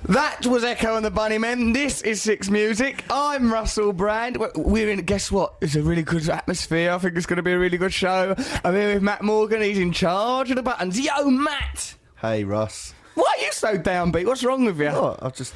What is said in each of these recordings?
That was Echo and the Bunnymen. This is Six Music. I'm Russell Brand. We're in, guess what? It's a really good atmosphere. I think it's going to be a really good show. I'm here with Matt Morgan. He's in charge of the buttons. Yo, Matt! Hey, Russ. Why are you so downbeat? What's wrong with you? Oh, I've just,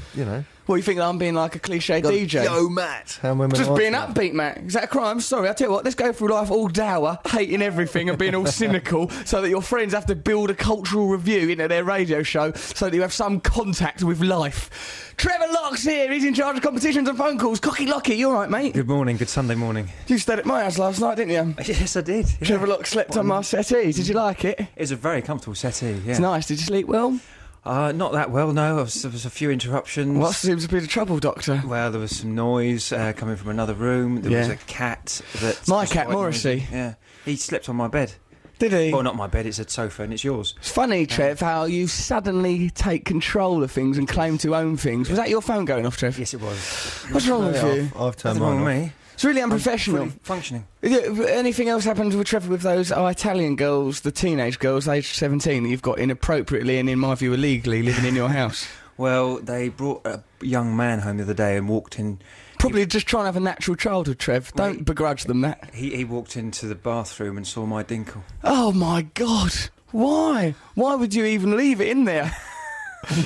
What, you think I'm being like a cliche DJ? Yo, Matt. How am I meant to Just being answer upbeat, Matt. Is that a crime? Sorry, I'll tell you what, let's go through life all dour, hating everything and being all cynical so that your friends have to build a cultural review into their radio show so that you have some contact with life. Trevor Locke's here. He's in charge of competitions and phone calls. Cocky Locky, you all right, mate? Good morning, good Sunday morning. You stayed at my house last night, didn't you? Yes, I did. Yeah. Trevor Locke slept on my settee. Did you like it? It was a very comfortable settee, yeah. It's nice. Did you sleep well? Not that well, no. There was a few interruptions. What seems to be the trouble, Doctor? Well, there was some noise coming from another room. There was a cat that... My cat, Morrissey. Yeah. He slept on my bed. Did he? Well, not my bed, it's a sofa and it's yours. It's funny, Trev, how you suddenly take control of things and claim to own things. Was that your phone going off, Trev? Yes, it was. What's wrong with you? I've turned Nothing wrong mine with off. me. It's really unprofessional. I'm fully functioning. Anything else happened with Trevor with those Italian girls, the teenage girls, aged 17, that you've got inappropriately and, in my view, illegally living in your house? Well, they brought a young man home the other day and walked in... Probably just trying to have a natural childhood, Trev. Don't begrudge them that. He walked into the bathroom and saw my dinkle. Oh, my God. Why? Why would you even leave it in there?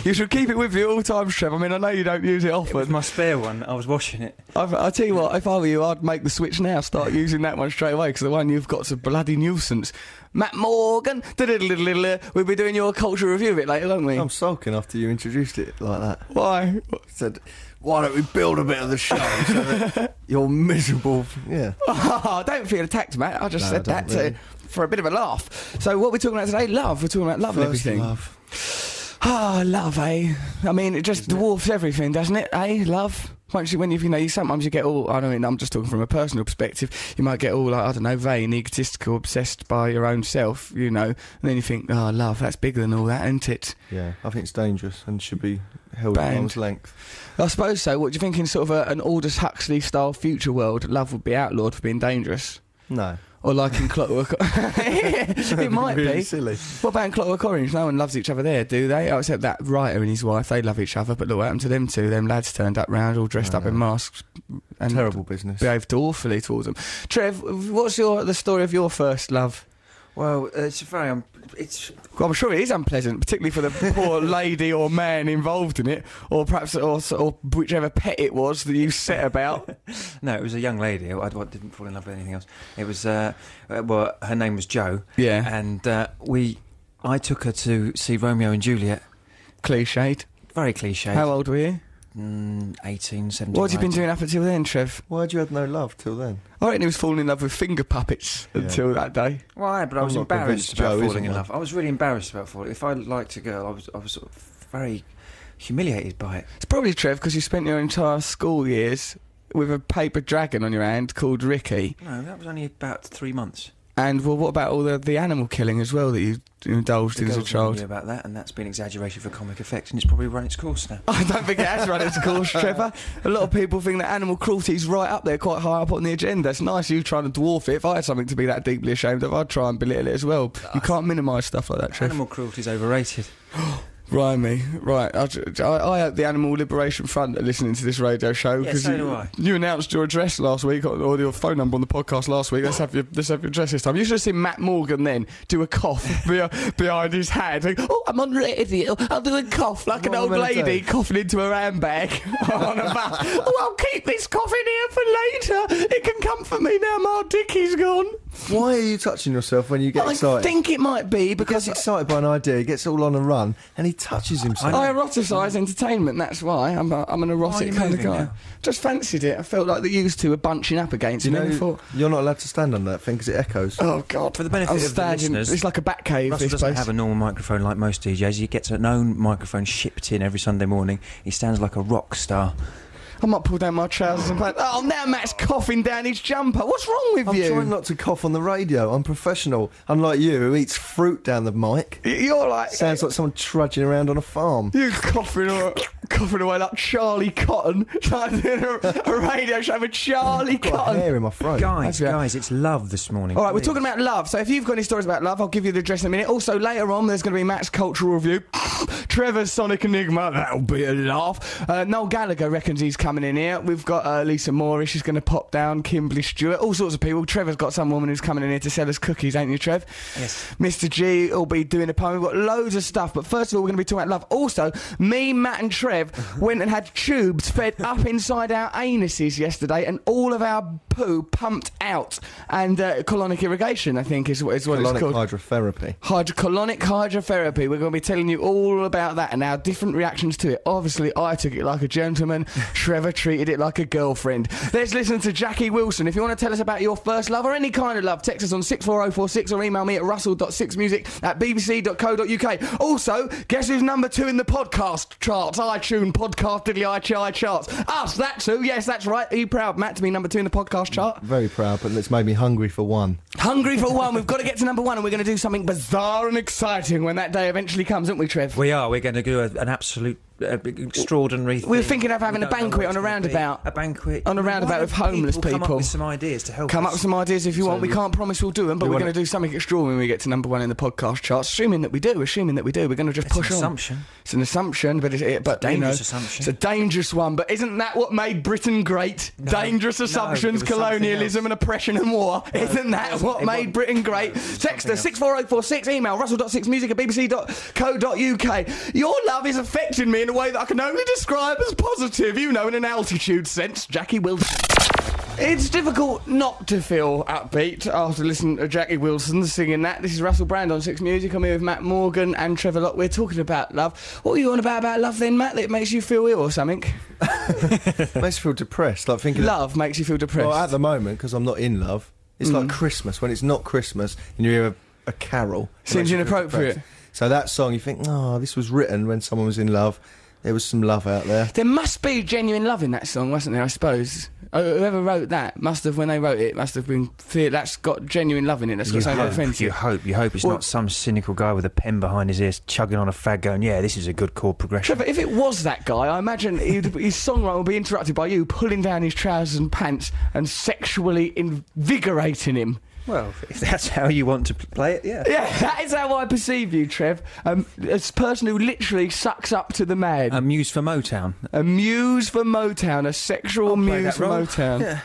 You should keep it with you at all times, Trev. I mean, I know you don't use it often. It was my spare one. I was washing it. I'll tell you what, if I were you, I'd make the switch now, start using that one straight away, because the one you've got's a bloody nuisance. Matt Morgan, we'll be doing your cultural review of it later, won't we? I'm sulking after you introduced it like that. Why? Said, why don't we build a bit of the show so that you're miserable? Yeah. Oh, don't feel attacked, Matt. I just said that really. for a bit of a laugh. So what we're talking about today? Love. We're talking about love and everything. Love. Ah, love, eh? I mean, it just dwarfs everything, doesn't it? Eh, love? Once you, you sometimes you get all, I don't mean, I'm just talking from a personal perspective, you might get all, like, I don't know, vain, egotistical, obsessed by your own self, and then you think, oh, love, that's bigger than all that, isn't it? Yeah, I think it's dangerous and should be held at arm's length. I suppose so. What do you think in sort of an Aldous Huxley-style future world, love would be outlawed for being dangerous? No. Or like in Clockwork... It might really be. silly. What about in Clockwork Orange? No one loves each other there, do they? Oh, except that writer and his wife, they love each other, but look what happened to them two. Them lads turned up round, all dressed up in masks. And terrible business. Behaved awfully towards them. Trev, what's the story of your first love? Well, it's very... Well, I'm sure it is unpleasant, particularly for the poor lady or man involved in it, or perhaps or whichever pet it was that you set about. No, it was a young lady. I didn't fall in love with anything else. It was, well, her name was Jo. Yeah. And I took her to see Romeo and Juliet. Cliched. Very cliched. How old were you? 18, 17. What had you been doing up until then, Trev? Why'd you have no love till then? I reckon he was falling in love with finger puppets until that day. Why? But I was I'm not embarrassed convinced about Jo falling in isn't love. I was really embarrassed about falling. If I liked a girl, I was sort of very humiliated by it. It's probably, Trev, because you spent your entire school years with a paper dragon on your hand called Ricky. No, that was only about 3 months. And, well, what about all the animal killing as well that you indulged in as a child? Knew about that, and that's been exaggerated for comic effect, and it's probably run its course now. I don't think it has run its course, Trevor. A lot of people think that animal cruelty is right up there, quite high up on the agenda. It's nice you trying to dwarf it. If I had something to be that deeply ashamed of, I'd try and belittle it as well. You can't minimise stuff like that, Trevor. Animal cruelty is overrated. Blimey. Right. I hope the Animal Liberation Front are listening to this radio show. Yeah, so do I. You announced your address last week, or your phone number on the podcast last week. Let's have your address this time. You should have seen Matt Morgan then do a cough behind his hand. Like, oh, I'm on radio. I'll do a cough like an old lady coughing into her handbag on a bus. Oh, I'll keep this cough in here for later. It can comfort me now my dickie's gone. Why are you touching yourself when you get excited? I think it might be because He gets excited by an idea, he gets all on a run, and he touches himself. I eroticise entertainment, that's why. I'm an erotic kind of guy. Now? Just fancied it. I felt like the used two were bunching up against me. I thought, you're not allowed to stand on that thing because it echoes. oh, God. For the benefit of the listeners, it's like a bat cave, Russell this doesn't place. have a normal microphone like most DJs. He gets an own microphone shipped in every Sunday morning. He stands like a rock star. I might pull down my trousers and pants. Oh, now Matt's coughing down his jumper. What's wrong with you? I'm trying not to cough on the radio. I'm professional. Unlike you, who eats fruit down the mic. You're like... Sounds like someone trudging around on a farm. You're coughing or... coughing away like Charlie Cotton. Like doing a radio show with Charlie Got Cotton. hair in my throat. Guys, it's love this morning. All right, we're please. talking about love. So if you've got any stories about love, I'll give you the address in a minute. Also, later on, there's going to be Matt's cultural review. Trevor's Sonic Enigma. That'll be a laugh. Noel Gallagher reckons he's coming in here. We've got Lisa Morris. She's going to pop down. Kimberly Stewart. All sorts of people. Trevor's got some woman who's coming in here to sell us cookies, ain't you, Trev? Yes. Mr. G will be doing a poem. We've got loads of stuff. But first of all, we're going to be talking about love. Also, me, Matt and Trev went and had tubes fed up inside our anuses yesterday, and all of our poo pumped out. And colonic irrigation, I think, is what it's called. Hydrotherapy. Colonic hydrotherapy. We're going to be telling you all about that and our different reactions to it. Obviously, I took it like a gentleman. Trevor treated it like a girlfriend. Let's listen to Jackie Wilson. If you want to tell us about your first love or any kind of love, text us on 64046 or email me at russell.sixmusic@bbc.co.uk. Also, guess who's number 2 in the podcast charts? iTunes podcast diddly charts. Us, that's who. Yes, that's right. Are you proud, Matt, to be number 2 in the podcast chart? Very proud, but it's made me hungry for one. Hungry for one. We've got to get to number 1, and we're going to do something bizarre and exciting when that day eventually comes, aren't we, Trev? We are. We're going to do an absolute extraordinary thing. We were thinking of having a banquet on a roundabout. A banquet. On a roundabout with homeless people. Come up with some ideas to help Come us. up with some ideas if you want. We can't promise we'll do them, but we're going to do something extraordinary when we get to number 1 in the podcast charts. Assuming that we do. We're going to just push on. Assumption. It's an assumption, but it's a dangerous assumption. It's a dangerous one. But isn't that what made Britain great? No. Dangerous assumptions, it was colonialism, and oppression and war. Isn't that what made Britain great? Text us 64046. Email russell.sixmusic@bbc.co.uk. Your love is affecting me in a way that I can only describe as positive, in an altitude sense. Jackie Wilson. It's difficult not to feel upbeat after listening to Jackie Wilson singing that. This is Russell Brand on Six Music. I'm here with Matt Morgan and Trevor Locke. We're talking about love. What are you on about love then, Matt, that makes you feel ill or something? Makes me feel depressed, like thinking... Love makes you feel depressed? Well, at the moment, because I'm not in love, it's like Christmas. When it's not Christmas and you hear a carol... Seems inappropriate. So that song, you think, oh, this was written when someone was in love. There was some love out there. There must be genuine love in that song, mustn't there, I suppose? Whoever wrote that must have, when they wrote it, must have been... That's got genuine love in it. That's got something offensive. You hope it's not some cynical guy with a pen behind his ears chugging on a fag going, yeah, this is a good chord progression. Trevor, if it was that guy, I imagine his songwriting would be interrupted by you pulling down his trousers and pants and sexually invigorating him. Well, if that's how you want to play it, yeah. Yeah, that is how I perceive you, Trev. As a person who literally sucks up to the man. A muse for Motown. A muse for Motown, a sexual muse for Motown. Yeah.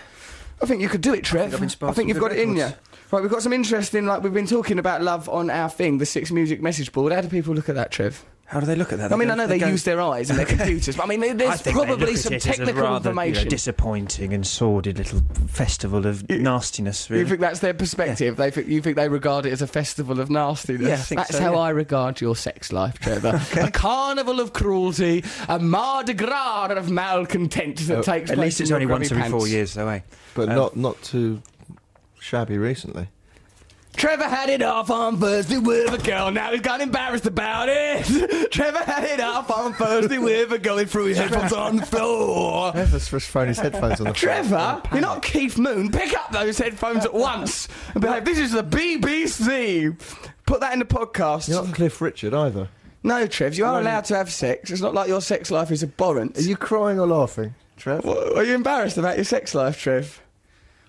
I think you could do it, Trev. I think you've got it in you. Right, we've got some interesting, we've been talking about love on our thing, the Six Music message board. How do people look at that, Trev? How do they look at that? I know they use their eyes and their computers, but there's probably some technical information. Disappointing and sordid little festival of nastiness. Really. You think that's their perspective? Yeah. You think they regard it as a festival of nastiness? Yeah, I think that's how I regard your sex life, Trevor. Okay. A carnival of cruelty, a Mardi Gras of malcontent that takes place. At least it's only once every 4 years, though, eh? But not too shabby recently. Trevor had it off on Thursday with a girl, now he's got embarrassed about it. Trevor had it off on Thursday with a girl, he threw his headphones on the floor. Trevor's just thrown his headphones on the floor. Trevor, you're not Keith Moon, pick up those headphones at once and be like, this is the BBC. Put that in the podcast. You're not Cliff Richard either. No, Trev, you are allowed to have sex. It's not like your sex life is abhorrent. Are you crying or laughing, Trev? Are you embarrassed about your sex life, Trev?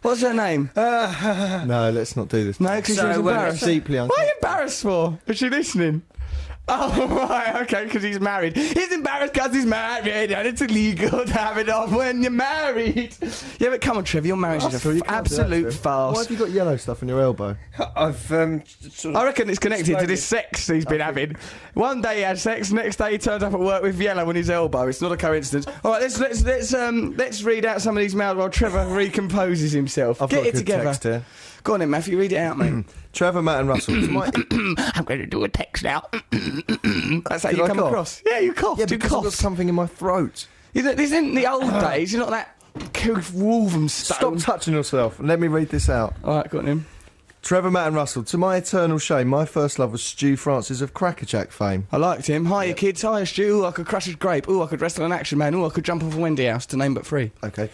What's her name? No, let's not do this. No, because she's embarrassed. Deeply What are you embarrassed for? Is she listening? Oh, right, okay, because he's married. He's embarrassed because he's married, and it's illegal to have it off when you're married. Yeah, but come on, Trev, your marriage is an absolute farce. Why have you got yellow stuff on your elbow? I've I reckon it's connected to this sex he's been having. One day he had sex, next day he turned up at work with yellow on his elbow. It's not a coincidence. All right, let's read out some of these mails while Trevor recomposes himself. I've Get got a it good together. text here. Go on then, Matthew, read it out, mate. Trevor, Matt and Russell. I'm going to do a text now. That's how you come across. Yeah, you coughed. Yeah, because I've got something in my throat. This isn't the old days. You're not that Wolverstone. Stop touching yourself and let me read this out. All right, go on then. Trevor, Matt and Russell, to my eternal shame, my first love was Stu Francis of Crackerjack fame. I liked him. Hiya, kids. Hiya, Stu. Ooh, I could crush his grape. Ooh, I could wrestle an action man. Ooh, I could jump off a Wendy house, to name but three. OK.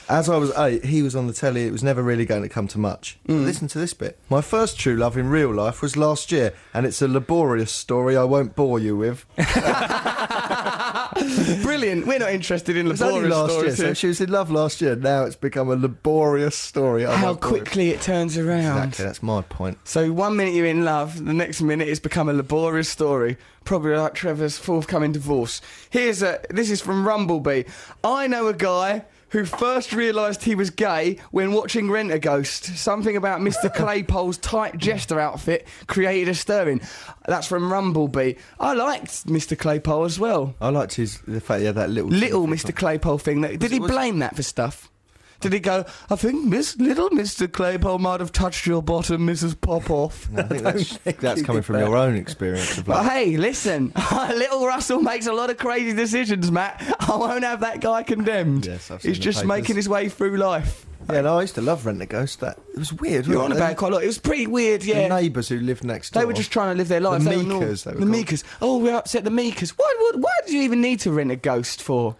As I was 8, he was on the telly. It was never really going to come to much. Listen to this bit. My first true love in real life was last year, and it's a laborious story I won't bore you with. Brilliant. We're not interested in It was only laborious last year, stories so here. she was in love last year. Now it's become a laborious story. I How won't bore you. quickly it turns around. Exactly, that's my point. So 1 minute you're in love, the next minute it's become a laborious story. Probably like Trevor's forthcoming divorce. This is from Rumblebee. I know a guy who first realised he was gay when watching Rent-A-Ghost. Something about Mr. Claypole's tight jester outfit created a stirring. That's from Rumblebee. I liked Mr. Claypole as well. I liked the fact he had that little Mr. Claypole thing. Did he blame that for stuff? Did he go, I think little Mr. Claypole might have touched your bottom, Mrs. Popoff? No, I think that's coming from your own experience of But life. hey, listen, little Russell makes a lot of crazy decisions, Matt. I won't have that guy condemned. Yes, I've seen He's the just papers. making his way through life. Yeah, no, I used to love Rent-A-Ghost. It was weird. You're on wasn't about it quite a lot. It was pretty weird, yeah. The neighbours who lived next door. They were just trying to live their lives. The They were normal. Meekers, they were The called. Meekers. Oh, we upset the Meekers. Why did you even need to rent a ghost for?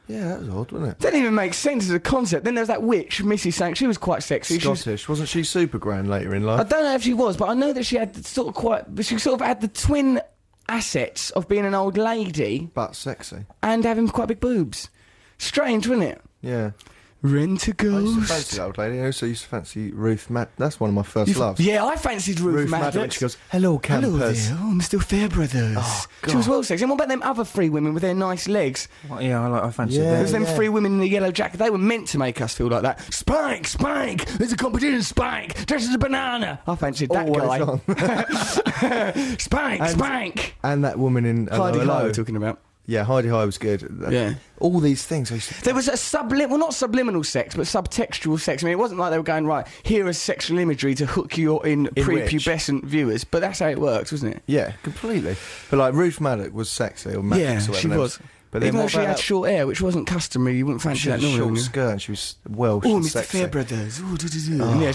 Yeah, that was odd, wasn't it? Didn't even make sense as a concept. Then there was that witch, Missy Sank. She was quite sexy. Scottish, wasn't she super grand later in I life? don't know if she was, but I know that she had she sort of had the twin assets of being an old lady But sexy. and having quite big boobs. Strange, wasn't it? Yeah. Rent a I used to ghost. fancy that old lady. I also used to fancy Ruth Mad. That's one of my first loves. Yeah, I fancied Ruth Maddox. Maddox. She goes, hello, Hello campers. there. Oh, Mr. Fairbrother's. Oh, She was God. well sexy. And what about them other three women with their nice legs? Well, yeah, I fancy Yeah. There that. was them three women in the yellow jacket. They were meant to make us feel like that. Spike, Spike, there's a competition, Spike, dressed as a banana. I fancied that Always guy. on. Spike, And- Spike. And that woman in Heidi Hello, Ho Hello. we're talking about. Yeah, Heidi Ho was good. Yeah. All these things. I used to... There was a not subliminal sex, but subtextual sex. I mean, it wasn't like they were going, right, here is sexual imagery to hook you in prepubescent viewers. But that's how it works, wasn't it? Yeah, completely. But like Ruth Maddox was sexy, or Maddox Yeah, or whatever she her name was. But then Even though what she had about- short hair, which wasn't customary, you wouldn't fancy she had that a normally. short skirt and she was Welsh Oh, and Mr. sexy. Fairbrothers. Oh, do. Yeah,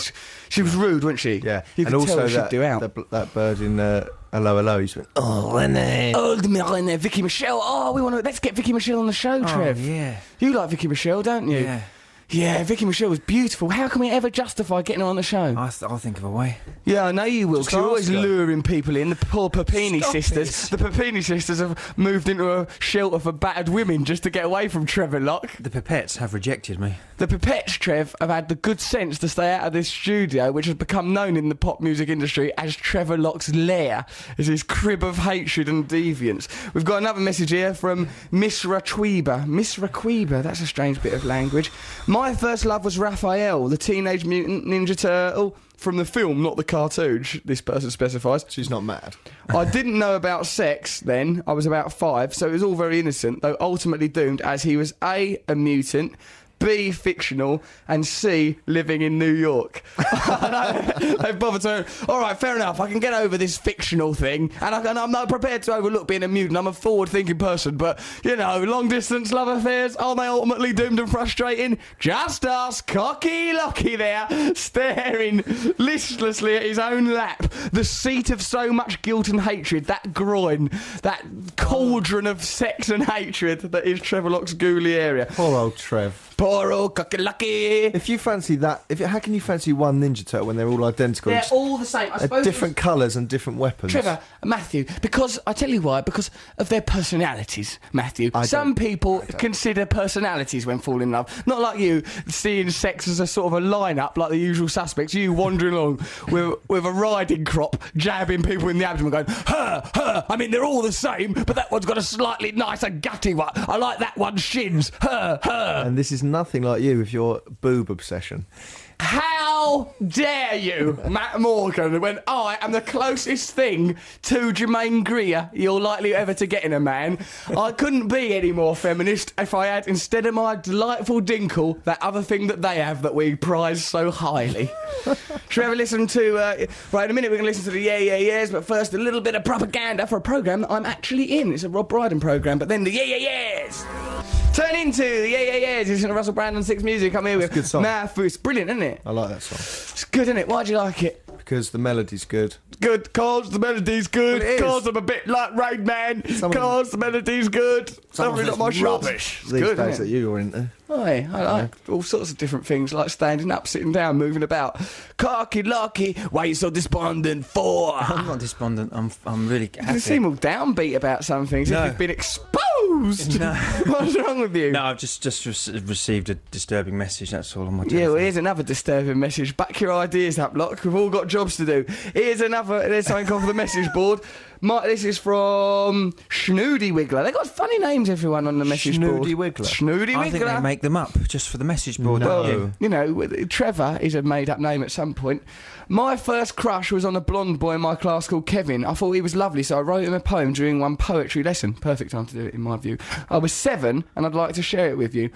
she was rude, wasn't she? Yeah, You and could also tell she'd that, do out. that bird in Hello, Hello, he went, oh, Renee. Old millionaire Vicky Michelle. Oh, let's get Vicky Michelle on the show, Trev. yeah. You like Vicky Michelle, don't you? Yeah. Yeah, Vicky Michelle was beautiful. How can we ever justify getting her on the show? I'll think of a way. Yeah, I know you will, Just because you're always ask her. luring people in. The poor Papini Stop sisters. it. The Papini sisters have moved into a shelter for battered women just to get away from Trevor Locke. The Pipettes have rejected me. The Pipettes, Trev, have had the good sense to stay out of this studio, which has become known in the pop music industry as Trevor Locke's lair, as his crib of hatred and deviance. We've got another message here from Miss Raquiba. Miss Raquiba, that's a strange bit of language. My first love was Raphael, the Teenage Mutant Ninja Turtle, from the film, not the cartoon, this person specifies. She's not mad. I didn't know about sex then. I was about 5, so it was all very innocent, though ultimately doomed as he was A, a mutant, B, fictional, and C, living in New York. They've bothered to... All right, fair enough, I can get over this fictional thing, and I'm not prepared to overlook being a mutant. I'm a forward-thinking person, but, you know, long-distance love affairs, are they ultimately doomed and frustrating? Just ask Cocky Locky there, staring listlessly at his own lap, the seat of so much guilt and hatred, that groin, that cauldron of sex and hatred that is Trevor Locke's ghoulie area. Poor old Trev. Poor old Cocky Lucky. If you fancy that, how can you fancy one Ninja Turtle when they're all identical? They're and all the same. I suppose different colours and different weapons. Trevor, Matthew, because I tell you why, because of their personalities, Matthew. Some people consider personalities when falling in love. Not like you, seeing sex as a sort of a lineup like the usual suspects. You wandering along with a riding crop, jabbing people in the abdomen, going, her. I mean, they're all the same, but that one's got a slightly nicer gutty one. I like that one's shins. Her. And this is nothing like you with your boob obsession. How dare you, Matt Morgan, when I am the closest thing to Jermaine Greer you're likely ever to get in a man. I couldn't be any more feminist if I had, instead of my delightful dinkle, that other thing that they have that we prize so highly. Should we ever listen to... right, in a minute we're going to listen to the Yeah Yeah Yeahs, but first a little bit of propaganda for a programme that I'm actually in. It's a Rob Brydon programme, but then the Yeah Yeah Yeahs! Turn into the Yeah Yeah Yeahs. Listen to Russell Brand and Six Music. I'm here with a good song. Matt. It's brilliant, isn't it? I like that song. It's good, isn't it? Why do you like it? Because the melody's good. Good, cause the melody's good. Well, it is. Cause I'm a bit like Rain Man. Some of Cause the melody's good. Some of Sorry, not it's my shorts. rubbish. It's These good, days isn't that it? you're into. Aye, I like all sorts of different things, like standing up, sitting down, moving about. Cocky Locky, why are you so despondent for? I'm not despondent. I'm really happy. You seem all downbeat about some things. No. If you've been exposed. confused. No. What's wrong with you? No, I've just received a disturbing message. That's all on my Yeah, telephone. well, here's another disturbing message. Back your ideas up, Lock. We've all got jobs to do. There's something off the message board. This is from Schnoody Wiggler. They got funny names, everyone, on the message board. Schnoody Wiggler? Schnoody Wiggler. I think they make them up just for the message board. No. Don't you? You know, Trevor is a made-up name at some point. My first crush was on a blonde boy in my class called Kevin. I thought he was lovely, so I wrote him a poem during one poetry lesson. Perfect time to do it, in my view. I was 7, and I'd like to share it with you.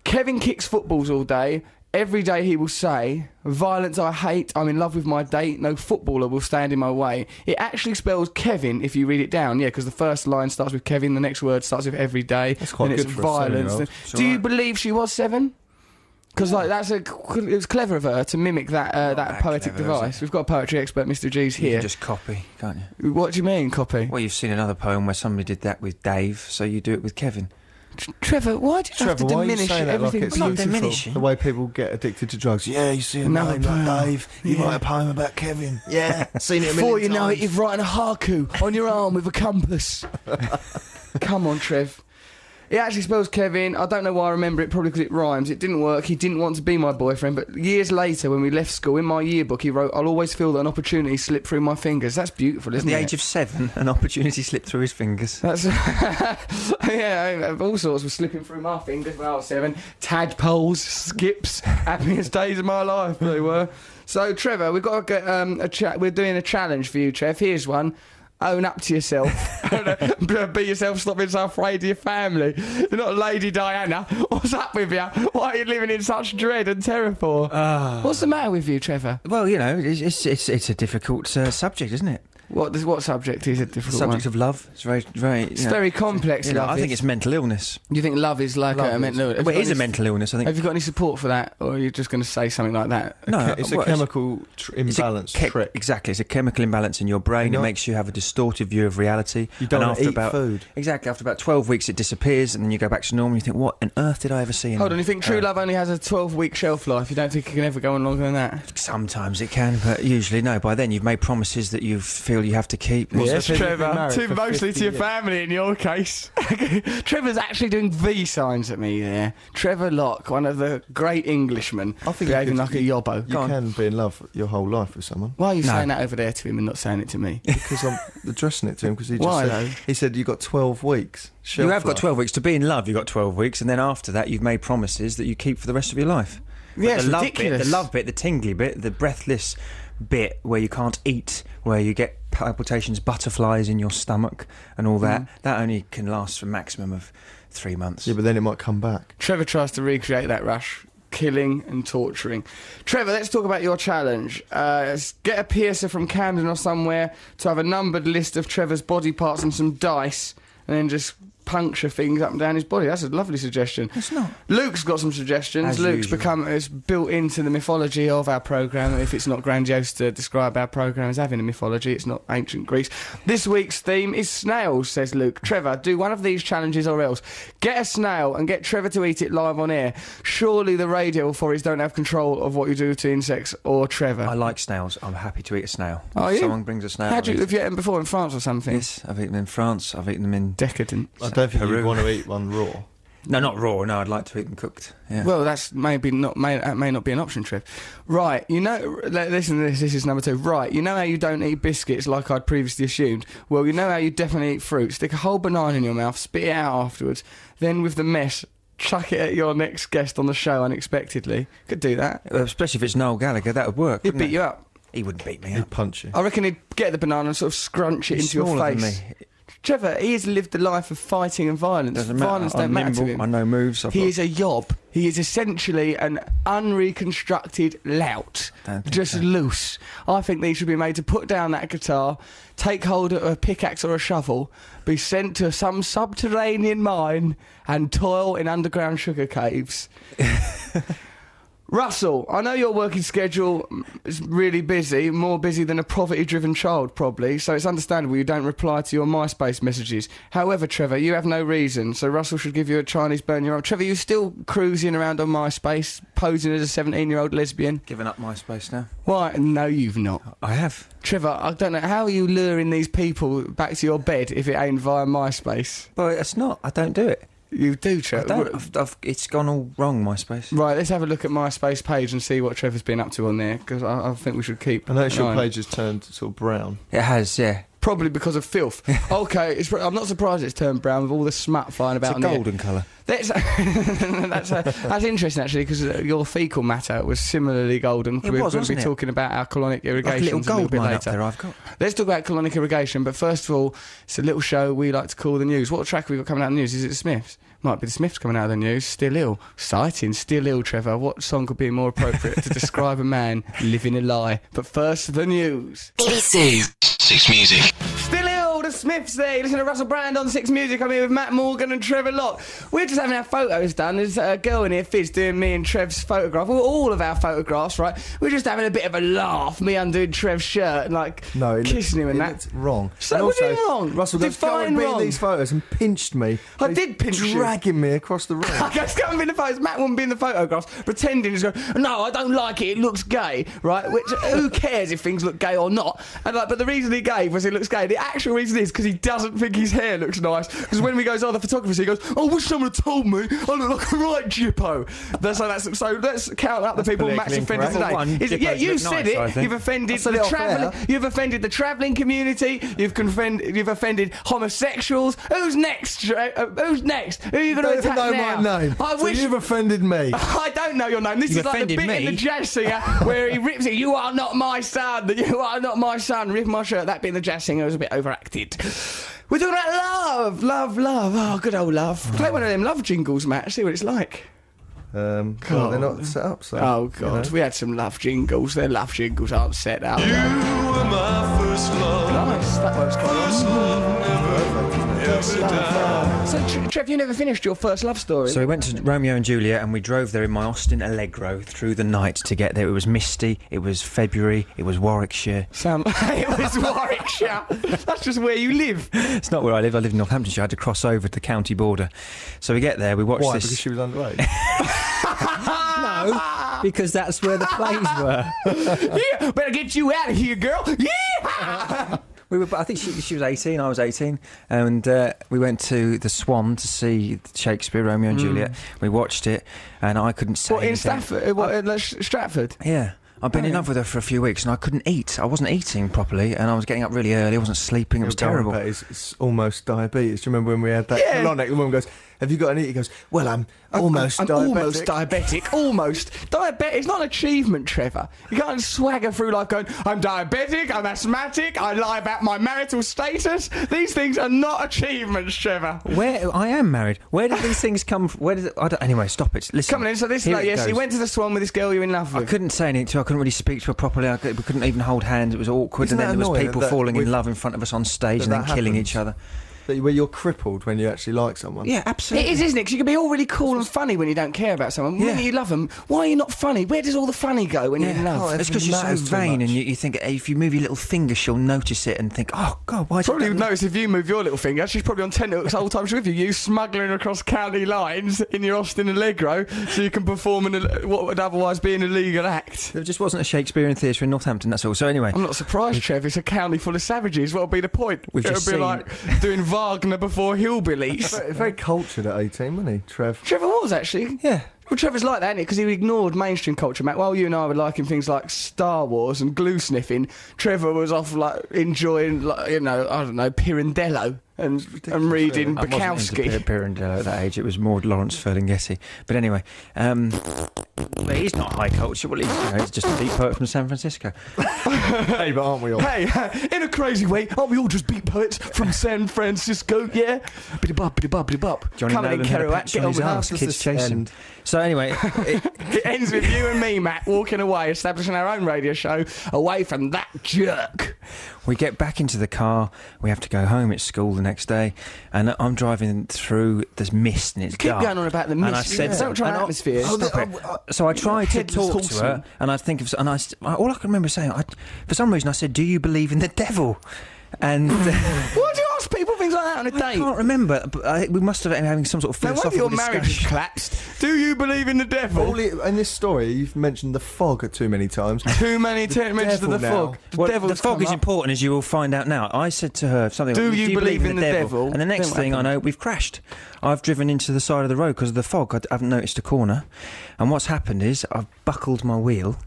Kevin kicks footballs all day. Every day he will say, violence I hate, I'm in love with my date, no footballer will stand in my way. It actually spells Kevin if you read it down, yeah, because the first line starts with Kevin, the next word starts with every day. That's quite and good it's for a violence. 7-year-old. Do you believe she was 7? Because it was clever of her to mimic that that poetic clever, is device. it? We've got a poetry expert, Mr. G's You here. can just copy, can't you? What do you mean, copy? Well, you've seen another poem where somebody did that with Dave, so you do it with Kevin. Trevor, why do you have to Trevor, why are you diminish saying that like everything it's Not beautiful? diminishing. The way people get addicted to drugs. Yeah, you see a Another name like poem. Dave. You Yeah. write a poem about Kevin. Yeah, seen it a Before you million know it, times. you've written a haiku on your arm with a compass. Come on, Trev. It actually spells Kevin. I don't know why I remember it, probably because it rhymes. It didn't work. He didn't want to be my boyfriend, but years later, when we left school, in my yearbook, he wrote, I'll always feel that an opportunity slipped through my fingers. That's beautiful, At isn't the it? age of 7, an opportunity slipped through his fingers. That's yeah, all sorts were slipping through my fingers when I was 7. Tadpoles, skips, happiest days of my life they were. So Trevor, we've got to get we're doing a challenge for you, Trev. Here's one. Own up to yourself. Be yourself, stop being so afraid of your family. You're not Lady Diana. What's up with you? Why are you living in such dread and terror for? What's the matter with you, Trevor? Well, you know, it's a difficult subject, isn't it? What subject is a difficult Subject one? of love. It's very. It's very complex, You know, love I think is. it's mental illness. You think love is like Love a is- mental illness? Well, it is a mental illness, I think. Have you got any support for that, or are you just going to say something like that? No, It's a well, chemical imbalance trick. Exactly, it's a chemical imbalance in your brain. And It not- makes you have a distorted view of reality. You don't and wanna after eat about, food. Exactly, after about 12 weeks it disappears, and then you go back to normal. And you think, what on earth did I ever see? Hold on, you think true love only has a 12-week shelf life? You don't think it can ever go on longer than that? Sometimes it can, but usually no. By then you've made promises that you feel you have to keep. Yes, so people Trevor. been married Too for mostly 50 to your years. family in your case. Trevor's actually doing V signs at me there. Trevor Locke, one of the great Englishmen, I think you behaving could- like a yobbo. You Go on. can be in love your whole life with someone. Why are you No. saying that over there to him and not saying it to me? Because I'm addressing it to him because he just Why, said, though? he said you got 12 weeks. You have got life. 12 weeks to be in love. You've got 12 weeks, and then after that, you've made promises that you keep for the rest of your life. But Yeah, it's the love ridiculous. bit, the love bit, the tingly bit, the breathless bit where you can't eat, where you get palpitations, butterflies in your stomach, and all that. That only can last for a maximum of 3 months. Yeah, but then it might come back. Trevor tries to recreate that rush. Killing and torturing. Trevor, let's talk about your challenge. Get a piercer from Camden or somewhere to have a numbered list of Trevor's body parts and some dice, and then just puncture things up and down his body. That's a lovely suggestion. It's not. Luke's got some suggestions. As Luke's usual. it's built into the mythology of our programme. If it's not grandiose to describe our programme as having a mythology, it's not ancient Greece. This week's theme is snails, says Luke. Trevor, do one of these challenges or else. Get a snail and get Trevor to eat it live on air. Surely the radio authorities don't have control of what you do to insects or Trevor. I like snails. I'm happy to eat a snail. Are If you? Someone brings a snail. Have you I'll eat have you eaten them before in France or something? it. Yes, I've eaten them in France. I've eaten them in. Decadent. I don't think Peru. you want to eat one raw. No, not raw. No, I'd like to eat them cooked. Yeah. Well, that may not be an option, Trev. Right, listen to this. This is number 2. Right, you know how you don't eat biscuits like I'd previously assumed? Well, you know how you definitely eat fruit. Stick a whole banana in your mouth, spit it out afterwards. Then with the mess, chuck it at your next guest on the show unexpectedly. Could do that. Especially if it's Noel Gallagher, that would work. He'd wouldn't beat it? you up. He wouldn't beat me He'd up. punch you. I reckon he'd get the banana and sort of scrunch it He's into your smaller than face. me. Trevor, he has lived a life of fighting and violence. Doesn't matter. Violence I'm don't matter to nimble, him. I know moves. He is a yob. He is essentially an unreconstructed lout. Don't think Just so. loose. I think that he should be made to put down that guitar, take hold of a pickaxe or a shovel, be sent to some subterranean mine and toil in underground sugar caves. Russell, I know your working schedule is really busy, more busy than a poverty-driven child, probably, so it's understandable you don't reply to your MySpace messages. However, Trevor, you have no reason, so Russell should give you a Chinese burn your arm. Trevor, you still cruising around on MySpace, posing as a 17-year-old lesbian? Given up MySpace now. Why? No, you've not. I have. Trevor, I don't know, how are you luring these people back to your bed if it ain't via MySpace? Well, it's not. I don't do it. You do, Trevor. It's gone all wrong, MySpace. Right, let's have a look at MySpace page and see what Trevor's been up to on there, because I think we should keep... I noticed your page has turned sort of brown. It has, yeah. Probably because of filth. Okay, I'm not surprised it's turned brown with all the smut flying about. It's a golden colour. That's interesting, actually, because your faecal matter was similarly golden. We're going to be talking about our colonic irrigation like a little bit later. Up there I've got. Let's talk about colonic irrigation, but first of all, it's a little show we like to call the news. What track have we got coming out of the news? Is it the Smiths? Might be the Smiths coming out of the news. Still ill. Exciting. Still ill, Trevor. What song could be more appropriate to describe a man living a lie? But first, the news. BBC Six Music. Still ill, the Smiths there. Listen to Russell Brand on Six Music. I'm here with Matt Morgan and Trevor Locke. We're just having our photos done. There's a girl in here, Fizz, doing me and Trev's photograph. Well, all of our photographs, right? We're just having a bit of a laugh. Me undoing Trev's shirt and, like, kissing him and that. It's wrong. So, and what's also, wrong? Russell goes, go and be in these photos and pinched me. I did pinch you. Dragging me across the room. I goes, come and be in the photos. Matt wouldn't be in the photographs, pretending he's going, no, I don't like it, it looks gay, right? Which, who cares if things look gay or not? And but the reason he gave was it looks gay. The actual reason is because he doesn't think his hair looks nice. Because when we goes, the photographer, he goes, I wish someone had told me I look like a right jippo. So let's count up the people Matt's offended today. Yeah, you said it. You've offended the travelling. You've offended the travelling community. You've offended homosexuals. Who's next? Who's next? Who are you going to attack now? My name. You've offended me. I don't know your name. This is like the bit in the Jazz Singer where he rips it. You are not my son. You are not my son. Rip my shirt. That bit in the Jazz Singer was a bit overacted. We're talking about love. Oh, good old love. Play one of them love jingles, Matt. See what it's like. Well, they're not set up, so... Oh, God. We had some love jingles. Their love jingles aren't set up. You were my first love. Nice. That works quite well. First love never died. So, Trev, you never finished your first love story. So we went to Romeo and Juliet and we drove there in my Austin Allegro through the night to get there. It was misty, it was February, it was Warwickshire. It was Warwickshire. That's just where you live. It's not where I live. I live in Northamptonshire. I had to cross over to the county border. So we get there, we watch this... Why? Because she was underage? No, because that's where the plays were. Yeah, better get you out of here, girl. Yeah! I think she was 18, I was 18, and we went to the Swan to see Shakespeare, Romeo and Juliet. We watched it, and I couldn't say anything. In Stafford? Stratford? Yeah. I've been in love with her for a few weeks, and I couldn't eat. I wasn't eating properly, and I was getting up really early. I wasn't sleeping. It was terrible. It's almost diabetes. Do you remember when we had that colonic? The woman goes, have you got any? He goes, well, I'm almost diabetic. Almost diabetic. Almost. Diabetic. It's not an achievement, Trevor. You can't swagger through life going, I'm diabetic, I'm asthmatic, I lie about my marital status. These things are not achievements, Trevor. I am married. Where did these things come from? Anyway, stop it. Listen. Come on in. So this is like, yes, you went to the Swan with this girl you're in love with. I couldn't say anything to her. I couldn't really speak to her properly. We couldn't even hold hands. It was awkward. Isn't and then there was people falling in with- love in front of us on stage and then killing each other. Where you're crippled when you actually like someone. Yeah, absolutely. It is, isn't it? 'Cause you can be all really cool and funny when you don't care about someone. When you love them, why are you not funny? Where does all the funny go when you're in love? It's because you're so vain and you think if you move your little finger, she'll notice it and think, oh, God, why is Probably would notice if you move your little finger. She's probably on tenterhooks the whole time she's with you. You smuggling across county lines in your Austin Allegro so you can perform what would otherwise be an illegal act. There just wasn't a Shakespearean theatre in Northampton, that's all. So anyway... I'm not surprised, Trev. It's a county full of savages. What would be the point? It would be like doing Wagner before hillbillies. Very cultured at 18, wasn't he, Trev? Trevor was, actually. Yeah. Well, Trevor's like that, isn't he? Because he ignored mainstream culture, Matt. While you and I were liking things like Star Wars and glue sniffing, Trevor was off, like, enjoying, like, I don't know, Pirandello and reading Bukowski. I wasn't into Pirandello at that age. It was more Lawrence Ferlinghetti. But anyway, but he's not high culture. Well, he's just a beat poet from San Francisco. Hey, but aren't we all? Hey, in a crazy way, aren't we all just beat poets from San Francisco? Yeah, biddy bop, biddy bop, biddy bop. Johnny Coming in Nolan had a Kerouac, patch get on on his with arse, us. kids chasing. So anyway, it ends with you and me, Matt, walking away, establishing our own radio show away from that jerk. We get back into the car. We have to go home. It's school the next day, and I'm driving through this mist and it's Keep dark. going on about the mist. And I said, don't try atmosphere. So I tried to Headless talk to horseman. her, and I'd think of, and all I can remember saying, for some reason, I said, "Do you believe in the devil?" And Why do you ask people things like that on a I date? can't remember. But we must have been having some sort of Now, whether philosophical your marriage is discussion. collapsed, do you believe in the devil? All in this story, you've mentioned the fog too many times. Too many mentions of the devil fog. now. Well, devil's the fog come is up. important, as you will find out now. I said to her something Do like, you believe in the devil? And the next Then what thing I happened? know, we've crashed. I've driven into the side of the road because of the fog. I haven't noticed a corner. And what's happened is I've buckled my wheel.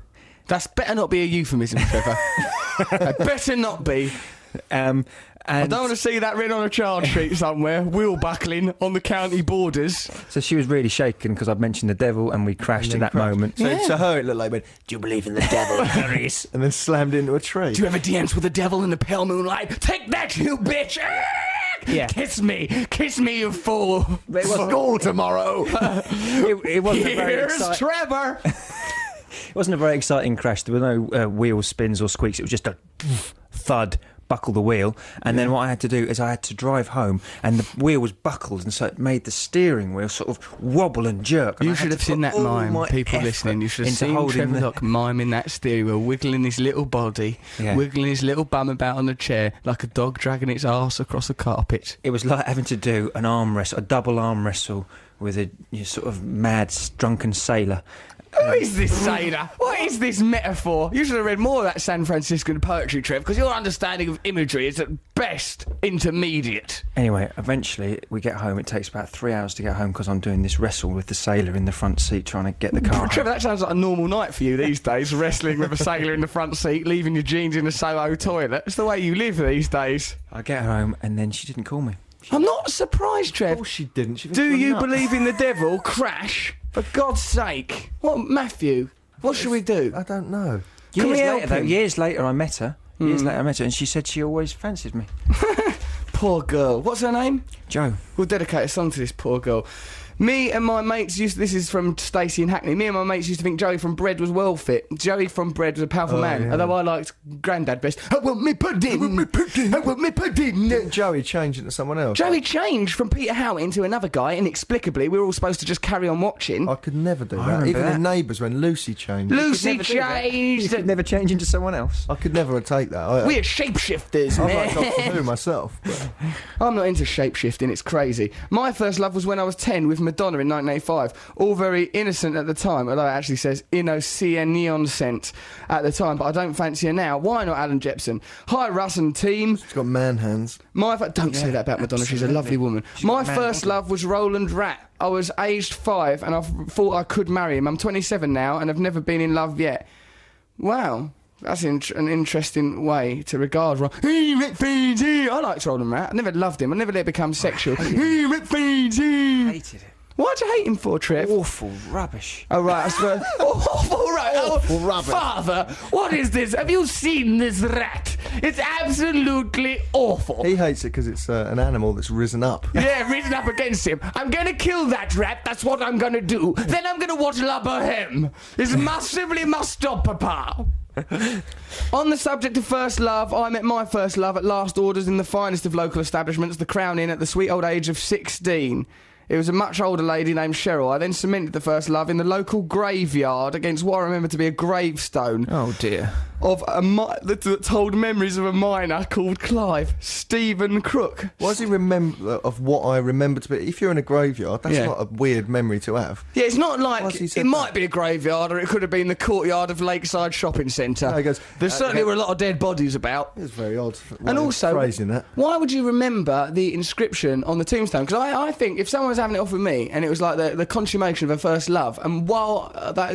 That's better not be a euphemism, Trevor. It better not be. And I don't want to see that written on a charge sheet somewhere. Wheel buckling on the county borders. so she was really shaken because I'd mentioned the devil and we crashed at that moment. So Yeah. to her, it looked like, "Do you believe in the devil, Clarice?" And then slammed into a tree. Do you ever dance with the devil in the pale moonlight? Take that, you bitch! Yeah. Kiss me, you fool. But it wasn't- School tomorrow. It wasn't a very Here's exciting. Trevor. It wasn't a very exciting crash. There were no wheel spins or squeaks. It was just a thud. Buckle the wheel, and then what I had to do is I had to drive home, and the wheel was buckled, and so it made the steering wheel sort of wobble and jerk. And You I had should to have seen put that all mime, my people effort listening. You should have into seen holding Trevor the- Lock miming that steering wheel, wiggling his little body, Yeah. wiggling his little bum about on the chair like a dog dragging its arse across the carpet. It was like having to do an arm wrestle, a double arm wrestle with a sort of mad, drunken sailor. Who is this sailor? What is this metaphor? You should have read more of that San Franciscan poetry, Trev, because your understanding of imagery is at best intermediate. Anyway, eventually we get home. It takes about 3 hours to get home because I'm doing this wrestle with the sailor in the front seat trying to get the car Trevor, home. that sounds like a normal night for you these days, wrestling with a sailor in the front seat, leaving your jeans in the Soho toilet. It's the way you live these days. I get home and then she didn't call me. I'm not surprised, Of Trev. course she didn't. She Do thinks you I'm nuts. believe in the devil? Crash. For God's sake. What, Matthew? What should we do? I don't know. Can we help him? Years later I met her. And she said she always fancied me. Poor girl. What's her name? Joe. We'll dedicate a song to this poor girl. Me and my mates used. This is from Stacey and Hackney. Me and my mates used to think Joey from Bread was well fit. Joey from Bread was a powerful man. yeah. Although I liked Grandad best. I want me pudding. I want me pudding. Didn't Joey change into someone else? Joey changed from Peter Howitt into another guy inexplicably. We were all supposed to just carry on watching. I could never do that. remember Even that. in Neighbours when Lucy changed. Lucy never do that. You changed. could never change into someone else. I could never take that. We're shapeshifters, I'm man. like Doctor Who myself. But I'm not into shapeshifting, it's crazy. My first love was when I was 10 with Madonna in 1985. All very innocent at the time, although it actually says innocent at the time, but I don't fancy her now. Why not Alan Jepson? Hi, Russ and team. she's got man hands. Don't say that about Madonna, she's a lovely woman. My got a man first body. love was Roland Rat. I was aged 5 and I thought I could marry him. I'm 27 now and I've never been in love yet. Wow. That's an interesting way to regard I liked Roland Rat. I never loved him. I never let it become sexual. Hated it. Why'd you hate him for, Trev? Awful rubbish. Oh, right, I swear. Awful, right. Awful rubbish. Father, what is this? Have you seen this rat? It's absolutely awful. He hates it because it's an animal that's risen up. Yeah, risen up against him. I'm going to kill that rat. That's what I'm going to do. Then I'm going to watch Lubber him. This simply must stop, Papa. On the subject of first love, I met my first love at last orders in the finest of local establishments, the Crown Inn, at the sweet old age of 16. It was a much older lady named Cheryl. I then cemented the first love in the local graveyard against what I remember to be a gravestone Oh dear. of that told memories of a miner called Clive Stephen Crook. Why does he remember of what I remember to be? If you're in a graveyard, that's Yeah. not a weird memory to have. Yeah, it's not Why like has he it said might that? be a graveyard or it could have been the courtyard of Lakeside Shopping Centre. No, he goes, There certainly were a lot of dead bodies about. It's very odd. And also, phrasing that. why would you remember the inscription on the tombstone? Because I think if someone was having it off with me and it was like the consummation of a first love, and while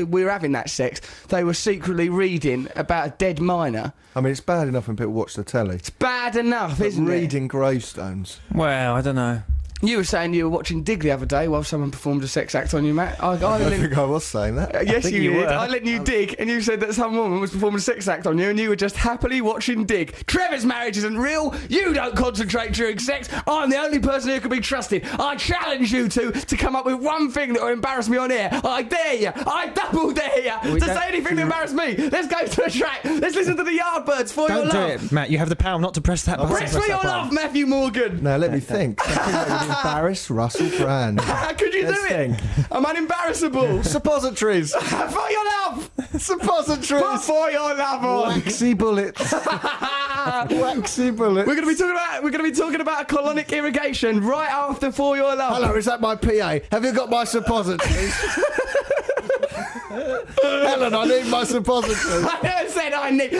we were having that sex, they were secretly reading about a dead miner. I mean, it's bad enough when people watch the telly. It's bad enough, But isn't it? reading gravestones. Well, I don't know. You were saying you were watching Dig the other day while someone performed a sex act on you, Matt. I think I was saying that. Yes, think you you did. were. I let you dig, and you said that some woman was performing a sex act on you, and you were just happily watching Dig. Trevor's marriage isn't real. You don't concentrate during sex. I'm the only person who can be trusted. I challenge you to come up with one thing that will embarrass me on air. I dare you. I double dare you to say anything to embarrass me. Let's go to a track. Let's listen to the Yardbirds for your Don't do love. it, Matt. You have the power not to press that button. Press for your love, Matthew Morgan. Now, let me think. I think that would Embarrass Russell Brand. How could you do Let's it? think. I'm unimbarrassable. Suppositories. For your love. Suppositories. For your love on. Waxy bullets. Waxy bullets. We're going to be talking about Colonic irrigation right after For Your Love. Hello, is that my PA? Have you got my suppositories? Helen, I need my suppositories. I never said I need.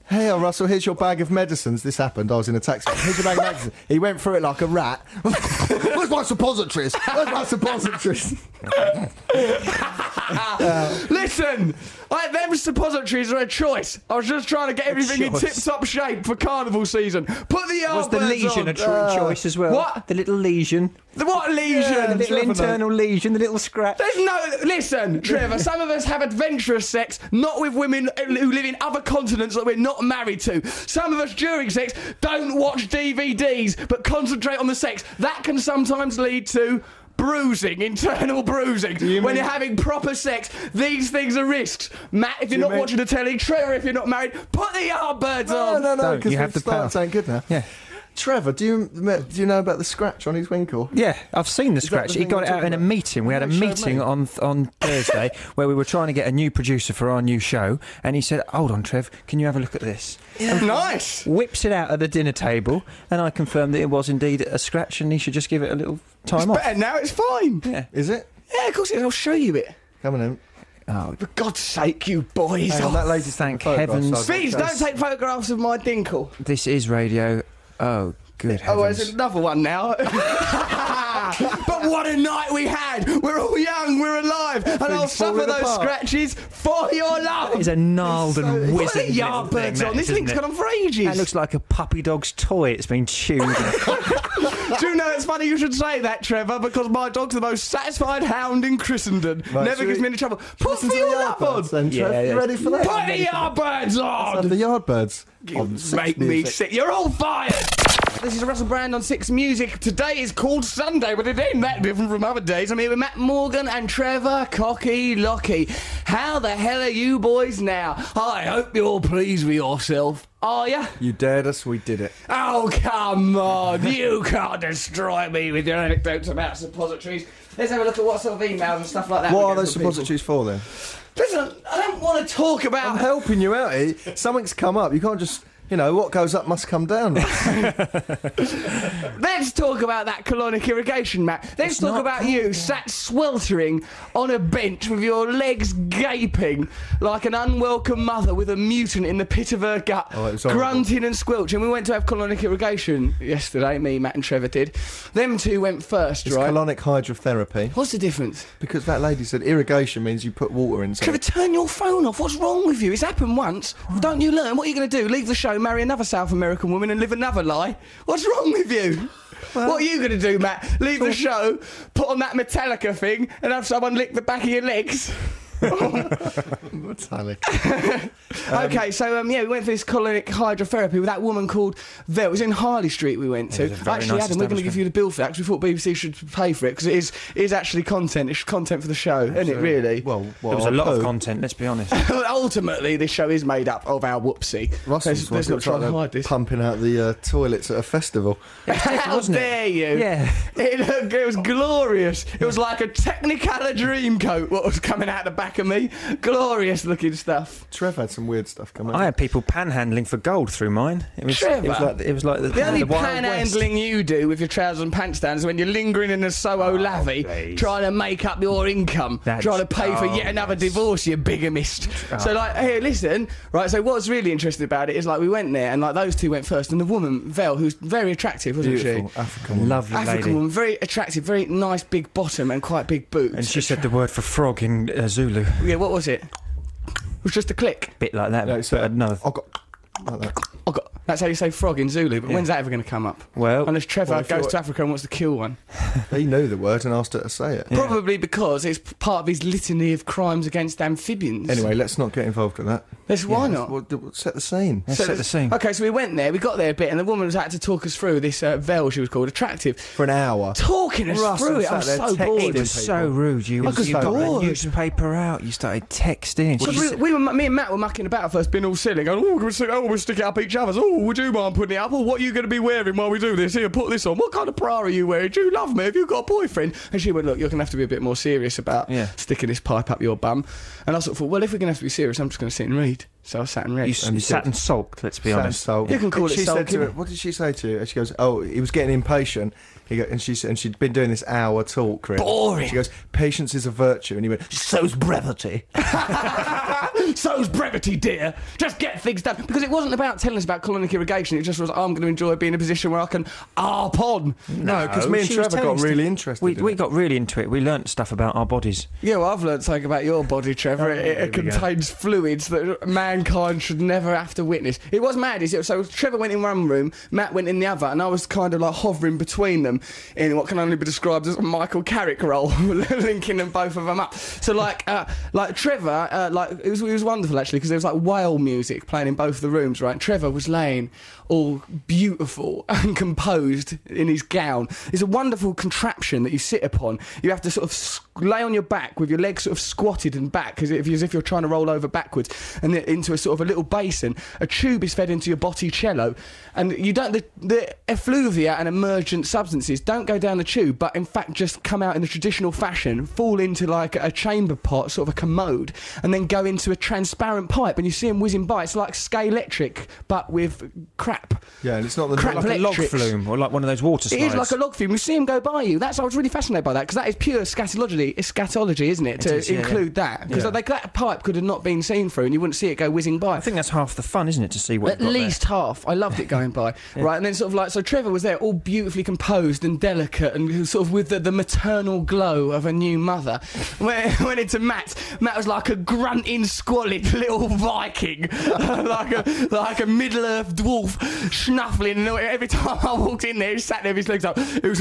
Hey, Russell, here's your bag of medicines. This happened. I was in a taxi. Here's your bag of medicines. He went through it like a rat. Where's my suppositories? Where's my suppositories? Listen, them suppositories are a choice. I was just trying to get everything in tip-top shape for carnival season. Put the Was the lesion a choice as well? What? The little lesion. What lesion? The little internal lesion, the little scratch. There's no... Listen, Trevor, some of us have adventurous sex, not with women who live in other continents that we're not married to. Some of us, during sex, don't watch DVDs, but concentrate on the sex. That can sometimes lead to... bruising, internal bruising. When you're having proper sex, these things are risks. Matt, if you're not watching the telly, Trevor, if you're not married, put the Yardbirds on. No, because you have the power. Sound good now. Yeah. Trevor, do you know about the scratch on his winkle? Yeah, I've seen the scratch. the He thing got we're it out in talking a about? meeting. We had a Yeah, show meeting me. on Thursday where we were trying to get a new producer for our new show, and he said, "Hold on, Trev, can you have a look at this?" Nice. Whips it out at the dinner table, and I confirmed that it was indeed a scratch, and he should just give it a little time off. Better now, it's fine. Yeah. Is it? Yeah, of course it is. I'll show you it. Come on in. Oh, For God's sake, you boys. Hang on, that lady's Thank taking photographs, heavens. so I've Please got don't to- take photographs of my dinkle. this is radio. Oh, good Oh, heavens. there's another one now. But what a night we had. We're all young, we're alive, and I'll suffer falling those apart. scratches for your love. It's a gnarled and Put the whizzing little Yardbirds thing, on. that This is, link's isn't gone it? on for ages. That looks like a puppy dog's toy. It's been chewed. Do you know, it's funny you should say that, Trevor, because my dog's the most satisfied hound in Christendom. Right, Never should gives we- me any trouble. Put Listen for to your the love on. Yardbirds then, Trev. Yeah, You ready for that? Put the Yardbirds Have on. the Yardbirds. You on Six make me Music. sick. You're all fired. This is Russell Brand on Six Music. Today is called Sunday, but it ain't that different from other days. I'm here with Matt Morgan and Trevor Cocky Locky. How the hell are you boys now? I hope you're all pleased with yourself. Are ya? You dared us, we did it. Oh, come on. You can't destroy me with your anecdotes about suppositories. Let's have a look at what sort of emails and stuff like that. What we are get those from people. suppositories for then? Listen, I don't want to talk I'm about... helping you out here. Something's come up. You can't just, what goes up must come down. Let's talk about that colonic irrigation, Matt. Let's talk about you sat sweltering on a bench with your legs gaping like an unwelcome mother with a mutant in the pit of her gut, Oh, it was horrible. grunting and squelching. We went to have colonic irrigation yesterday, me, Matt and Trevor did. Them two went first, It's right? colonic hydrotherapy. What's the difference? Because that lady said irrigation means you put water in Trevor, something. turn your phone off. What's wrong with you? It's happened once. Don't you learn? What are you going to do? Leave the show, marry another South American woman and live another lie? What's wrong with you? What are you going to do, Matt? Leave the show, put on that Metallica thing and have someone lick the back of your legs? Metallic. Okay, so we went for this colonic hydrotherapy with that woman called Vel. It was in Harley Street we went to. It was a very Actually, nice Adam, we're going to give you the bill for that because we thought BBC should pay for it because it is actually content. It's content for the show, isn't it, really? Well, There was a lot of content, let's be honest. Ultimately, this show is made up of our whoopsie. Russell's Let's not try and hide this. pumping out the toilets at a festival. How wasn't it? dare you? Yeah. It was glorious. It was like a Technicolor dream coat what was coming out the back of me. Glorious looking stuff. Trev had some weird stuff come out. I had people panhandling for gold through mine. It was Trevor. like The only Wild West. panhandling you do with your trousers and pants down is when you're lingering in a Soho lavvy, please. trying to make up your income, That's- trying to pay for yet another divorce, you bigamist. So, like, hey, listen, right, so what's really interesting about it is, like, we went there and, like, those two went first, and the woman, Vel, who's very attractive, wasn't Beautiful she? African woman. Lovely African lady. woman, very attractive, very nice big bottom and quite big boots. And she said the word for frog in Zulu. Yeah, what was it? It was just a click. Bit like that, No, but it's another. I got like that. Oh, God. That's how you say frog in Zulu, but when's that ever going to come up? Well, Unless Trevor well, if goes you're- to Africa and wants to kill one. He knew the word and asked her to say it. Probably because it's part of his litany of crimes against amphibians. Anyway, let's not get involved in that. Why not? We'll set the scene. let's set the scene. Okay, so we went there, we got there a bit, and the woman was had to talk us through this Vel, she was called, attractive. For an hour. Talking us Russell through it, I was sat there so texting bored. It was so rude. You I was got bored. the newspaper out. You started texting. Because me and Matt were mucking about first, being all silly, going, we'll stick it up each other's. Oh, would you mind putting it up? Or what are you going to be wearing while we do this? Here, put this on. What kind of bra are you wearing? Do you love me? Have you got a boyfriend? And she went, look, you're going to have to be a bit more serious about sticking this pipe up your bum. And I sort of thought, well, if we're going to have to be serious, I'm just going to sit and read. So I sat and read. You sat and sulked, let's be honest. Sulked. You can call it she said sulking. to her, what did she say to you? And she goes, oh, he was getting impatient. And she'd been doing this hour talk. Chris. Boring. She goes, patience is a virtue. And he went, so's brevity. So's brevity, dear. Just get things done. Because it wasn't about telling us about colonic irrigation. It just was, I'm going to enjoy being in a position where I can arp on. No, because me and she was Trevor telling got us really interested in We it. got really into it. We learnt stuff about our bodies. Yeah, well, I've learnt something about your body, Trevor. It contains fluids that mankind should never have to witness. It was mad, is it? So Trevor went in one room, Matt went in the other, and I was kind of like hovering between them in what can only be described as a Michael Carrick role, linking them both of them up. So like Trevor, it was wonderful actually, because there was like whale music playing in both the rooms, right? Trevor was laying all beautiful and composed in his gown. It's a wonderful contraption that you sit upon. You have to sort of lay on your back with your legs sort of squatted and back, as if you're trying to roll over backwards, and then into a sort of a little basin. A tube is fed into your botticello, and you don't. The effluvia and emergent substances don't go down the tube, but in fact just come out in the traditional fashion, fall into like a chamber pot, sort of a commode, and then go into a transparent pipe, and you see them whizzing by. It's like Scalextric, but with crap. Yeah, and it's not the Crap Like a log electrics. flume, or like one of those water It slides. is like a log flume. You see them go by you. I was really fascinated by that, because that is pure scatology, isn't it? It is, yeah, include that, because Yeah. that pipe could have not been seen through, and you wouldn't see it go whizzing by. I think that's half the fun, isn't it, to see what At you've got least half. I loved it going by. Right, and then sort of like, so Trevor was there all beautifully composed and delicate and sort of with the maternal glow of a new mother. Went into Matt. Matt was like a grunting, squalid little Viking. like a Middle-earth dwarf, snuffling. And every time I walked in there, he sat there with his legs up. He was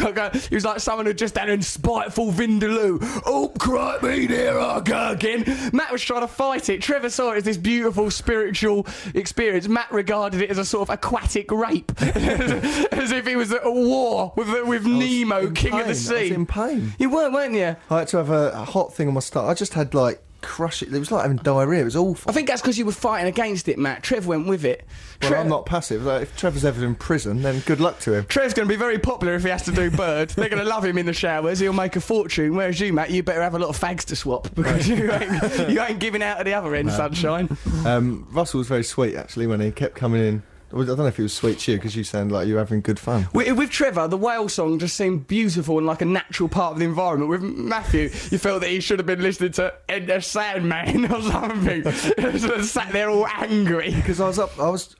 like someone who just had a spiteful vindaloo. Oh, cry me, there I go again. Matt was trying to fight it. Trevor saw it as this beautiful spiritual experience. Matt regarded it as a sort of aquatic rape, as if he was at a war with Nemo, king of the I was sea. in pain. You weren't you? I had to have a hot thing on my stomach. I just had like crush it. It was like having diarrhea. It was awful. I think that's because you were fighting against it, Matt. Trev went with it. Well, I'm not passive. Like, if Trevor's ever in prison, then good luck to him. Trev's going to be very popular if he has to do Bird. They're going to love him in the showers. He'll make a fortune. Whereas you, Matt, you better have a lot of fags to swap, because you ain't giving out at the other end, sunshine. Russell was very sweet, actually, when he kept coming in. I don't know if he was sweet to you, because you sound like you were having good fun. With Trevor, the whale song just seemed beautiful and like a natural part of the environment. With Matthew, you felt that he should have been listening to Enter Sandman or something. Sort of sat there all angry. Because I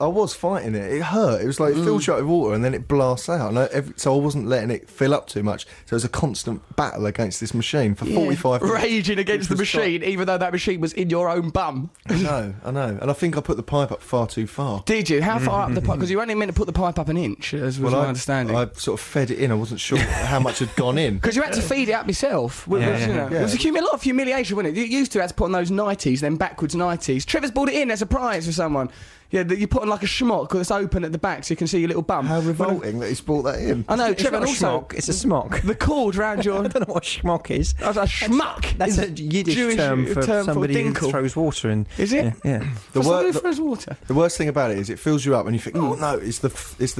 was fighting it. It hurt. It was like it fills you up with water and then it blasts out. So I wasn't letting it fill up too much. So it was a constant battle against this machine for 45 minutes. Raging against the Which was machine, even though that machine was in your own bum. I know. And I think I put the pipe up far too far. Did you? How far up the pipe? Because you only meant to put the pipe up an inch, as was my understanding. I sort of fed it in. I wasn't sure how much had gone in. Because you had to feed it up yourself. It Yeah. was a lot of humiliation, wasn't it? You used to have to put on those 90s, then backwards 90s. Trevor's brought it in as a prize for someone. Yeah, you put on like a schmock that's open at the back so you can see your little bum. How revolting that he's brought that in. I know, It's Trevor, not and a also schmock, it's a smock. the cord round your... I don't know what schmock is. A schmuck. That's is a Yiddish Jewish term for somebody who dinkle. throws water in. Is it? Yeah. For somebody who throws water. The worst thing about it is it fills you up and you think, oh no, it's the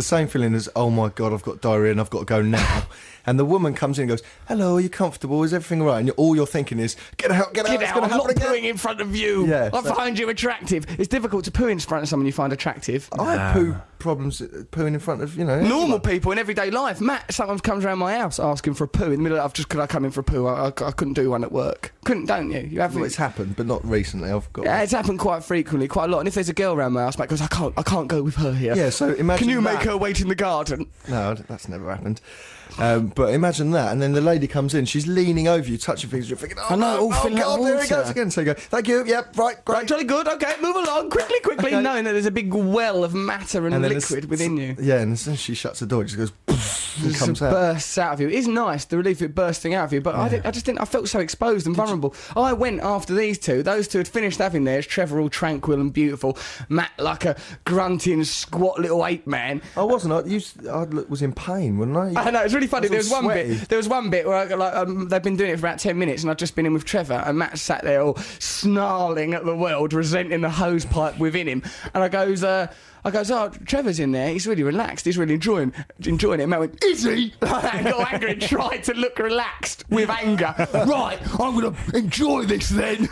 same feeling as, oh my God, I've got diarrhea and I've got to go now. And the woman comes in and goes, hello, are you comfortable? Is everything all right? And all you're thinking is, get out, Get it's out, going I'm to not happen again. pooing in front of you. Yeah, I find you attractive. It's difficult to poo in front of someone you find attractive. I have poo problems pooing in front of, Normal people in everyday life. Matt sometimes comes around my house asking for a poo in the middle of could I come in for a poo? I couldn't do one at work. Don't you? You have. Well, it's happened, but not recently. I've got. Yeah, it's happened quite frequently, quite a lot. And if there's a girl around my house, Matt goes, I can't go with her here. Yeah, so imagine. Can you that. make her wait in the garden? No, that's never happened. But imagine that, and then the lady comes in, she's leaning over you, touching things, you're thinking, I know, all filling God, up there he water. goes again. So you go, thank you, yep, right, great. Right, jolly good. Okay, move along quickly, Okay. knowing that there's a big well of matter and then liquid within you. Yeah, and as soon as she shuts the door, it just goes, and Just comes out. bursts out of you. It's nice, the relief of it bursting out of you, but I felt so exposed and vulnerable. I went after these two. Those two had finished having theirs. Trevor all tranquil and beautiful. Matt like a grunting, squat little ape man. I wasn't. I was in pain, wasn't I? I know, it's really funny. I was all There was one bit where they've been doing it for about 10 minutes and I'd just been in with Trevor and Matt sat there all snarling at the world, resenting the hose pipe within him. And I goes, I goes, oh, Trevor's in there. He's really relaxed. He's really enjoying it. Matt went, is he? I got angry and tried to look relaxed with anger. Right, I'm going to enjoy this then.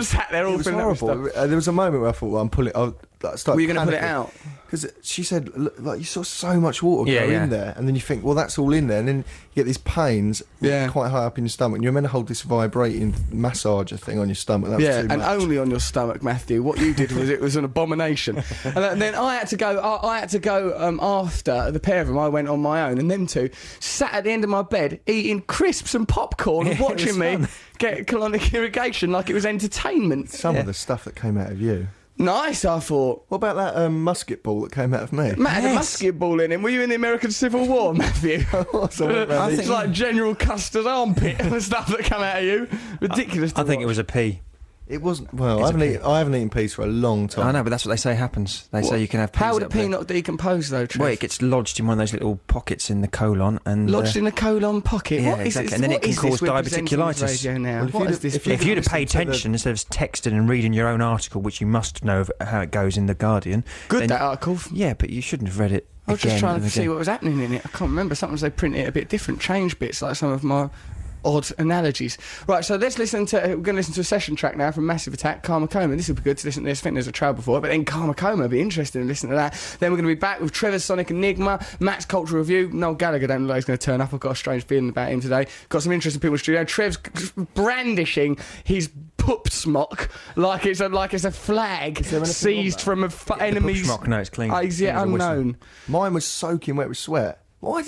Sat there all It was filling up with horrible. stuff. There was a moment where I thought, well, I'm pulling. Were you going to put it out? Because she said, look, like, you saw so much water go Yeah. in there, and then you think, well, that's all in there, and then you get these pains quite high up in your stomach, and you're meant to hold this vibrating massager thing on your stomach. That was too and much. only on your stomach, Matthew. What you did was an abomination. And then I had to go. I had to go after the pair of them. I went on my own, and them two sat at the end of my bed eating crisps and popcorn, and watching me get colonic irrigation like it was entertainment. Some of the stuff that came out of you. Nice, I thought. What about that musket ball that came out of me? Matt had a musket ball in him. Were you in the American Civil War, Matthew? I It's like General Custer's armpit and the stuff that come out of you. Ridiculous. I think it was a pea. It wasn't. Well, I haven't eaten peas for a long time. I know, but that's what they say happens. They say you can have peas. How would a up pea there. not decompose though, Trev? Well, it gets lodged in one of those little pockets in the colon and Lodged in the colon pocket. yeah, What is exactly. this? And then What it can is this cause we're presenting on this diverticulitis. radio now? Well, if What you'd is have- this? If you'd have paid listened to attention instead of texting and reading your own article, which you must know of how it goes in the Guardian, Good then- that article. Yeah, but you shouldn't have read it. I was just again trying and to see again. what was happening in it. I can't remember. Sometimes they print it a bit different, change bits, like some of my odd analogies. Right, so we're going to listen to a session track now from Massive Attack, Karma Coma. This will be good to listen to this. I think there's a trail before it, but then Karma Coma will be interesting to listen to that. Then we're going to be back with Trevor's Sonic Enigma, Matt's Cultural Review. Noel Gallagher don't look like he's going to turn up. I've got a strange feeling about him today. Got some interesting people in the studio. Trev's brandishing his poop smock like it's a flag seized from a enemy's... Schmuck, no, it's clean. He's yet Clean as a whistle. unknown. Mine was soaking wet with sweat. Why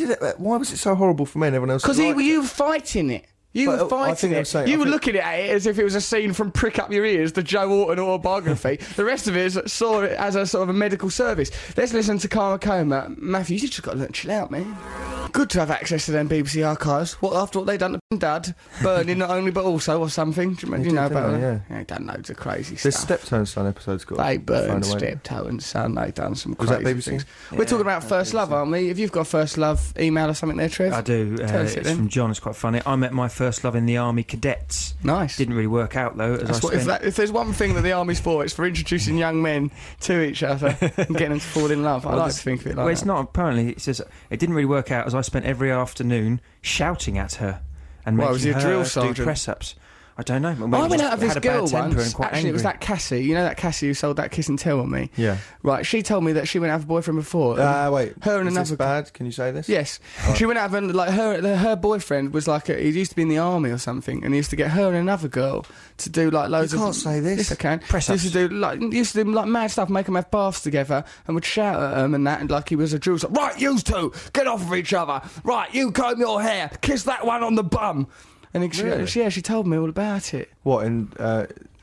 was it so horrible for me and everyone else? Because liked you it? were fighting it. You But were I fighting think I'm it. saying- You I were think- looking at it as if it was a scene from Prick Up Your Ears, the Joe Orton autobiography. The rest of it saw it as a sort of a medical service. Let's listen to Karma Coma. Matthew, you just got to learn to chill out, man. Good to have access to them BBC archives. What after what they done to Dad, burning not only but also or something. Do you know did, about didn't that? they? Yeah, done loads of crazy The stuff. Steptoe and Son episode's got They burned thrown away. Steptoe and Son. They done some Was that crazy BBC? things. We're talking about First Love, aren't we? If you've got a First Love email or something there, Trev. I do. Tell us it It's then. from John. It's quite funny. I met my first love in the Army Cadets. Nice. Didn't really work out though. As That's I what, spent. if there's one thing that the army's for, it's for introducing young men to each other and getting them to fall in love. I like to think of it like Well, it's that. not. Apparently, it says it didn't really work out as I spent every afternoon shouting at her and Well, making was he a her drill do sergeant? press-ups. I don't know. Maybe I went just out of this had a bad girl temper once. and quite Actually, angry. it was that Cassie. You know that Cassie who sold that kiss and tell on me? Yeah. Right, she told me that she went out with a boyfriend before. Wait. Her and is this another- bad? Can you say this? Yes. She went out and like her boyfriend was like he used to be in the army or something, and he used to get her and another girl to do like loads You of. can't say this. Yes, I can. Press-ups. Used to do like mad stuff, make them have baths together, and would shout at them and that, and like he was a drill. So, right, you two, get off of each other. Right, you comb your hair, kiss that one on the bum. And she told me all about it. What? And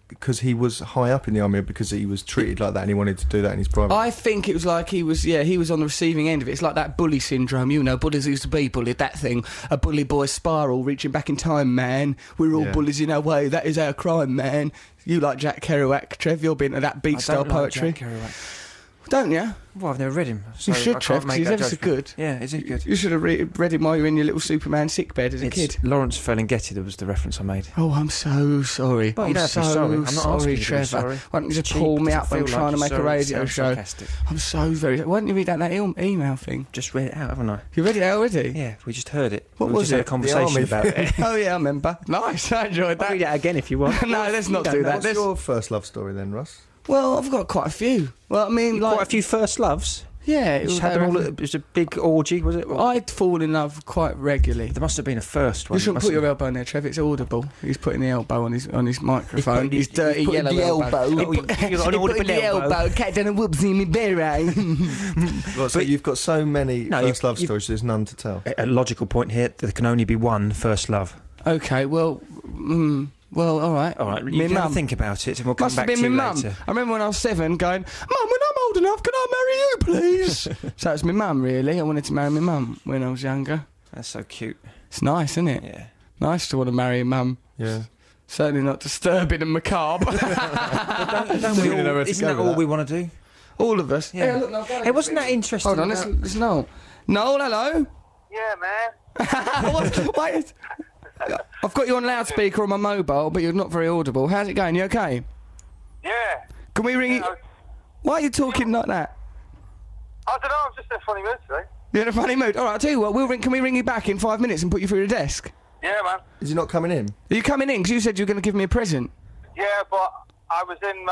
because he was high up in the army, or because he was treated like that, and he wanted to do that in his private. I think it was like he was on the receiving end of it. It's like that bully syndrome, you know, bullies used to be bullied, that thing. A bully boy spiral, reaching back in time, man. We're all Yeah. bullies in our way, that is our crime, man. You like Jack Kerouac, Trev, you're been to that beat I style don't like poetry. Jack Kerouac. Don't you? Well, I've never read him. So You should, I Trev, can't 'cause make he's that ever so judgment. good. Yeah, is he good? You should have read him while you were in your little Superman sickbed as a It's kid. Lawrence Ferlinghetti that was the reference I made. Oh, I'm so sorry. Well, you I'm don't have to be so sorry. I'm not asking sorry, you to be Trevor. sorry. Why don't you just Cheap, pull me doesn't up when I'm feel trying to like make a you're radio so show? sarcastic. I'm so very... Why didn't you read out that email thing? Just read it out, haven't I? You read it out already? Yeah, we just heard it. What we was just had it? a conversation army about it. Oh, yeah, I remember. Nice, I enjoyed that. Read it again if you want. No, let's not You do don't that. know. What's Let's- your first love story then, Russ? Well, I've got quite a few. Well, I mean, like... Quite a few first loves. Yeah, You just had them all. It was a big orgy, was it? I'd fall in love quite regularly. There must have been a first one. You shouldn't Must put your have- elbow in there, Trev. It's audible. He's putting the elbow on his microphone. His dirty putting yellow the elbow. elbow. Oh, you got an He put audible the elbow. Cat done a whoopsie in me bare eye. Right, so you've got so many No, first love you've- stories, there's none to tell. A logical point here: there can only be one first love. Okay, well, all right. All right, Me you can have mum. a think about it, and we'll come Must have back been to my you mum. later. I remember when I was 7 going, Mum, when I'm old enough, can I marry you, please? So it's my mum, really. I wanted to marry my mum when I was younger. That's so cute. It's nice, isn't it? Yeah. Nice to want to marry a mum. Yeah. Certainly not disturbing and macabre. Don't we really know all, where to isn't go that with all that. we want to do? All of us. Yeah. Look, Noel Gallagher. Hey, wasn't that interesting? Hold on, about- let's Noel. Noel, hello? Yeah, man. What? Wait. I've got you on loudspeaker on my mobile, but you're not very audible. How's it going? You okay? Yeah. Can we ring you? Yeah, Why are you talking like that? I don't know, I'm just in a funny mood today. You're in a funny mood. All right, I'll tell you what. Can we ring you back in 5 minutes and put you through the desk? Yeah, man. Is he not coming in? Are you coming in? Because you said you were going to give me a present. Yeah, but I was in.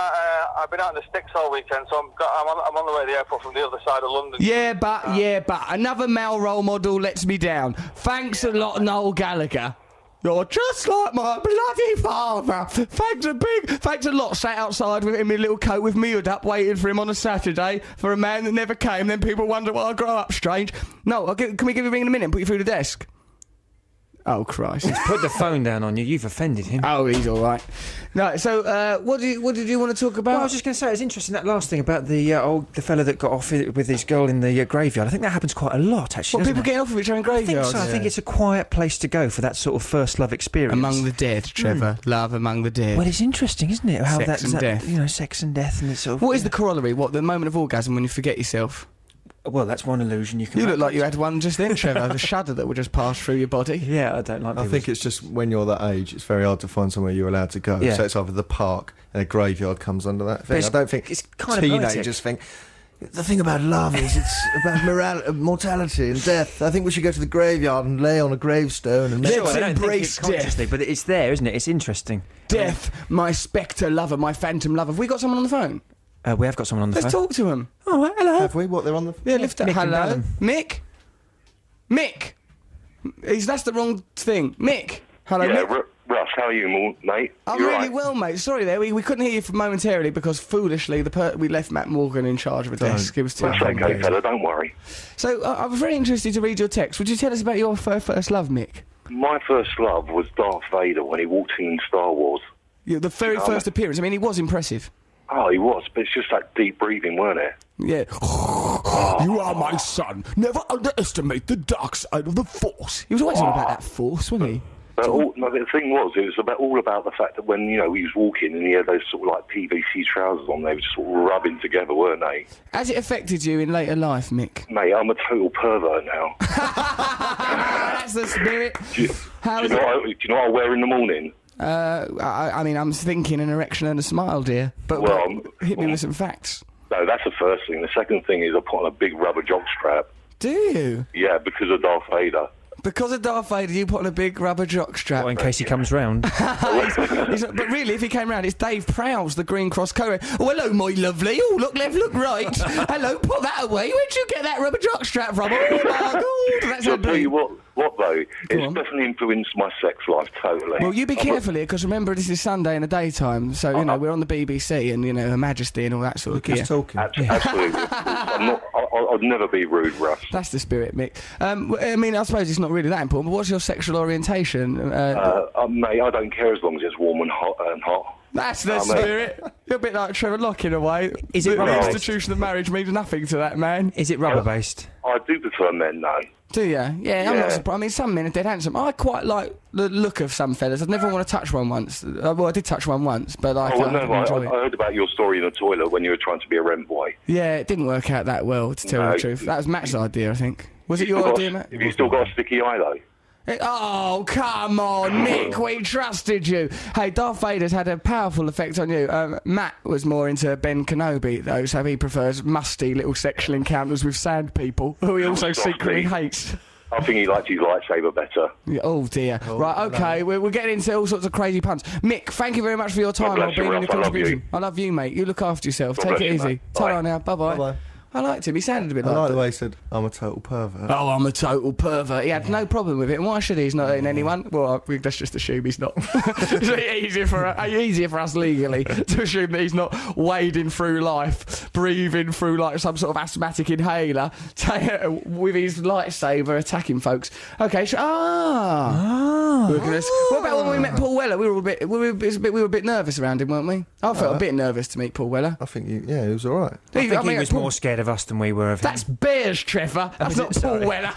I've been out in the sticks all weekend, so I'm on the way to the airport from the other side of London. Yeah, but another male role model lets me down. Thanks a lot, Noel Gallagher. You're just like my bloody father. Thanks a lot. Sat outside with him in a little coat with me hood up, waiting for him on a Saturday for a man that never came. Then people wonder why I grow up strange. No, can we give you a ring in a minute and put you through the desk? Oh Christ! He's put the phone down on you. You've offended him. Oh, he's all right. No, so what did you want to talk about? Well, I was just going to say it's interesting that last thing about the fella that got off with his girl in the graveyard. I think that happens quite a lot actually. What, doesn't people it? getting off of each other in graveyards? I think it's a quiet place to go for that sort of first love experience. Among the dead, Trevor. Love among the dead. Well, it's interesting, isn't it? How Sex and death. You know, sex and death, and it's sort of. What is the corollary? What, the moment of orgasm when you forget yourself? Well, that's one illusion you can. You look like you had one just then, Trevor. The shudder that would just pass through your body. Yeah, I don't like. I think it's just when you're that age, it's very hard to find somewhere you're allowed to go. Yeah. So it's either the park and a graveyard comes under that thing. I don't think it's kind of teenagers think. The thing about love is it's about mortality and death. I think we should go to the graveyard and lay on a gravestone and Let's I don't think embrace it's consciously, but it's there, isn't it? It's interesting. Death, my spectre lover, my phantom lover. Have we got someone on the phone? We have got someone on the Let's phone. talk to him. Oh, hello. Have we? What, they're on the... Yeah, lift up. Mick and Hello. Callum. Mick? That's the wrong thing. Mick? Hello, Yeah, Mick? Russ, how are you, mate? I'm You really right? well, mate. Sorry there, we couldn't hear you for momentarily because foolishly we left Matt Morgan in charge of a desk. It was too That's okay, fella, don't worry. So I was very interested to read your text. Would you tell us about your first love, Mick? My first love was Darth Vader when he walked in Star Wars. Yeah, the very first appearance. I mean, he was impressive. Oh, he was, but it's just that deep breathing, weren't it? Yeah. You are my son. Never underestimate the dark side of the Force. He was always on about that Force, wasn't he? But the thing was, it was all about the fact that when, he was walking and he had those sort of like PVC trousers on, they were just sort of rubbing together, weren't they? Has it affected you in later life, Mick? Mate, I'm a total pervert now. That's the spirit. Do you know what I wear in the morning? I mean, I'm thinking an erection and a smile, dear. But hit me with some facts. No, that's the first thing. The second thing is I put on a big rubber jockstrap. Do you? Yeah, because of Darth Vader. Because of Darth Vader, you put on a big rubber jockstrap. Well, in case he comes round. But really, if he came round, it's Dave Prowse, the Green Cross co. Oh, hello, my lovely. Oh, look left, look right. Hello, put that away. Where'd you get that rubber jockstrap from? Oh, my God. That's I'll tell you what though, it's definitely influenced my sex life totally. Well, you be careful here, because remember, this is Sunday in the daytime, so, we're on the BBC and, Her Majesty and all that sort of gear. Just talking. Absolutely. I'd never be rude, Russ. That's the spirit, Mick. I mean, I suppose it's not really that important, but what's your sexual orientation? Mate, I don't care as long as it's warm and hot. That's the spirit. You're a bit like Trevor Locke in a way. Is it the rubber-based? institution of marriage means nothing to that man. Is it rubber-based? I do prefer men, though. Do you? Yeah, I'm not surprised. I mean, some men are dead handsome. I quite like the look of some fellas. I'd never want to touch one once. Well, I did touch one once, but I heard about your story in the toilet when you were trying to be a rent boy. Yeah, it didn't work out that well, to tell the truth. That was Matt's idea, I think. Was it your idea, Matt? Have you still got a sticky eye, though? Oh, come on, Nick, we trusted you. Hey, Darth Vader's had a powerful effect on you. Matt was more into Ben Kenobi, though, so he prefers musty little sexual encounters with sand people, who he also secretly hates. I think he liked his lightsaber better. Yeah, oh, dear. Right, okay, we're getting into all sorts of crazy puns. Mick, thank you very much for your time. God bless you, Ralph. Your contribution. I love you, mate. You look after yourself. God Take bless it you, easy. mate. Ta-ra Bye. now. Bye-bye. Bye-bye. I liked him. He sounded a bit I like like that. the way he said, I'm a total pervert. Oh, I'm a total pervert. He had no problem with it. And why should he? He's not hurting anyone. Well, let's just assume he's not. It's easier for us legally to assume that he's not wading through life, breathing through like some sort of asthmatic inhaler, with his lightsaber attacking folks. Okay, what about when we met Paul Weller? We were a bit nervous around him, weren't we? I felt a bit nervous to meet Paul Weller. I think he was all right. I think he was more scared of us than we were of him. That's bears, Trevor. That's not Paul Weller.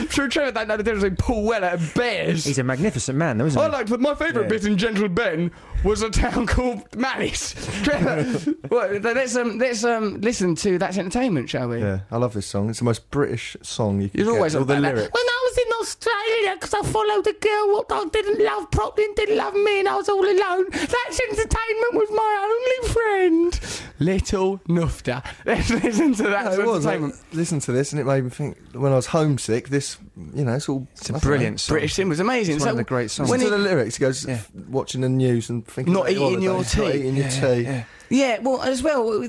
True, Trevor don't know the difference between Paul Weller and bears. He's a magnificent man, though, isn't he? My favourite bit in Gentle Ben was a town called Malice. Trevor, let's listen to That's Entertainment, shall we? Yeah, I love this song. It's the most British song you can You're get. always all on the that. lyrics. When I was in Australia, because I followed a girl what I didn't love properly and didn't love me, and I was all alone. That's Entertainment was my only friend. Little Nufta. Let's listen to that. No, it was. I entertainment. listened to this and it made me think. When I was homesick, this, it's all. It's a brilliant song. British Sim was amazing. It's one of the great songs. Listen to the lyrics. He goes watching the news and thinking. Not about eating your holidays, not tea. eating your tea. Yeah, well, as well,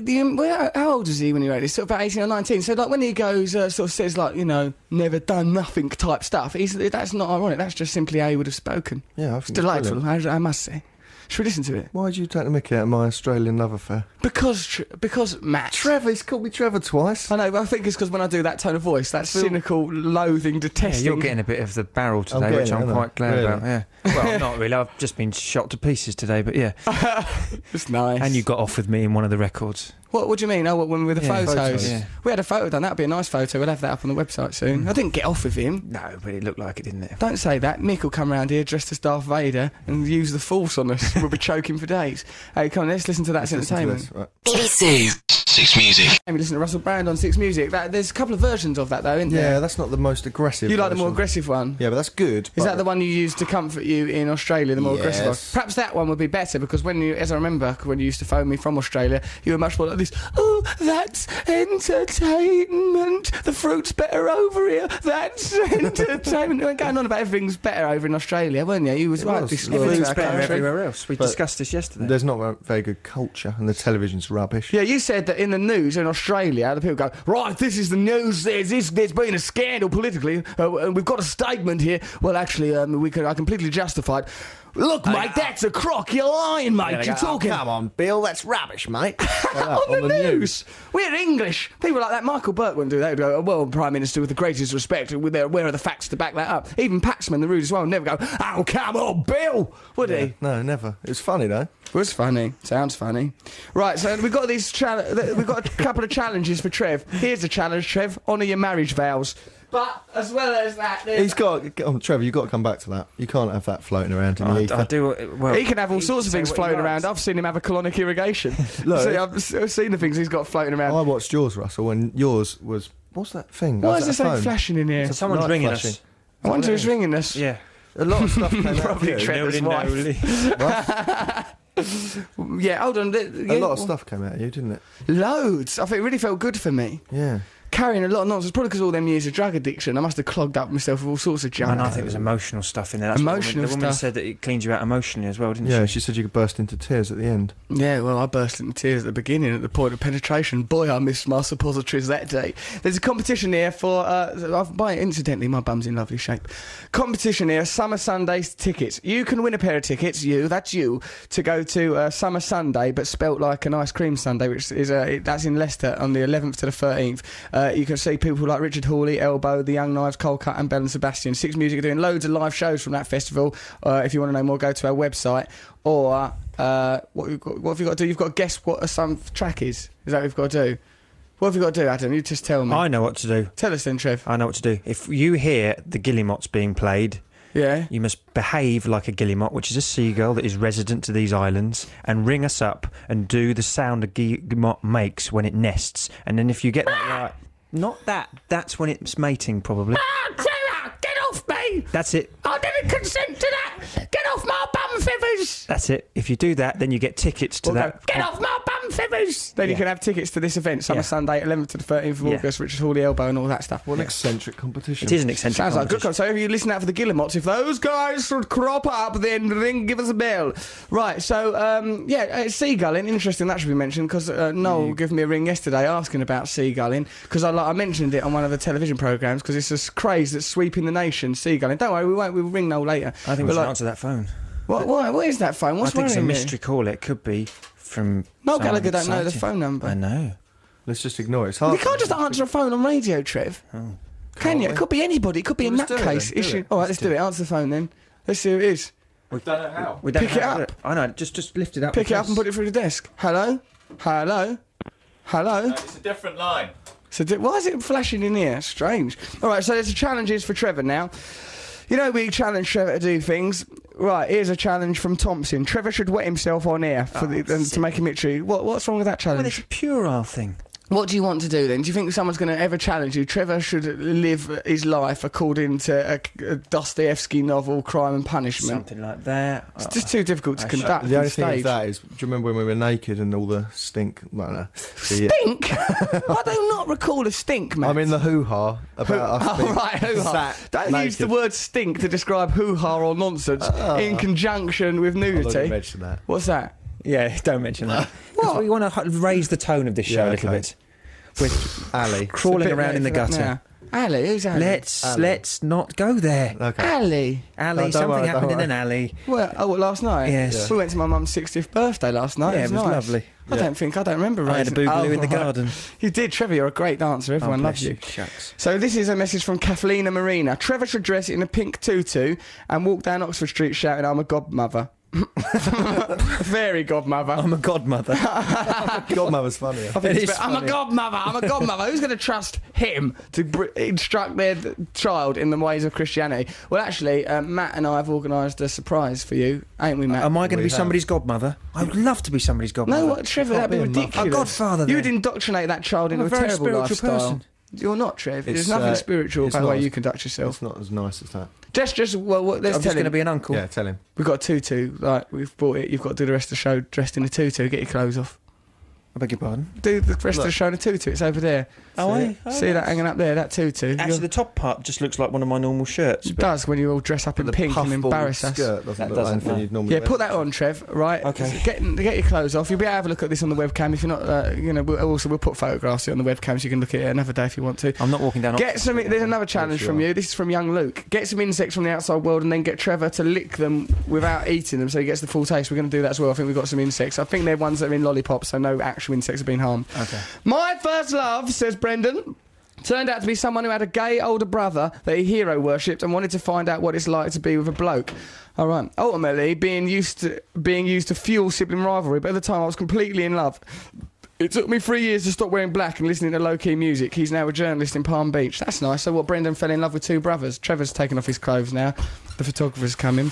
how old was he when he wrote this? Sort of about 18 or 19. So, like, when he goes, sort of says, like, never done nothing type stuff, that's not ironic. That's just simply how he would have spoken. Yeah, I It's think it's delightful, brilliant. I must say. Should we listen to it? Why did you take the mickey out of my Australian love affair? Because Matt. Trevor, he's called me Trevor twice. I know, but I think it's because when I do that tone of voice, that cynical, loathing, Yeah, detesting. you're getting a bit of the barrel today, getting which it, I'm aren't quite I? glad Really? about. Yeah. Well, not really. I've just been shot to pieces today, but yeah. It's nice. And you got off with me in one of the records. What do you mean? Oh, what, when with the Yeah, photos? yeah. We had a photo done. That'd be a nice photo. We'll have that up on the website soon. I didn't get off with him. No, but it looked like it, didn't it? Don't say that. Mick will come round here dressed as Darth Vader and use the Force on us. We'll be choking for days. Hey, come on, let's listen to that. It's Listen to entertainment. this, right. BBC Six Music. We listen to Russell Brand on Six Music. There's a couple of versions of that, though, isn't Yeah, there? that's not the most aggressive. You like the more version. aggressive one? Yeah, but that's good. Is that the one you used to comfort you in Australia, the more aggressive one? Yes. Perhaps that one would be better because as I remember, when you used to phone me from Australia, you were much more like this. Oh, that's entertainment. The fruit's better over here. That's entertainment. You were going on about everything's better over in Australia, weren't you? You was It right. was. This Well, everything's It's better country. everywhere else. We But discussed this yesterday. There's not a very good culture, and the television's rubbish. Yeah, you said that in the news in Australia, the people go, right, this is the news, there's been a scandal politically, and we've got a statement here. Well, actually, I completely justified. Look, mate, that's a crock. You're lying, mate. You're talking. Come on, Bill, that's rubbish, mate. on the news. We're English. People like that. Michael Burke wouldn't do that. He'd go, well, Prime Minister, with the greatest respect, where are the facts to back that up? Even Paxman, the rude as well, would never go, oh, come on, Bill, would he? No, never. It was funny, though. It was funny. Sounds funny. Right, so we've got we've got a couple of challenges for Trev. Here's a challenge, Trev. Honour your marriage vows. But as well as that, He's got... Trevor, you've got to come back to that. You can't have that floating around in the ether. I do. Well, he can have all sorts of say things what he floating likes. around. I've seen him have a colonic irrigation. Look. See, I've seen the things he's got floating around. I watched yours, Russell, and yours was... What's that thing? Why Was is that there a something phone? flashing in here? So someone's Light ringing flashing. us. I wonder who's ringing us. Yeah. A lot of stuff came out Probably of you. Trevor's Noli, wife. noli. Yeah, hold on. A lot of stuff came out of you, didn't it? Loads. I think it really felt good for me. Yeah. Carrying a lot of nonsense, probably because all them years of drug addiction. I must have clogged up myself with all sorts of junk. And I think there's emotional stuff in there. That's what Emotional the woman stuff. said that it cleans you out emotionally as well, didn't Yeah, she? she said you could burst into tears at the end. Yeah, well, I burst into tears at the beginning, at the point of penetration. Boy, I missed my suppositories that day. There's a competition here for... incidentally, my bum's in lovely shape. Competition here, Summer Sunday tickets. You can win a pair of tickets, that's you, to go to Summer Sunday, but spelt like an ice cream sundae, which is that's in Leicester on the 11th to the 13th. You can see people like Richard Hawley, Elbow, The Young Knives, Coldcut and Bell and Sebastian. Six Music are doing loads of live shows from that festival. If you want to know more, go to our website. Or what have you got to do? You've got to guess what some track is. Is that what you've got to do? What have you got to do, Adam? You just tell me. I know what to do. Tell us then, Trev. I know what to do. If you hear the guillemots being played, Yeah. you must behave like a guillemot, which is a seagull that is resident to these islands, and ring us up and do the sound a guillemot makes when it nests. And then if you get that right... Not that. That's when it's mating, probably. Get off me! That's it. I didn't consent to that! Get off my bum feathers! That's it. If you do that, then you get tickets to that. Get off my bum feathers! Then you Yeah. can have tickets to this event, Summer Yeah. Sunday, 11th to the 13th of Yeah. August, Richard Hawley, Elbow and all that stuff. What an eccentric competition. It is an eccentric Sounds like a good. competition. So if you listen out for the guillemots, if those guys should crop up, then give us a bell. Right. So seagulling. Interesting. That should be mentioned because Noel gave me a ring yesterday asking about seagulling because I mentioned it on one of the television programmes because it's a craze that's sweeping the nation. Seagulling. Don't worry, we won't. We'll ring Noel later. I think we should answer that phone. What is that phone? What's I think it's a worrying me? mystery call. It could be from... Noel someone Gallagher don't know the excited. phone number. I know. Let's just ignore it. It's hard. You can't just answer a phone on radio, Trev. Oh. Can you? we? It could be anybody. It could be Well, a let's do it nutcase then, do issue. it. All right, let's do it. Answer the phone then. Let's see who it is. We don't Pick it have up. I know. Just lift it up. Pick it up and put it through the desk. Hello? Hello? Hello? It's a different line. So why is it flashing in here? Strange. All right, so there's a challenges for Trevor now. You know we challenge Trevor to do things. Right, here's a challenge from Thompson. Trevor should wet himself on air for to make him itchy. What's wrong with that Well, challenge? it's a puerile thing. What do you want to do then? Do you think someone's going to ever challenge you? Trevor should live his life according to a Dostoevsky novel, Crime and Punishment. Something like that. It's just too difficult to conduct. The on only thing stage. with that is, do you remember when we were naked and all the stink? Well, no. Stink? I do not recall a stink, man. I mean the hoo-ha about us being right, hoo-ha. sat Don't naked. use the word stink to describe hoo-ha or nonsense in conjunction with I'm not nudity. going to mention that. What's that? Yeah, don't mention that. What? We want to raise the tone of this show Yeah, a little okay. bit. We're Ali. crawling It's a bit around late in the for that gutter. now. Ali, who's Ali? Let's not go there. Okay. Ali. Ali, don't something worry, happened don't in an alley. Well, what, last night? Yes. We went to my mum's 60th birthday last night. Yeah, it was nice. lovely. I don't remember I had a raising- boogaloo in the right. garden. You did, Trevor. You're a great dancer. Everyone Oh, loves bless you. Shucks. So this is a message from Kathleen Marina. Trevor should dress in a pink tutu and walk down Oxford Street shouting, "I'm a godmother." Very godmother. I'm a godmother. Godmother's funny. It is I'm a funny. godmother. I'm a godmother. Who's going to trust him to instruct their child in the ways of Christianity? Well, actually, Matt and I have organised a surprise for you, ain't we, Matt? Am I going to We be have. somebody's godmother? I would love to be somebody's godmother. No, what, Trevor? That'd be be a mother. ridiculous. A godfather, You then. would indoctrinate that child into I'm a a very terrible spiritual lifestyle. person. You're not, Trev. There's It's, nothing spiritual it's about the way not- you conduct yourself. It's not as nice as that. Just well, let's I'm tell just going to him. be an uncle. Yeah, tell him. We've got a tutu. Like we've bought it. You've got to do the rest of the show dressed in a tutu. Get your clothes off. I beg your pardon. Do the rest of the Look. show in a tutu. It's over there. See that hanging up there? That tutu. Actually, the top part just looks like one of my normal shirts. It but- does when you all dress up in The pink and puffball embarrass us. skirt doesn't That look doesn't, like anything no. you'd normally Yeah, wear. put that on, Trev. Right. Okay. Get your clothes off. You'll be able to have a look at this on the webcam. If you're not, we'll put photographs of it on the webcam so you can look at it another day if you want to. I'm not walking down. Get some. There's another challenge sure. from you. This is from young Luke. Get some insects from the outside world and then get Trevor to lick them without eating them, so he gets the full taste. We're going to do that as well. I think we've got some insects. I think they're ones that are in lollipops, so no actual insects have been harmed. Okay. My first love, says Brendan, turned out to be someone who had a gay older brother that he hero worshipped and wanted to find out what it's like to be with a bloke. All right. Ultimately, being used to fuel sibling rivalry, but at the time I was completely in love. It took me 3 years to stop wearing black and listening to low-key music. He's now a journalist in Palm Beach. That's nice. So what, Brendan fell in love with two brothers. Trevor's taken off his clothes now. The photographer's coming.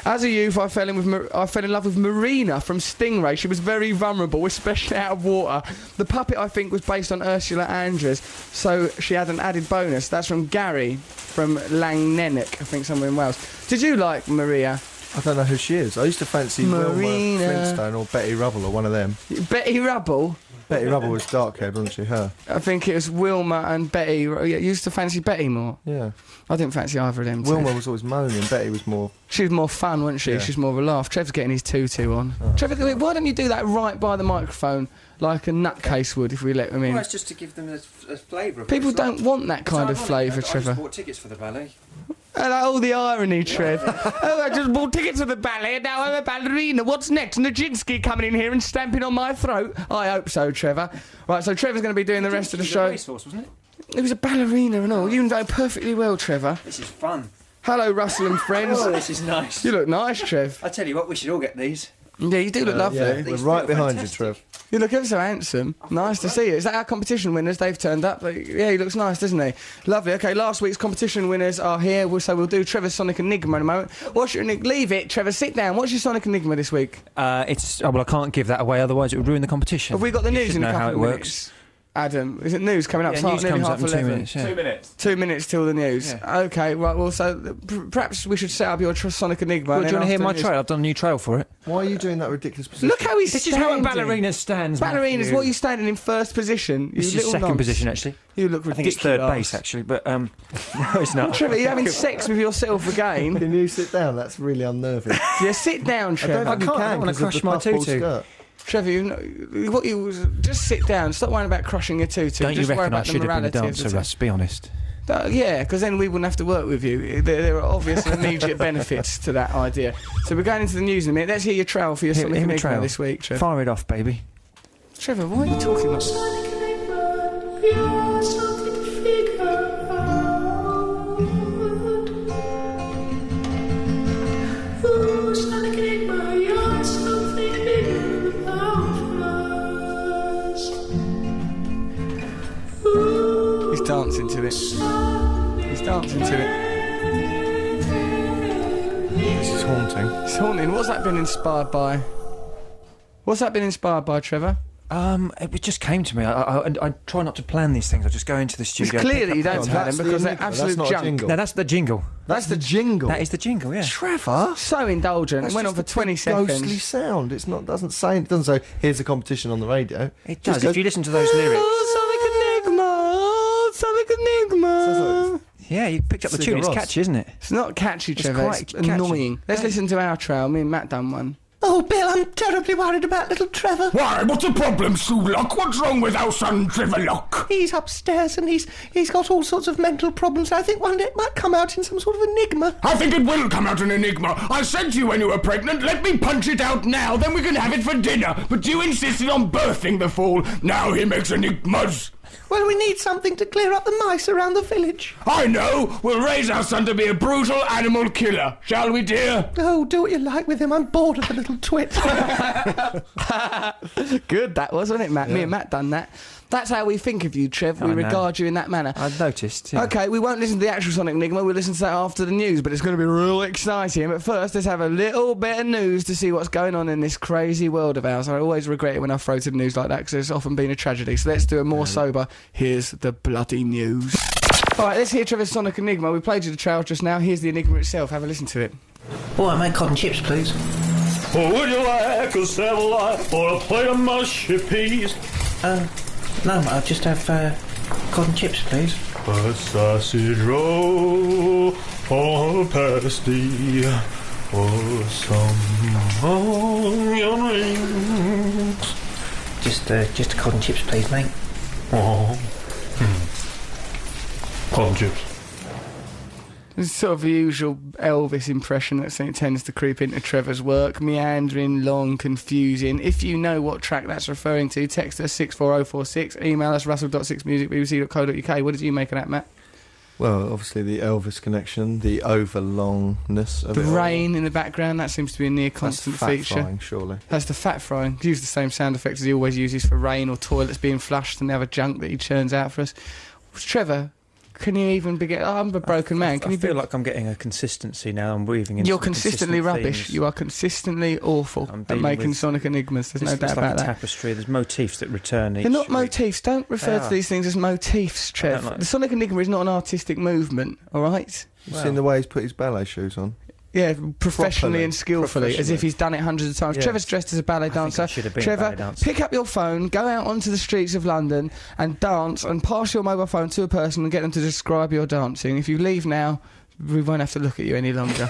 As a youth, I fell in love with Marina from Stingray. She was very vulnerable, especially out of water. The puppet, I think, was based on Ursula Andress, so she had an added bonus. That's from Gary from Langnennock, I think, somewhere in Wales. Did you like Maria? I don't know who she is. I used to fancy Wilma Marina. Flintstone or Betty Rubble or one of them. Betty Rubble? Betty Rubble was dark-haired, wasn't she? Her. I think it was Wilma and Betty. You used to fancy Betty more. Yeah. I didn't fancy either of them two. Wilma was always moaning. Betty was more... She was more fun, wasn't she? Yeah. She's more of a laugh. Trev's getting his tutu on. Oh. Trevor, why don't you do that right by the microphone like a nutcase would if we let them in? Well, it's just to give them a flavour. People don't want that kind of flavour, I Trevor. just bought tickets for the ballet. Oh, the irony, Trev. Oh, I just bought tickets to the ballet and now I'm a ballerina. What's next? Nijinsky coming in here and stamping on my throat? I hope so, Trevor. Right, so Trevor's going to be doing the rest of the show. Racehorse, wasn't it? It was a ballerina and all. You know perfectly well, Trevor. This is fun. Hello, Russell and friends. Oh, this is nice. You look nice, Trev. I tell you what, we should all get these. Yeah, you do look lovely. Yeah, we're These right feel behind fantastic. you, Trev. You look ever so handsome. Nice to see you. Is that our competition winners? They've turned up. Yeah, he looks nice, doesn't he? Lovely. Okay, last week's competition winners are here. So we'll do Trevor's Sonic Enigma in a moment. What's your Leave it, Trevor. Sit down. What's your Sonic Enigma this week? Well, I can't give that away, otherwise it would ruin the competition. Have we got the You news should in a know couple how it of works. minutes? Adam, is it news coming up? Yeah, It's news nearly comes half up in 2 11. minutes. Yeah. 2 minutes. 2 minutes till the news. Yeah. Okay, right. Well, so perhaps we should set up your Sonic Enigma. Well, and do you want to then hear after my the news- trail? I've done a new trail for it. Why are you doing that ridiculous position? Look how he's This is how a standing. ballerina stands. Ballerinas. Matthew. What are you standing in first position? You This is little second nonce. position, actually. You look I ridiculous. think it's third base, actually, but no, it's not. Trevor, you're having sex with yourself again. Can you sit down? That's really unnerving. Yeah, sit down, Trevor. I don't think can't, you I can don't wanna 'cause of crush the my puffball tutu. skirt. Trevor, just sit down. Stop worrying about crushing your tutu. Don't you just worry reckon I about the should have been a morality of the dancer, two. Russ? Be honest. Yeah, because then we wouldn't have to work with you. There are obvious and immediate benefits to that idea. So we're going into the news in a minute. Let's hear your trail for your Hear Sonic me Enigma trail. this week, Trevor. Fire it off, baby. Trevor, why are you talking like that? He's dancing to it. He's dancing to it. This is haunting. It's haunting. What's that been inspired by? What's that been inspired by, Trevor? It just came to me. I try not to plan these things. I just go into the It's studio. clear that you don't plan them because they're Enigma, that's absolute not a junk. jingle. No, that's the jingle. That's the jingle. That is the jingle. Yeah. Trevor. So indulgent. That's It went on just for a 20 big seconds. Ghostly sound. It doesn't say here's a competition on the radio. It Just does. goes, If you listen to those lyrics. Oh, Sonic Enigma. Yeah, you picked up the Sigur tune. It's Rós. catchy, isn't it? It's not catchy, Trevor. quite It's catchy. annoying. Let's listen to our trail. Me and Matt done one. Oh, Bill, I'm terribly worried about little Trevor. Why, what's the problem, Sue Lock? What's wrong with our son, Trevor Lock? He's upstairs and he's got all sorts of mental problems. I think one day it might come out in some sort of enigma. I think it will come out an enigma. I said to you when you were pregnant, let me punch it out now, then we can have it for dinner. But you insisted on birthing the fool. Now he makes enigmas. Well, we need something to clear up the mice around the village. I know. We'll raise our son to be a brutal animal killer. Shall we, dear? Oh, do what you like with him. I'm bored of the little twit. Good, that was, wasn't it, Matt? Me and Matt done that. That's how we think of you, Trev. We I know. regard you in that manner. I've noticed. Yeah. Okay, we won't listen to the actual Sonic Enigma. We'll listen to that after the news, but it's going to be real exciting. But first, let's have a little bit of news to see what's going on in this crazy world of ours. I always regret it when I throw to the news like that because it's often been a tragedy. So let's do a more sober. Here's the bloody news. All right, let's hear Trevor's Sonic Enigma. We played you the trail just now. Here's the Enigma itself. Have a listen to it. Oh, I make cotton chips, please. Would you like a satellite or a plate of mushy peas? No, I'll just have cotton chips, please. A sausage roll or a pasty or some onion rings. Just a cotton chips, please, mate. Oh. Cotton chips. It's sort of the usual Elvis impression that tends to creep into Trevor's work. Meandering, long, confusing. If you know what track that's referring to, text us 64046, email us russell.6music@bbc.co.uk. What did you make of that, Matt? Well, obviously the Elvis connection, the overlongness of The it all. rain in the background, that seems to be a near That's constant fat feature. frying, surely. That's the fat frying. Use the same sound effects as he always uses for rain or toilets being flushed and the other junk that he churns out for us. Trevor, can you even begin? Oh, I'm a broken man. Can I you feel like I'm getting a consistency now. I'm weaving into You're some consistently consistent rubbish. themes. You are consistently awful I'm at dealing making with- Sonic Enigmas. There's This no looks doubt like about a that. tapestry. There's motifs that return each They're not week. motifs. Don't refer They to are. these things as motifs, Trev. like The Sonic Enigma is not an artistic movement, all right? You seen the way he's put his ballet shoes on? Yeah, professionally Properly. and skillfully, as if he's done it hundreds of times. Yes. Trevor's dressed as a ballet dancer. I should have been a Trevor, ballet dancer. pick up your phone, go out onto the streets of London and dance and pass your mobile phone to a person and get them to describe your dancing. If you leave now, we won't have to look at you any longer.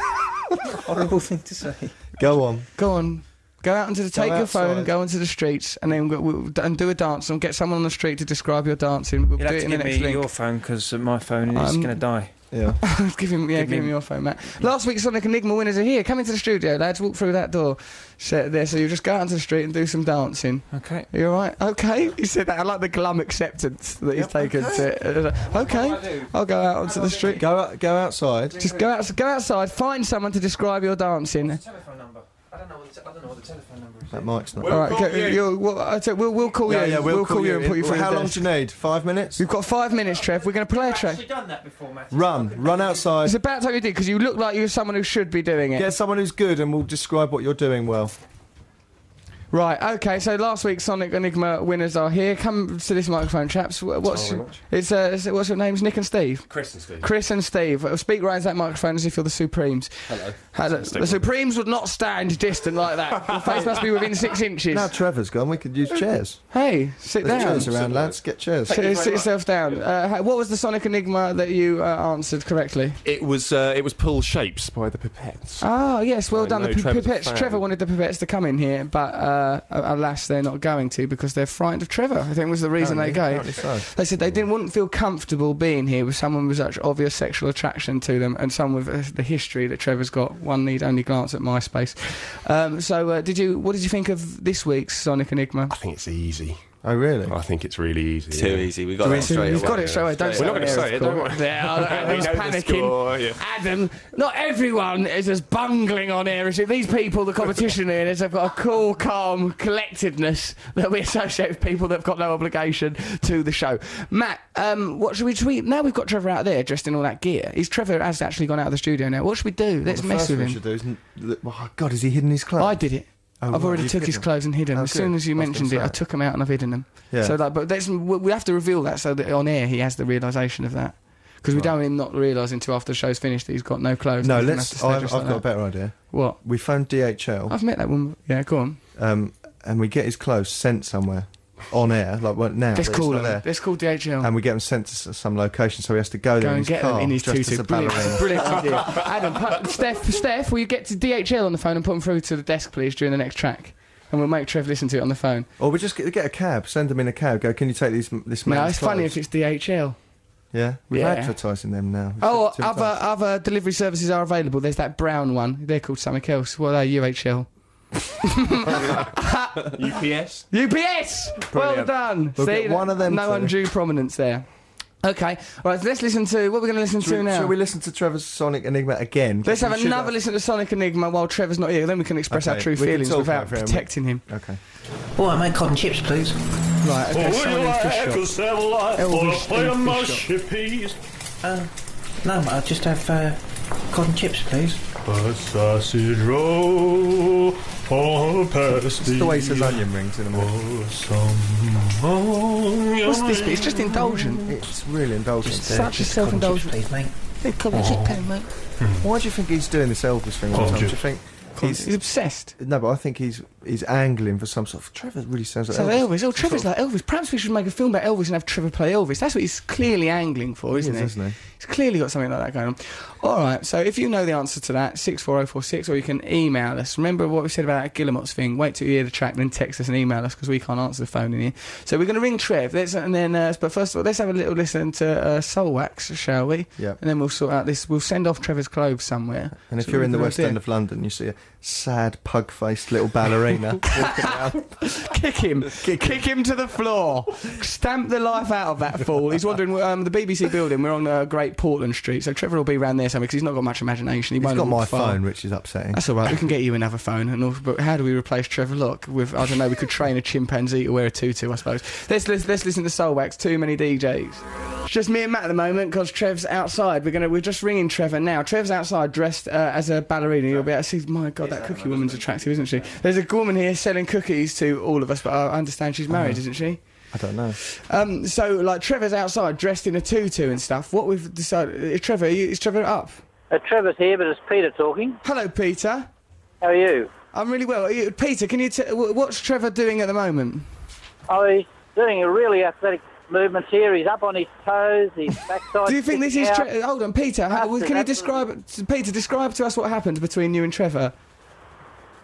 Horrible thing to say. Go on. Go on. Go out into the take your phone outside. and go onto the streets and then and do a dance and get someone on the street to describe your dancing. We'll You'll do have it to in the give next me link. your phone because my phone is going to die. Yeah. give him your phone, Matt. Last week's Sonic Enigma winners are here. Come into the studio, lads. Walk through that door. Sit there. So you just go out into the street and do some dancing. Okay. Are you all right? Okay. He said that. I like the glum acceptance that he's taken to it. Okay. I'll go out onto the street. Go outside. Just go outside. Find someone to describe your dancing. Telephone number. I don't know what the telephone number is. That mic's not. All right. We'll call you. Yeah, We'll call you and put you through. How the long desk. do you need? 5 minutes? We've got 5 minutes, Trev. We're going to play a track. I've done that before, Matthew. Run outside. It's about time you did because you look like you're someone who should be doing it. Get someone who's good and we'll describe what you're doing well. Right, okay, so last week's Sonic Enigma winners are here. Come to this microphone, chaps. What's your names? Nick and Steve? Chris and Steve. Chris and Steve. Speak right into that microphone as if you're the Supremes. Hello. The Supremes would not stand distant like that. Your face must be within 6 inches. Now Trevor's gone, we could use chairs. Hey, sit There's down. chairs around, lads. Get chairs. Sit yourself down. What was the Sonic Enigma that you answered correctly? It was Pull Shapes by the Pipettes. Ah, yes, well I done. The know Trevor's a Pipettes. fan. Trevor wanted the Pipettes to come in here, but alas, they're not going to because they're frightened of Trevor. I think was the reason they gave. Apparently so. They said they wouldn't feel comfortable being here with someone with such obvious sexual attraction to them and someone with the history that Trevor's got. One need only glance at MySpace. What did you think of this week's Sonic Enigma? I think it's easy. Oh, really? I think it's really easy. Too easy. We got that straight away. You've got it straight away. Don't We're not going to say it, don't worry. Adam's We know the panicking. score, yeah. Adam, not everyone is as bungling on air as you. These people, the competition leaders, have got a cool, calm collectedness that we associate with people that have got no obligation to the show. Matt, what should we tweet? Now we've got Trevor out there dressed in all that gear. Trevor has actually gone out of the studio now. What should we do? Let's The mess first with thing him. we should do is... Oh, God, has he hidden his clothes? I did it. Oh, I've already you've took his hidden clothes and hidden them. Oh, As soon good. as you I was mentioned gonna it, I say. took them out and I've hidden them. Yeah. So, like, but we have to reveal that so that on air he has the realisation of that. Because we don't want him not realising until after the show's finished that he's got no clothes. No, and he's gonna have to stay I've dressed got like a better idea. What? We phoned DHL, I've met that woman. Yeah, go on. and we get his clothes sent somewhere on air, like now. Let's that it's call not him. there. Let's call DHL. And we get him sent to some location, so he has to go there Go in and his get car them in his dressed tutu. as a ballerina. Brilliant idea. Adam, Steph, will you get to DHL on the phone and put them through to the desk, please, during the next track? And we'll make Trev listen to it on the phone. Or we just get a cab, send him in a cab, go, can you take this man's No, it's funny clothes? if it's DHL. Yeah, we're Yeah. advertising them now. Oh, Two times. other delivery services are available. There's that brown one. They're called something else. What are they? UHL. UPS? UPS! Well Brilliant. done. We'll See, get one of them no too. undue prominence there. Okay, right, let's listen to... What are we going to listen to now? Shall we listen to Trevor's Sonic Enigma again? Let's have We should another listen to Sonic Enigma while Trevor's not here. Then we can express our Okay, true we can feelings talk without over him. protecting him. Okay. Oh, I make cotton chips, please. Right, okay, someone in fish shop. Elvis in fish shop. No, I'll just have cotton chips, please. A sausage roll or pasty. It's the way he says onion rings in a minute. What's this bit? It's just indulgent. It's really indulgent. Such a Just cotton chips, self-indulgent. please, mate. Hey, cotton chip pen, mate. Why do you think he's doing this Elvis thing all the time? Do you think He's obsessed. No, but I think he's angling for some sort of... Trevor really sounds like So Elvis. Elvis. Oh, Trevor's like Elvis. Perhaps we should make a film about Elvis and have Trevor play Elvis. That's what he's clearly angling for, isn't he? Isn't he? He's clearly got something like that going on. All right, so if you know the answer to that, 64046, or you can email us. Remember what we said about that Guillemots thing? Wait till you hear the track, then text us and email us, because we can't answer the phone in here. So we're going to ring Trev, but first of all, let's have a little listen to Soul Wax, shall we? Yep. And then we'll sort out this. We'll send off Trevor's clothes somewhere. And if So you're we're in the gonna West do. End of London, you see a sad, pug-faced little ballerina walking around. Kick him to the floor. Stamp the life out of that fool. He's wandering the BBC building. We're on Great Portland Street, so Trevor will be around there somewhere because he's not got much imagination. He's won't got walk my far. phone, which is upsetting. That's all right. We can get you another phone. But how do we replace Trevor Lock? With I don't know. We could train a chimpanzee to wear a tutu, I suppose. Let's listen to Soul Wax. Too many DJs. It's just me and Matt at the moment because Trev's outside. We're just ringing Trevor now. Trev's outside dressed as a ballerina. You'll be able to see. My God, that cookie woman's attractive, isn't she? There's a woman here selling cookies to all of us, but I understand she's married, isn't she? I don't know. So, like, Trevor's outside dressed in a tutu and stuff. What we've decided... Is Trevor up? Trevor's here, but it's Peter talking. Hello, Peter. How are you? I'm really well. Peter, can you... what's Trevor doing at the moment? Oh, he's doing a really athletic movements here. He's up on his toes, his backside... Do you think this is... Hold on, Peter. Can you describe to us what happened between you and Trevor?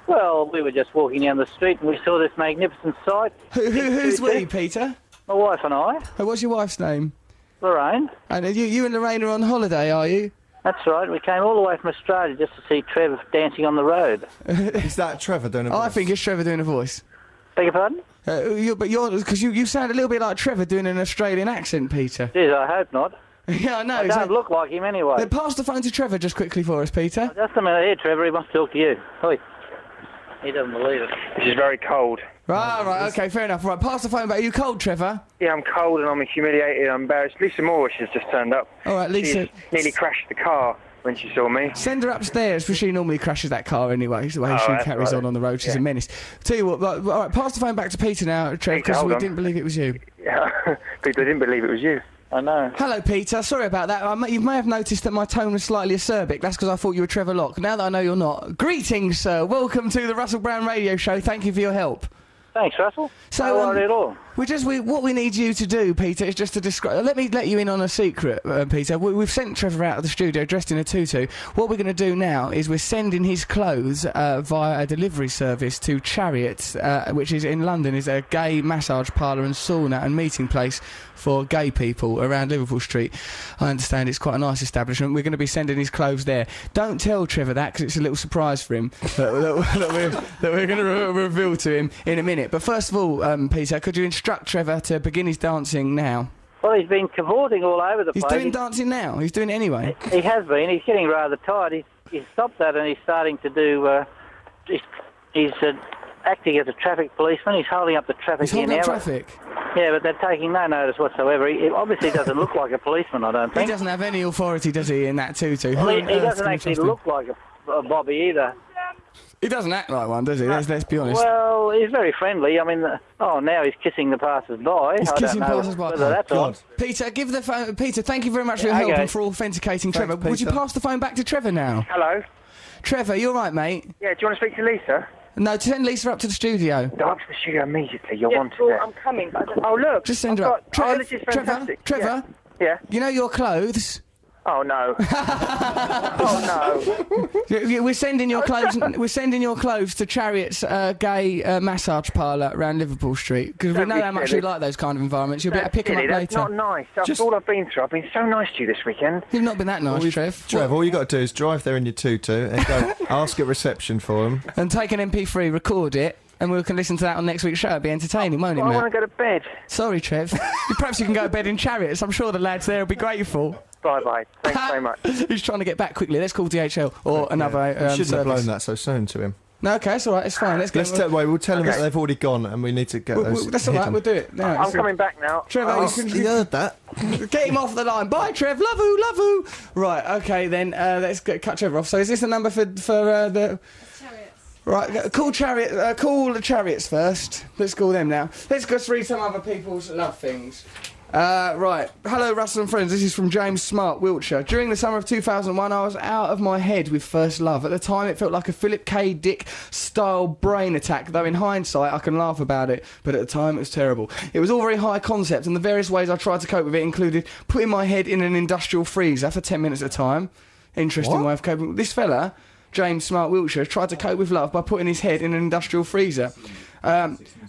Well, we were just walking down the street and we saw this magnificent sight. Who's we, Peter? My wife and I. What's your wife's name? Lorraine. And you and Lorraine are on holiday, are you? That's right. We came all the way from Australia just to see Trevor dancing on the road. Is that Trevor doing a voice? I think it's Trevor doing a voice. Beg your pardon? Because you sound a little bit like Trevor doing an Australian accent, Peter. Jeez, I hope not. Yeah, I know. I don't look like him anyway. Then pass the phone to Trevor just quickly for us, Peter. Just a minute here, Trevor. He wants to talk to you. Oi. He doesn't believe it. This is very cold. Right, okay, fair enough. Right, pass the phone back. Are you cold, Trevor? Yeah, I'm cold and I'm humiliated. I'm embarrassed. Lisa Moore, she's just turned up. All right, Lisa. She nearly crashed the car when she saw me. Send her upstairs, because she normally crashes that car anyway. It's the way she carries on the road. She's a menace. Tell you what, all right, pass the phone back to Peter now, Trevor, because we didn't believe it was you. Yeah, people didn't believe it was you. I know. Hello, Peter. Sorry about that. You may have noticed that my tone was slightly acerbic. That's because I thought you were Trevor Lock. Now that I know you're not. Greetings, sir. Welcome to the Russell Brand Radio Show. Thank you for your help. Thanks, Russell. So, no worry at all. What we need you to do, Peter, is just to describe... Let me let you in on a secret, Peter. We've sent Trevor out of the studio dressed in a tutu. What we're going to do now is we're sending his clothes via a delivery service to Chariot, which is in London, is a gay massage parlour and sauna and meeting place for gay people around Liverpool Street. I understand it's quite a nice establishment. We're going to be sending his clothes there. Don't tell Trevor that, because it's a little surprise for him that we're going to reveal to him in a minute. But first of all, Peter, could you instruct Trevor to begin his dancing now? Well, he's been cavorting all over the place. He's doing dancing now. He's doing it anyway. He has been. He's getting rather tired. He's stopped that and he's starting to do... he's acting as a traffic policeman. He's holding up the traffic here now. He's holding up traffic? Yeah, but they're taking no notice whatsoever. He obviously doesn't look like a policeman, I don't think. He doesn't have any authority, does he, in that tutu? Well, he doesn't actually look like a Bobby either. He doesn't act like one, does he? Let's be honest. Well, he's very friendly. I mean, now he's kissing the passers-by. He's kissing passers-by. Whether that's on. Peter, give the phone. Peter, thank you very much for your help and for authenticating Trevor. Peter. Would you pass the phone back to Trevor now? Hello? Trevor, you all right, mate? Yeah, do you want to speak to Lisa? No, send Lisa up to the studio. Go up to the studio immediately. You're wanted well, there. I'm coming. But Oh, look. Just send her up. This is fantastic. Trevor, Yeah. you know your clothes? Oh, no. Oh, no. We're sending your clothes. We're sending your clothes to Chariot's gay massage parlour around Liverpool Street because we Don't know be how much silly. you like those kind of environments. You'll be able to pick them up Silly, later. That's not nice. That's all I've been through. I've been so nice to you this weekend. You've not been that nice, Trev. Trev, all you got to do is drive there in your tutu and go ask at reception for them. And take an MP3, record it, and we can listen to that on next week's show. It'll be entertaining, won't it, I Matt? want to go to bed. Sorry, Trev. Perhaps you can go to bed in Chariots. I'm sure the lads there will be grateful. Bye-bye. Thanks very much. He's trying to get back quickly. Let's call DHL or another You shouldn't have service. blown that so soon to him. No, okay, it's all right. It's fine. Let's We'll tell him that they've already gone and we need to get those. That's all right. hidden. We'll do it. No, I'm coming back now. Trevor, You heard that? get him off the line. Bye, Trev. Love you. Right, okay, then let's cut Trevor off. So is this the number for the... Right, call the Chariots first. Let's call them now. Let's just read some other people's love things. Right. Hello, Russell and friends. This is from James Smart, Wiltshire. During the summer of 2001, I was out of my head with first love. At the time, it felt like a Philip K. Dick-style brain attack, though in hindsight, I can laugh about it. But at the time, it was terrible. It was all very high concept, and the various ways I tried to cope with it included putting my head in an industrial freezer for 10 minutes at a time. Interesting way of coping. This fella, James Smart, Wiltshire, tried to cope with love by putting his head in an industrial freezer.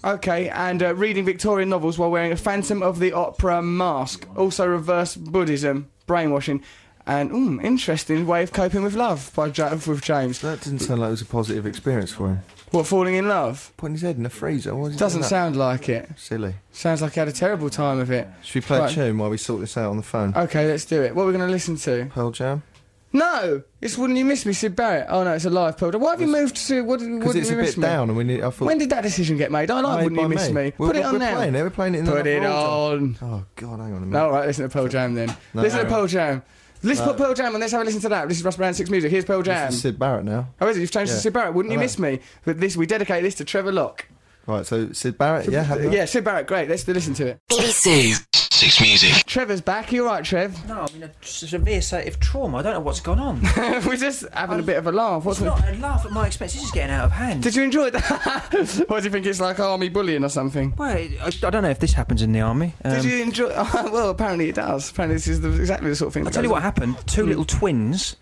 Okay, and reading Victorian novels while wearing a Phantom of the Opera mask. Also reverse Buddhism, brainwashing, and interesting way of coping with love with James. That didn't sound like it was a positive experience for him. What, falling in love? Putting his head in a freezer? What was he Doesn't doing that? sound like it. Silly. Sounds like he had a terrible time of it. Should we play a tune while we sort this out on the phone? Okay, let's do it. What are we going to listen to? Pearl Jam? No! It's Wouldn't You Miss Me, Sid Barrett. Oh no, it's a live Pearl Jam. Why have you moved to Because it's a bit down and we need... I thought, When did that decision get made? I like Wouldn't You Miss Me. Put it on now. We're playing it in Put the it on. Oh, God, hang on a minute. All right, listen to Pearl Jam then. Listen to Pearl Jam. Let's put Pearl Jam on. Let's have a listen to that. This is Russ Brand 6 Music. Here's Pearl Jam. This is Sid Barrett now. Oh, is it? You've changed to Sid Barrett. Wouldn't You Miss Me? But we dedicate this to Trevor Locke. Right, so Sid Barrett, yeah? Sid Barrett, great. Let's listen to it. BBC 6 Music. Trevor's back. You all right, Trev? No, I mean a severe state of trauma. I don't know what's gone on. We're just having a bit of a laugh. It's not a laugh at my expense. This is getting out of hand. Did you enjoy that? What do you think? It's like army bullying or something? Well, I don't know if this happens in the army. Did you enjoy? Well, apparently it does. Apparently this is exactly the sort of thing. I'll tell you what happened. Two little twins,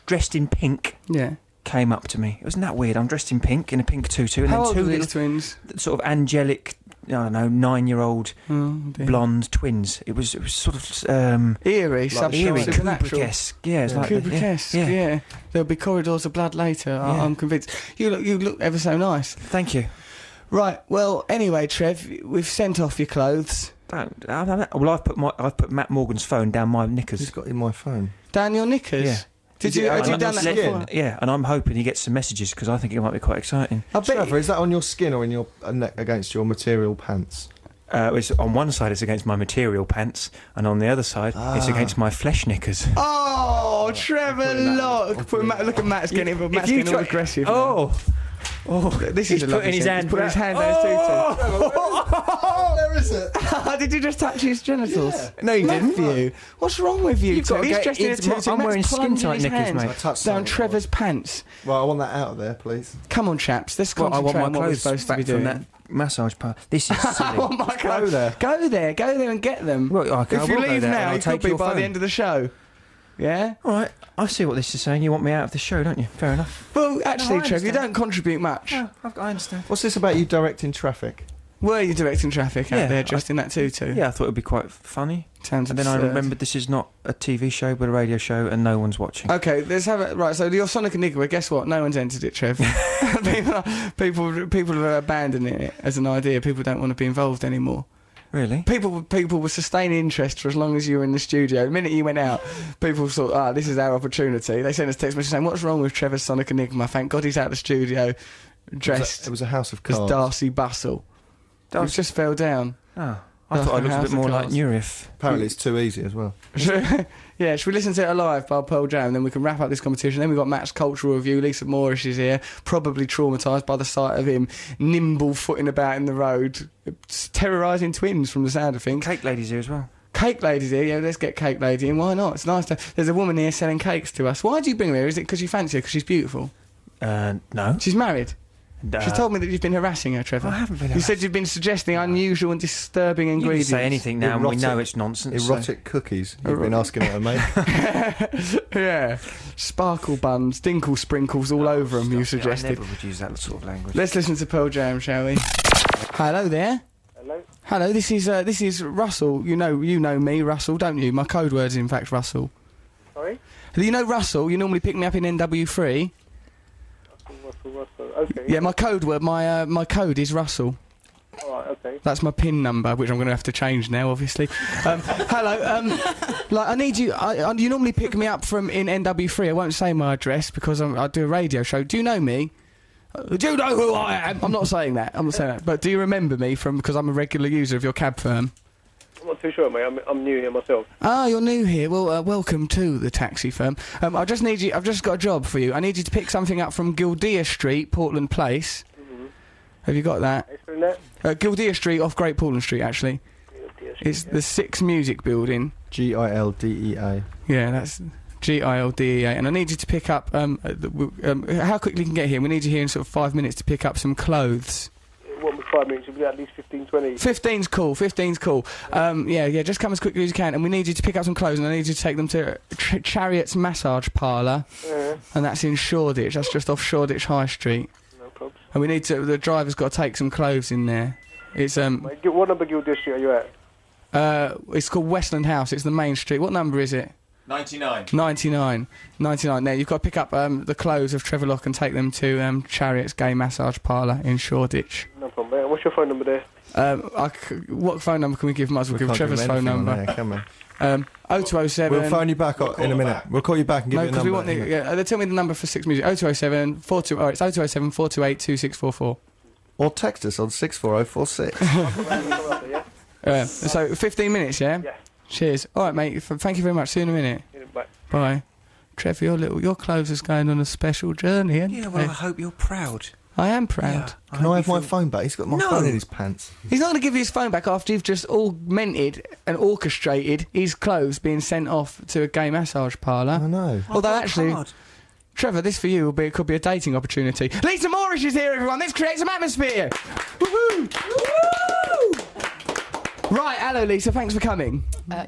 dressed in pink, came up to me. Wasn't that weird? I'm dressed in pink, in a pink tutu, and How then old two are little these twins? sort of angelic, I don't know, 9-year-old blonde twins. It was sort of eerie, eerie, supernatural. Kubrick-esque. Yeah, it's like Kubrick-esque. Yeah. There'll be corridors of blood later. I'm convinced. You look ever so nice. Thank you. Right. Well, anyway, Trev, we've sent off your clothes. Well, I've put Matt Morgan's phone down my knickers. He's got in my phone. Down your knickers. Yeah. Had you done that before? Yeah, and I'm hoping he gets some messages because I think it might be quite exciting. Trevor, is that on your skin or in your against your material pants? It's on one side it's against my material pants, and on the other side it's against my flesh knickers. Oh, Trevor Locke! Look at Matt's getting all aggressive. Oh, this he's is putting his hand. He's putting his hand down his tutu. There is it. Did you just touch his genitals? Yeah. No, you didn't. What's wrong with you? You've got to He's get dressed in a tutu. I'm wearing skin-tight knickers, mate. I touched Down something. Trevor's pants. Right, I want that out of there, please. Come on, chaps. Let's Well, I concentrate want my on what we're clothes supposed to back be from doing. that massage part. This is silly. I want my clothes. Go there and get them. Well, I if you will go leave there now, and I'll you could take be your by the phone. end of the show. Yeah? All right, I see what this is saying. You want me out of the show, don't you? Fair enough. Well, actually, No, I Trev, you understand. don't contribute much. No, I understand. What's this about you directing traffic? Were you directing traffic out there dressed in that tutu? Yeah, I thought it would be quite funny. Sounds And then I absurd. remembered this is not a TV show but a radio show and no one's watching. Okay, let's have it. Right, so your Sonic Enigma, guess what? No one's entered it, Trev. people are abandoning it as an idea. People don't want to be involved anymore. Really? People will sustain interest for as long as you were in the studio. The minute you went out, people thought, this is our opportunity. They sent us text messages saying, what's wrong with Trevor's Sonic Enigma? Thank God he's out of the studio dressed It was a house of as cards. Darcy Bustle. It just fell down. Oh. I thought I looked a bit more like Masterclass. Nurif. Apparently it's too easy as well. Yeah, should we listen to it live by Pearl Jam, then we can wrap up this competition. Then we've got Matt's cultural review. Lisa Moorish is here, probably traumatised by the sight of him nimble footing about in the road, terrorising twins from the sound of things. Cake Lady's here as well. Cake Lady's here, yeah, let's get Cake Lady in. Why not? It's nice to... There's a woman here selling cakes to us. Why do you bring her here? Is it because you fancy her, because she's beautiful? No. She's married? She's told me that you've been harassing her, Trevor. I haven't been You said you've been suggesting unusual and disturbing You can ingredients. say anything now, and we know it's nonsense. Erotic cookies. You've been asking her to make. Yeah. Sparkle buns, dinkle sprinkles all over them, you suggested. I never would use that sort of language. Let's listen to Pearl Jam, shall we? Hello there. Hello? Hello, this is Russell. You know me, Russell, don't you? My code word's in fact Russell. Sorry? You know Russell, you normally pick me up in NW3. Russell. Okay. Yeah, my code word, my code is Russell. Alright, okay. That's my PIN number, which I'm going to have to change now, obviously. Hello, like, I need you... you normally pick me up from in NW3. I won't say my address because I do a radio show. Do you know me? Do you know who I am? I'm not saying that. I'm not saying that. But do you remember me from... Because I'm a regular user of your cab firm. I'm not too sure, mate. I'm new here myself. Ah, you're new here. Well, welcome to the taxi firm. I just need you... I've just got a job for you. I need you to pick something up from Gildea Street, Portland Place. Have you got that? Gildea Street off Great Portland Street, actually. It's the 6 Music Building. Gildea. Yeah, that's Gildea. And I need you to pick up... how quickly you can get here? We need you here in sort of 5 minutes to pick up some clothes. What was 5 minutes? It'll be at least 15, 20. 15's cool, 15's cool. Yeah, just come as quickly as you can. And we need you to pick up some clothes, and I need you to take them to Chariot's Massage Parlour. And that's in Shoreditch. That's just off Shoreditch High Street. No problem. And we need to... The driver's got to take some clothes in there. It's, Mate, what number Gildea Street are you at? It's called Westland House. It's the main street. What number is it? 99. 99. Now, you've got to pick up the clothes of Trevor Lock and take them to Chariot's Gay Massage Parlour in Shoreditch. No problem, mate. What's your phone number there? What phone number can we give? Might as well give Trevor's phone number. There, can we? 0207... We'll phone you back in a minute. We'll call you back and give you a number. No, because we want they tell me the number for 6 Music. 0207 42... Oh, it's 0207 428 2644. Or text us on 64046. So, 15 minutes, yeah? Yeah. Cheers. All right, mate. Thank you very much. See you in a minute. Bye. Bye. Trevor, your clothes is going on a special journey, isn't Yeah, well, I hope you're proud. I am proud. Can I have my phone back? He's got my phone in his pants. He's not going to give you his phone back after you've just augmented and orchestrated his clothes being sent off to a gay massage parlour. I know. Although, actually... Trevor, this for you could be a dating opportunity. Lisa Moorish is here, everyone. Let's create some atmosphere. Woo-hoo! Woo! Right, hello, Lisa. Thanks for coming.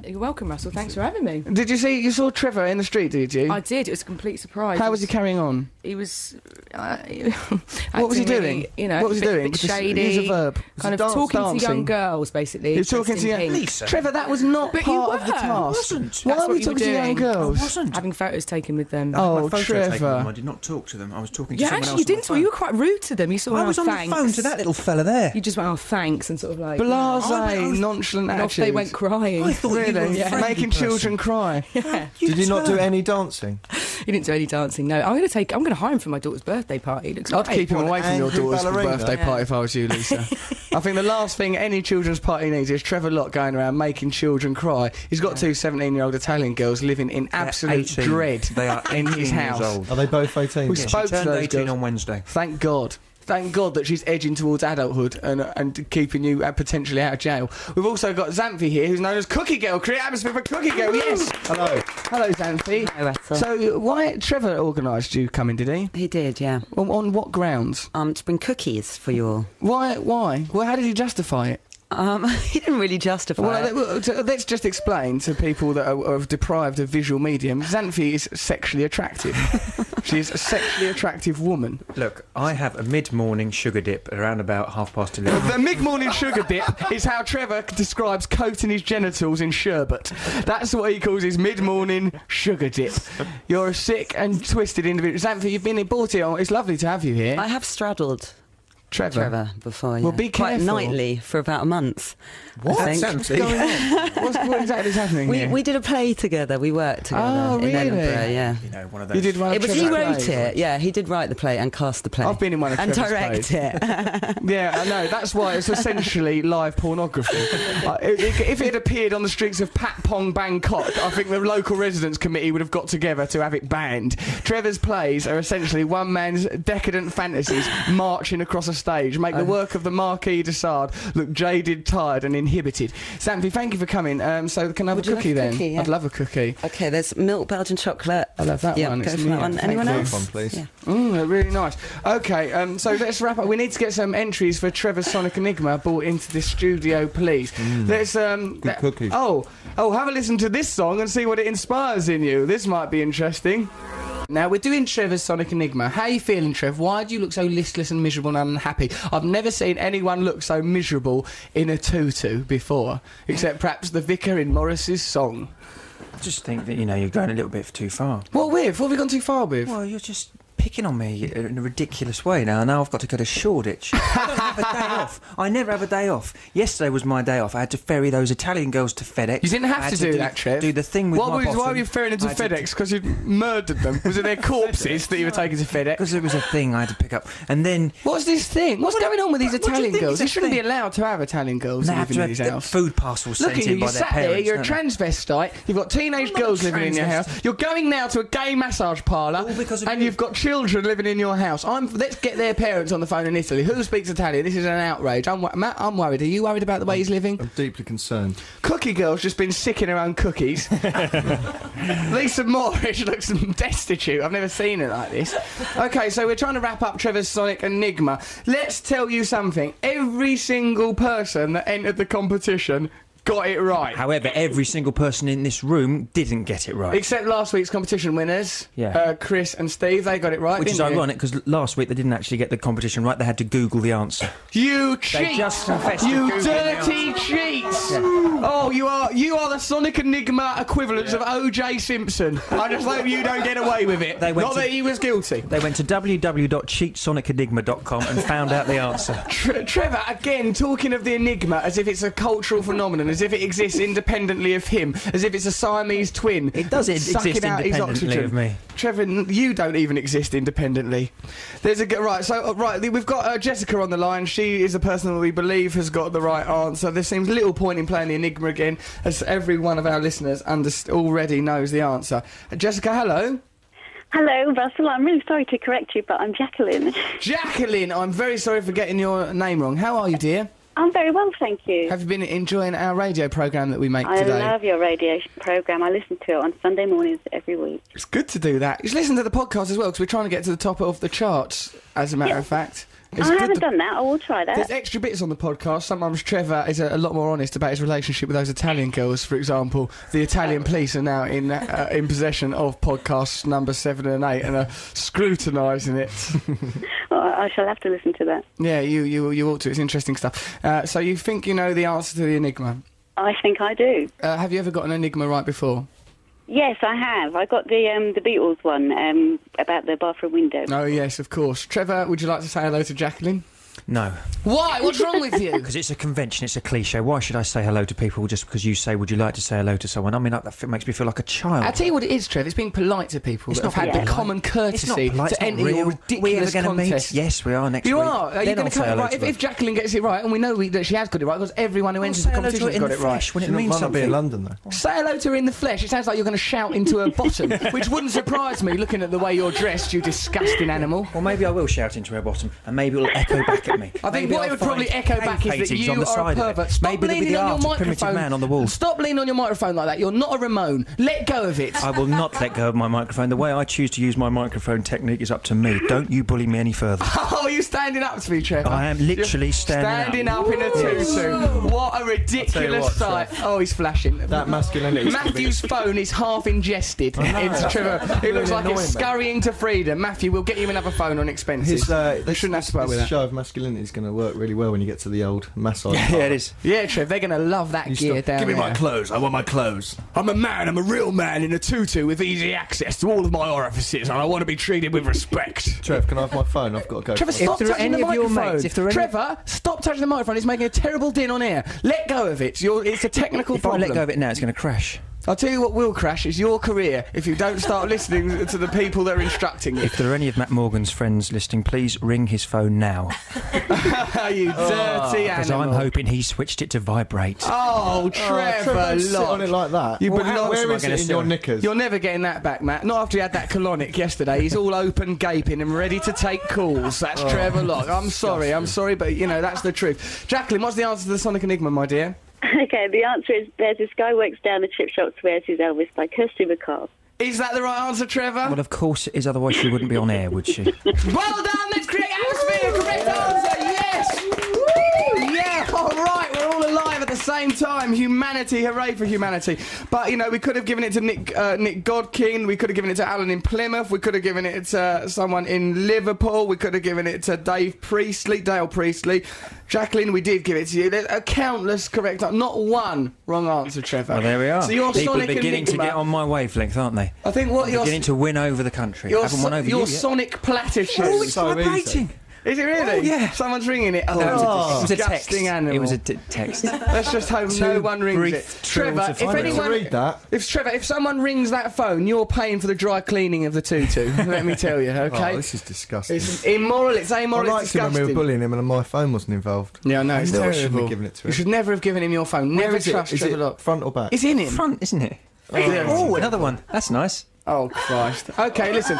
You're welcome, Russell. Thanks for having me. You saw Trevor in the street, did you? I did. It was a complete surprise. How was he carrying on? He was... what was he doing? What was he doing? Bit shady. Use a verb. Kind of talking to young girls, basically. He was talking to young... Lisa. Trevor, that was not part of the task. I wasn't. Why That's are we what you were talking to young doing. girls? I wasn't. Having photos taken with them. Oh, My photo taken with them. I Trevor. did not talk to them. I was talking to Yeah, someone actually, else. you didn't talk. You were quite rude to them. You sort of I was on thanks. the phone to that little fella there. You just went, oh, thanks, and sort of like... Blasé, nonchalant and off attitude. they went crying. I thought you were a friendly Making person. children cry. Yeah. Did you not do any dancing? He didn't do any dancing, no. I'm going to hire him for my daughter's birthday party. Looks I'd great. keep him away from your angry daughter's ballerina? birthday party if I was you, Lisa. I think the last thing any children's party needs is Trevor Lott going around making children cry. He's got two 17-year-old Italian girls living in absolute 18. dread They are in 18 his years house. old. Are they both 18? We Yeah, spoke she to turned those 18 girls. on Wednesday. Thank God. Thank God that she's edging towards adulthood and keeping you potentially out of jail. We've also got Xanthi here, who's known as Cookie Girl. Create atmosphere for Cookie Girl, yes! Hello. Hello, Xanthi. Hi, Russell. So, why... Trevor organised you coming, did he? He did, yeah. On what grounds? To bring cookies for you all. Why? Well, how did he justify it? He didn't really justify it. Let's just explain to people that are deprived of visual medium. Xanthi is sexually attractive. She is a sexually attractive woman. Look, I have a mid-morning sugar dip at around about 11:30. The mid-morning sugar dip is how Trevor describes coating his genitals in sherbet. That's what he calls his mid-morning sugar dip. You're a sick and twisted individual. Xanthi, you've been brought here. It's lovely to have you here. I have straddled Trevor before. Yeah. Well, be quite careful. nightly for about a month. What? I think. What's going on? What exactly is happening here? We did a play together. We worked together Oh, in really? Edinburgh. Yeah. You know, one of those. You did one of It was he Trevor's wrote plays. it. Yeah, he did write the play and cast the play. I've been in one of and Trevor's direct plays. it. Yeah, I know. That's why it's essentially live pornography. If it had appeared on the streets of Patpong, Bangkok, I think the local residents committee would have got together to have it banned. Trevor's plays are essentially one man's decadent fantasies marching across a stage, make the work of the Marquis de Sade look jaded, tired and inhibited. Xanthi, thank you for coming. So can I have Would a you cookie like a then? cookie? Yeah. I'd love a cookie. Okay, there's milk Belgian chocolate. I love that one. Go It's for that one. thank Anyone you. else? One, please. Yeah. Really nice. Okay, so let's wrap up. We need to get some entries for Trevor's Sonic Enigma brought into this studio, please. Let's Good cookie. Oh, have a listen to this song and see what it inspires in you. This might be interesting. Now, we're doing Trevor's Sonic Enigma. How are you feeling, Trev? Why do you look so listless and miserable and unhappy? I've never seen anyone look so miserable in a tutu before, except perhaps the vicar in Morris's song. I just think that, you're going a little bit too far. What with? What have we gone too far with? Well, you're just picking on me in a ridiculous way now. Now I've got to go to Shoreditch. I don't have a day off. I never have a day off. Yesterday was my day off. I had to ferry those Italian girls to FedEx. You didn't I have had to do that, Trev. Do the thing with my Why bottom. were you ferrying them to I had FedEx? Because you'd murdered them? Was it their corpses that you were taking to FedEx? Because there was a thing I had to pick up. And then... What's this thing? What's going on with these what do you Italian think girls? is You that shouldn't be thing? allowed to have Italian girls They living have in to his have house. food parcels Look sent at you, in by you're their sat there, parents. you're a don't they? transvestite, you've got teenage girls living in your house, you're going now to a gay massage parlour, All because of and you. you've got children living in your house. Let's get their parents on the phone in Italy. Who speaks Italian? This is an outrage. Matt, I'm worried. Are you worried about the way he's living? I'm deeply concerned. Cookie Girl's just been sicking her own cookies. Lisa Moorish looks destitute. I've never seen her like this. Okay, so we're trying to wrap up Trevor's Sonic Enigma. Let's tell you something. Every single person that entered the competition got it right. However, every single person in this room didn't get it right. Except last week's competition winners. Yeah. Chris and Steve, they got it right, Which is didn't you? ironic, because last week they didn't actually get the competition right. They had to Google the answer. You cheat! They just confessed to You Googling dirty the cheats! Yeah. Oh, you are the Sonic Enigma equivalents of O.J. Simpson. I just hope you don't get away with it. Not that he was guilty. They went to www.cheatsonicenigma.com and found out the answer. Trevor, again, talking of the Enigma as if it's a cultural phenomenon, as if it exists independently of him, as if it's a Siamese twin. It does exist sucking out his independently oxygen. of me. Trevor, you don't even exist independently. We've got Jessica on the line. She is the person that we believe has got the right answer. There seems little point in playing the Enigma again, as every one of our listeners already knows the answer. Jessica, hello. Hello, Russell. I'm really sorry to correct you, but I'm Jacqueline. Jacqueline, I'm very sorry for getting your name wrong. How are you, dear? I'm very well, thank you. Have you been enjoying our radio programme that we make I today? love your radio programme. I listen to it on Sunday mornings every week. It's good to do that. You should listen to the podcast as well, because we're trying to get to the top of the charts, as a matter of fact. It's I good haven't done that. I will try that. There's extra bits on the podcast. Sometimes Trevor is a lot more honest about his relationship with those Italian girls. For example, the Italian police are now in possession of podcasts number 7 and 8 and are scrutinising it. Well, I shall have to listen to that. Yeah, you ought to. It's interesting stuff. So you think you know the answer to the Enigma? I think I do. Have you ever got an Enigma right before? Yes, I have. I got the Beatles one about the bathroom window. Oh, yes, of course. Trevor, would you like to say hello to Jacqueline? No. Why? What's wrong with you? Because it's a convention, it's a cliche. Why should I say hello to people just because you say, would you like to say hello to someone? I mean, that makes me feel like a child. I'll tell you what it is, Trev. It's being polite to people that have had the common courtesy to enter your ridiculous we ever gonna contest. Meet? Yes, we are next week. You are? Are you going to come right? If Jacqueline Jacqueline gets it right, and we know that she has got it right, because everyone who enters the competition has got it right. When it means might not something. be in London, though. Say hello to her in the flesh. It sounds like you're going to shout into her bottom, which wouldn't surprise me, looking at the way you're dressed, you disgusting animal. Well, maybe I will shout into her bottom, and maybe it'll echo back at me. I think Maybe what I'll it would probably find echo back is that paintings you on the are a side of it. pervert. Stop Maybe there'll be leaning the on your art of primitive microphone. man on the wall. Stop leaning on your microphone like that. You're not a Ramon. Let go of it. I will not let go of my microphone. The way I choose to use my microphone technique is up to me. Don't you bully me any further. Oh, you're standing up to me, Trevor. I am literally standing up in a tutu. What a ridiculous sight. Oh, he's flashing. That masculinity. Matthew's phone is half ingested into Trevor. It looks like it's scurrying to freedom. Matthew, we'll get you another phone on expenses. They shouldn't have to put up with that. Show of masculinity is going to work really well when you get to the old massage. Yeah, it is. Yeah, Trev, they're going to love that gear down Give me there. my clothes. I want my clothes. I'm a man, I'm a real man in a tutu with easy access to all of my orifices, and I want to be treated with respect. Trev, can I have my phone? I've got to go. Trevor, stop there are touching any the of your microphone. mates- if there are any- Trevor, stop touching the microphone. It's making a terrible din on air. Let go of it. It's a technical If I problem. let go of it now, it's going to crash. I'll tell you what will crash is your career if you don't start listening to the people that are instructing you. If there are any of Matt Morgan's friends listening, please ring his phone now. You dirty Because animal. I'm hoping he switched it to vibrate. Oh, Trevor, don't sit on it like that. You Well, belong- how else am Where I is gonna it in sit your on- knickers? You're never getting that back, Matt. Not after he had that colonic yesterday. He's all open, gaping, and ready to take calls. That's Trevor Locke. I'm sorry, but you know that's the truth. Jacqueline, what's the answer to the Sonic Enigma, my dear? Okay, the answer is there's this guy works down the chip shop swears he's Elvis by Kirsty McCall. Is that the right answer, Trevor? Well, of course it is, otherwise she wouldn't be on air, would she? Well done, let's create atmosphere. Correct answer, yes. Woo! Yeah, all right, we're all alive at the same time. Humanity, hooray for humanity. But, you know, we could have given it to Nick Godkin, we could have given it to Alan in Plymouth, we could have given it to someone in Liverpool, we could have given it to Dale Priestley. Jacqueline, we did give it to you. There's a countless correct answer. Not one wrong answer, Trevor. Well, there we are. So your People Sonic are beginning Enigma, to get on my wavelength, aren't they? I think what you're Beginning to win over the country. your, Haven't won over your you yet. Sonic platitude. Oh, it's vibrating. Is it really? Oh, yeah. Someone's ringing it. Oh, No, it's it was a text. disgusting animal. It was a text. Let's just hope no Too one rings brief it. trill Trevor, to if find it. anyone Read that. if someone rings that phone, you're paying for the dry cleaning of the tutu. Let me tell you, okay? Oh, this is disgusting. It's immoral. It's amoral. I It's liked him when we disgusting. were bullying him and my phone wasn't involved. Yeah, no, it's I knew I terrible. shouldn't have given it to You him. should never have given him your phone. Where Never is it? trust Is Trevor it Locke. front or back? It's in him. Front, isn't it? Yeah. Oh, another one. That's nice. Oh, Christ. Okay, listen.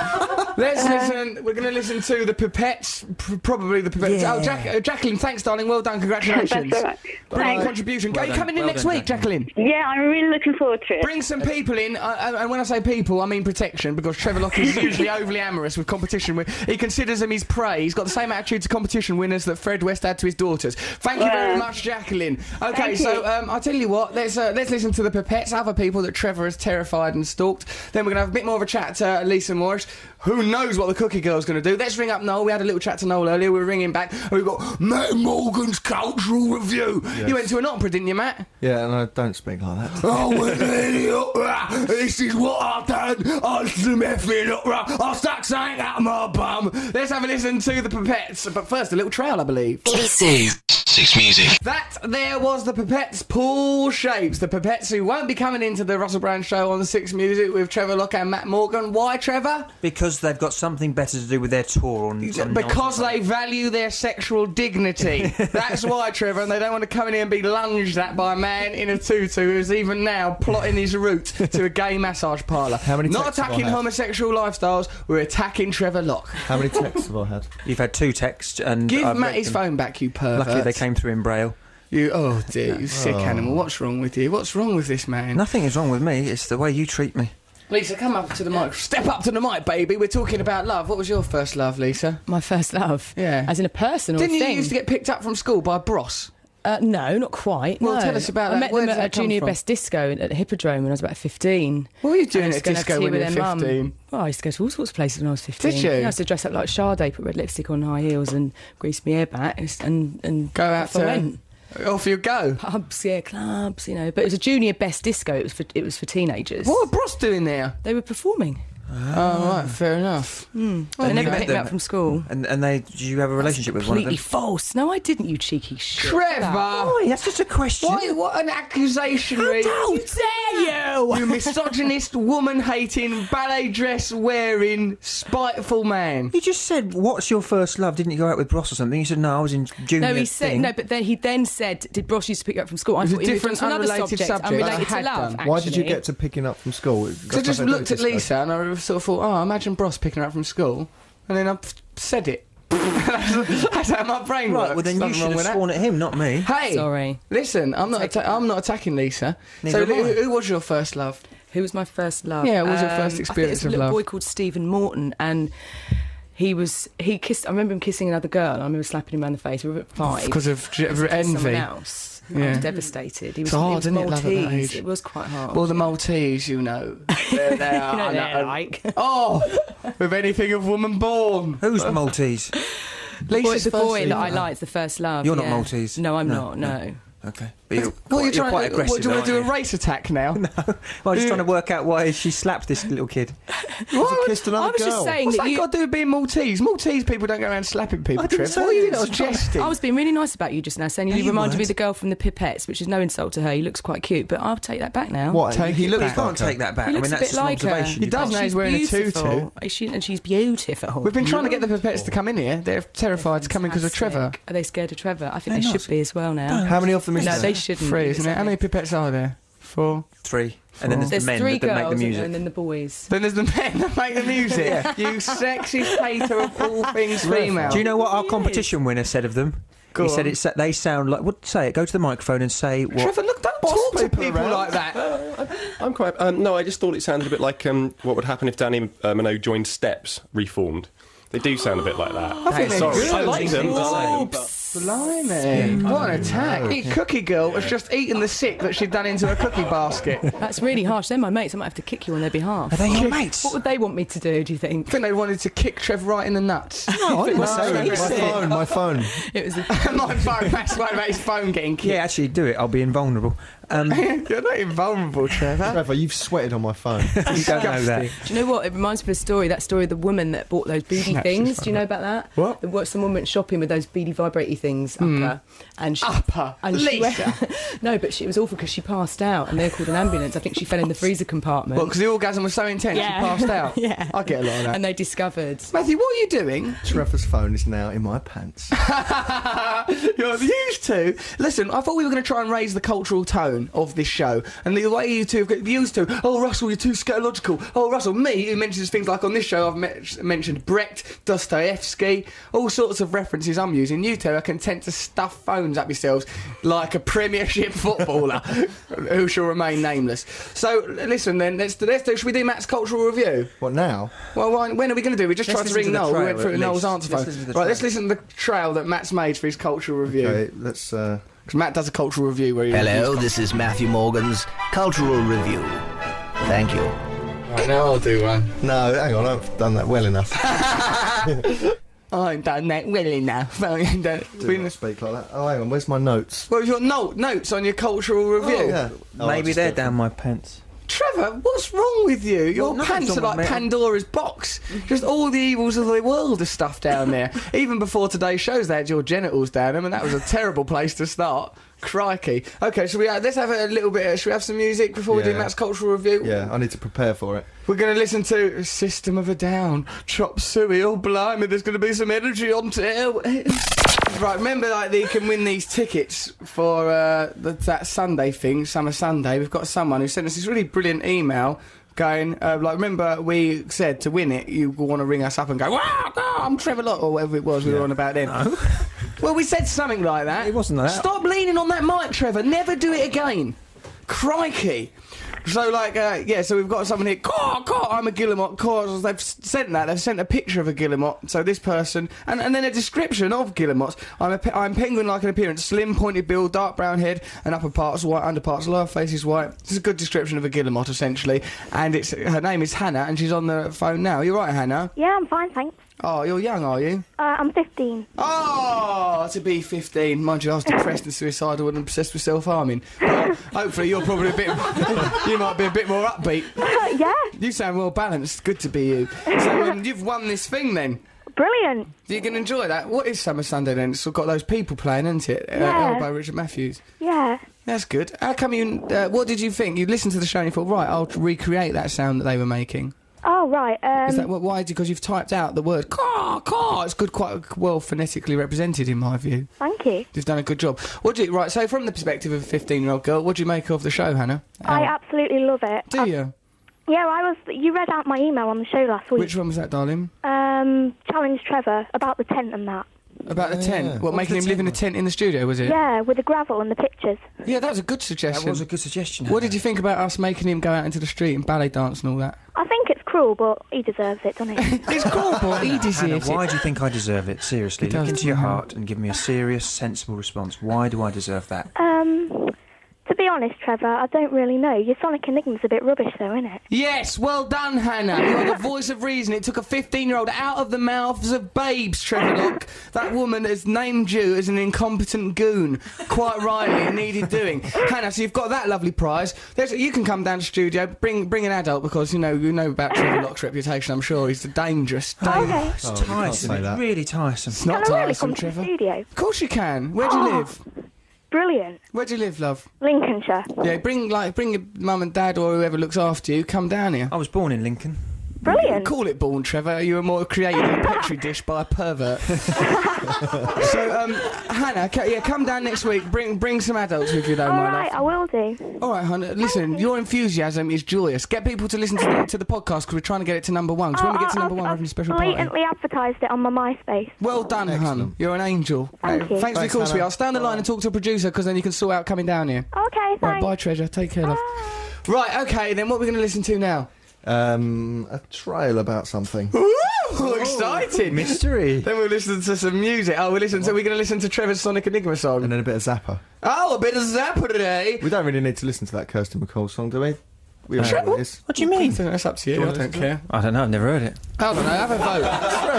Let's listen. We're going to listen to the Pipettes. Probably the Pipettes. Yeah. Oh, Jacqueline, thanks, darling. Well done. Congratulations. That's all right. Brilliant Thanks. contribution. Are you done. coming in Well next done, week, Jacqueline? Yeah, I'm really looking forward to it. Bring some people in, and when I say people, I mean protection, because Trevor Locke is usually overly amorous with competition. He considers them his prey. He's got the same attitude to competition winners that Fred West had to his daughters. Thank you very much, Jacqueline. Okay, Thank so you. I'll tell you what. Let's listen to the Pipettes, other people that Trevor has terrified and stalked. Then we're going to have a bit more of a chat to Lisa Morris. Who knows what the Cookie Girl's going to do? Let's ring up Noel. We had a little chat to Noel earlier. We were ringing back. And we've got Matt Morgan's Cultural Review. Yes. You went to an opera, didn't you, Matt? Yeah, and I don't speak like that. I went to the opera. This is what I've done. I some effing opera. I stuck something out my bum. Let's have a listen to the Pipettes. But first, a little trail, I believe. BBC Six Music. That there was the Pipettes, Paul Shapes. The Pipettes who won't be coming into the Russell Brand show on the Six Music with Trevor Locke and Matt Morgan. Why, Trevor? Because they've got something better to do with their tour. Because they value their sexual dignity. That's why, Trevor, and they don't want to come in here and be lunged at by a man in a tutu who's even now plotting his route to a gay massage parlour. How many Not texts have I attacking had? homosexual lifestyles, we're attacking Trevor Locke. How many texts have I had? You've had 2 texts, and Give I've Matt read his them. phone back, you pervert. Luckily, they came through in Braille. Oh dear, you sick animal. What's wrong with you? What's wrong with this man? Nothing is wrong with me. It's the way you treat me. Lisa, come up to the mic. Step up to the mic, baby. We're talking about love. What was your first love, Lisa? My first love? Yeah. As in a person or Didn't a you thing? used to get picked up from school by Bros? No, not quite. Well, no. tell us about I that. met Where them did at that a come Junior from? Best Disco at the Hippodrome when I was about 15. What were you doing I at used to go and disco have tea when you with were their mum. 15? Well, I used to go to all sorts of places when I was 15. Did you? Yeah, I used to dress up like Sade, put red lipstick on, high heels, and grease my hair back, and Go out off I to... went. Off you go. Pubs, yeah, clubs, you know. But it was a Junior Best Disco. It was for teenagers. What were Bros doing there? They were performing. Oh, right, fair enough. They And never you met picked me them? up from school. And did you have a relationship with one of Completely them? false. No, I didn't, you cheeky shit. Trevor! Oh, that's just a question. Why, what an accusation, Reece. How dare you! You misogynist, woman-hating, ballet dress-wearing, spiteful man. You just said, "What's your first love?" Didn't you go out with Bros or something? You said, "No, I was in junior." No, he said thing." no, but then he then said, "Did Bros used to pick you up from school?" I was thought a he moved on different, to another unrelated subject. unrelated I to had love. done. Why did you actually. get to picking up from school? So I just looked at Lisa and I sort of thought, oh, imagine Bros picking her up from school, and then I said it. That's how my brain works. Right, well then you Nothing should wrong have with that. sworn at him, not me. Hey, Sorry. Listen, I'm not attacking Lisa. Neither So am I. who was your first love? Who was my first love? Yeah, what was your first I think experience it was of a little love? boy called Stephen Morton, and he kissed. I remember him kissing another girl. And I remember slapping him around the face. We were at 5. Because of Someone envy. else. I Yeah. was devastated. He was, It's hard, he was isn't it, love at that Maltese. age? It was quite hard. Well, the Maltese, you know. They're, they are, You know, I they're know. like. Oh, with anything of woman born. Who's Maltese? It's the boy that I like. It's the first love. You're not Maltese. No, I'm not. No. Okay. But What are you trying quite to? aggressive. What, do you want to do? A aren't race attack now? you? Well, I'm just trying to work out why she slapped this little kid. What? Kissed another I was just girl. saying What's that that got to do with being Maltese? Maltese people don't go around slapping people, Trev. What are you suggesting? I was being really nice about you just now, saying you reminded me of the girl from the Pipettes, which is no insult to her. He looks quite cute, but I'll take that back now. What? He looks You can't take that back. He looks I mean, a that's bit like her. observation. He does now. He's wearing a tutu. And she's beautiful. We've been trying to get the Pipettes to come in here. They're terrified to come in because of Trevor. Are they scared of Trevor? I think they should be as well now. How many of them is No, there? they shouldn't. 3, isn't it? How many Pipettes are there? 4. 3. And then there's the men 3 that make girls the music. and then the boys. Then there's the men that make the music. You sexy hater of all things female. Do you know what our competition winner said of them? Go He on. said they sound like. What? Say it. Go to the microphone and say what. Trevor, look, don't talk to people like that. I'm quite. No, I just thought it sounded a bit like what would happen if Danny Minogue joined Steps, reformed. They do sound a bit like that. I think they're Sorry, good. I like them. Blimey. What an attack. Cookie Girl has just eaten the sick that she'd done into a cookie basket. That's really harsh. They're my mates. I might have to kick you on their behalf. Are they your mates? What would they want me to do, do you think? I think they wanted to kick Trev right in the nuts. No, I didn't say that. My phone. It was My phone. That's why about his phone getting kicked. Yeah, actually, do it. I'll be invulnerable. You're not invulnerable, Trevor. Trevor, you've sweated on my phone. You don't know that. Do you know what? It reminds me of a story. That story of the woman that bought those beady things. Do you know about that? What? Someone went shopping with those beady vibrating things up her, and she, Lisa. No, but it was awful because she passed out, and they called an ambulance. I think she fell in the freezer compartment. Well, because the orgasm was so intense, she passed out. Yeah, I get a lot of that. And they discovered. Matthew, what are you doing? Trevor's phone is now in my pants. You're used to. Listen, I thought we were going to try and raise the cultural tone of this show, and the way you two have got used to. Oh, Russell, you're too scatological. Oh, Russell, me, who mentions things like on this show, I've mentioned Brecht, Dostoevsky, all sorts of references I'm using. You two are content to stuff phones up yourselves like a Premiership footballer who shall remain nameless. So, listen then, let's do. Should we do Matt's cultural review? What now? Well, when are we going to do? We just tried to ring Noel. We went through Noel's answer phone. Right, let's listen to the trail that Matt's made for his cultural review. Okay, let's. Because Matt does a cultural review where he. Hello, this is Matthew Morgan's cultural review. Thank you. Right, now I'll do one. No, hang on, I've done that well enough. I've done that well enough. Do not speak like that. Oh, hang on, where's my notes? Well, your notes on your cultural review. Oh, yeah. Maybe they're down my pants. Trevor, what's wrong with you? Your pants are like Pandora's box. Just all the evils of the world are stuffed down there. Even before today's shows, they had your genitals down them, and that was a terrible place to start. Crikey. Okay, let's have a little bit. Should we have some music before we do Matt's cultural review? Yeah, I need to prepare for it. We're going to listen to System of a Down, Chop Suey. Oh, blimey, there's going to be some energy on tail. Right, remember, like, you can win these tickets for that Sunday thing, Summer Sunday. We've got someone who sent us this really brilliant email going, remember we said to win it, you want to ring us up and go, wow, I'm Trevor Lott, or whatever it was we were on about then. No. Well, we said something like that. It wasn't that. Stop leaning on that mic, Trevor. Never do it again. Crikey. So, so we've got someone here. I'm a guillemot. They've sent that. They've sent a picture of a guillemot. So this person, and then a description of guillemots. I'm penguin-like in appearance, slim, pointed bill, dark brown head, and upper parts white, underparts lower face is white. This is a good description of a guillemot, essentially. And her name is Hannah, and she's on the phone now. You right, Hannah? Yeah, I'm fine, thanks. Oh, you're young, are you? I'm 15. Oh, to be 15. Mind you, I was depressed and suicidal and obsessed with self-harming. Hopefully you're probably you might be a bit more upbeat. Yeah. You sound well balanced. Good to be you. So you've won this thing then. Brilliant. You can enjoy that. What is Summer Sunday then? It's got those people playing, isn't it? Yeah. By Richard Matthews. Yeah. That's good. How come you... what did you think? You listened to the show and you thought, right, I'll recreate that sound that they were making. Oh, right. Is that why? Because you've typed out the word caw. It's good, quite well phonetically represented in my view. Thank you. You've done a good job. Right, so from the perspective of a 15-year-old girl, what do you make of the show, Hannah? I absolutely love it. Do you? Yeah, you read out my email on the show last week. Which one was that, darling? Challenge Trevor about the tent and that. About the tent? What, making him live in a tent in the studio, was it? Yeah, with the gravel and the pictures. Yeah, that was a good suggestion. That was a good suggestion. What did you think about us making him go out into the street and ballet dance and all that? I think it's cruel, but he deserves it, doesn't he? It's cruel, but he deserves it. Why do you think I deserve it? Seriously, look into your heart and give me a serious, sensible response. Why do I deserve that? To be honest, honest, Trevor, I don't really know. Your Sonic Enigma's a bit rubbish, though, isn't it? Yes, well done, Hannah. You are the voice of reason. It took a 15-year-old out of the mouths of babes, Trevor Lock. That woman has named you as an incompetent goon. Quite rightly, it needed doing. Hannah, so you've got that lovely prize. You can come down to the studio, bring an adult, because you know about Trevor Lock's reputation, I'm sure. He's dangerous. Okay. It's tiresome. It's really tiresome. It's not Can I really tiresome, come to the Trevor. studio? Of course you can. Where do you live? Brilliant. Where do you live, love? Lincolnshire. Yeah, bring your mum and dad or whoever looks after you. Come down here. I was born in Lincoln. Brilliant. Call it born, Trevor. You were more created in a petri dish by a pervert. So, Hannah, come down next week. Bring some adults with you, though, my love. All right, I will do. All right, Hannah. Listen, your enthusiasm is joyous. Get people to listen to the podcast because we're trying to get it to number one. Because when we get to number one, we're having a special party. Blatantly advertised it on my MySpace. Well done, hun. You're an angel. Thank you. Thanks for the call, sweetheart. I'll stay on the line and talk to a producer because then you can sort out coming down here. Okay, thanks. Right, bye, Treasure. Take care, love. Right, okay, then what are we going to listen to now? A trail about something. Ooh, exciting. Mystery. Then we'll listen to some music. We're going to listen to Trevor's Sonic Enigma song. And then a bit of Zappa. Oh, a bit of Zappa today. We don't really need to listen to that Kirsty MacColl song, do we? We don't know what it is. What do you mean? That's up to you. I don't care. I don't know, I've never heard it. I don't know, have a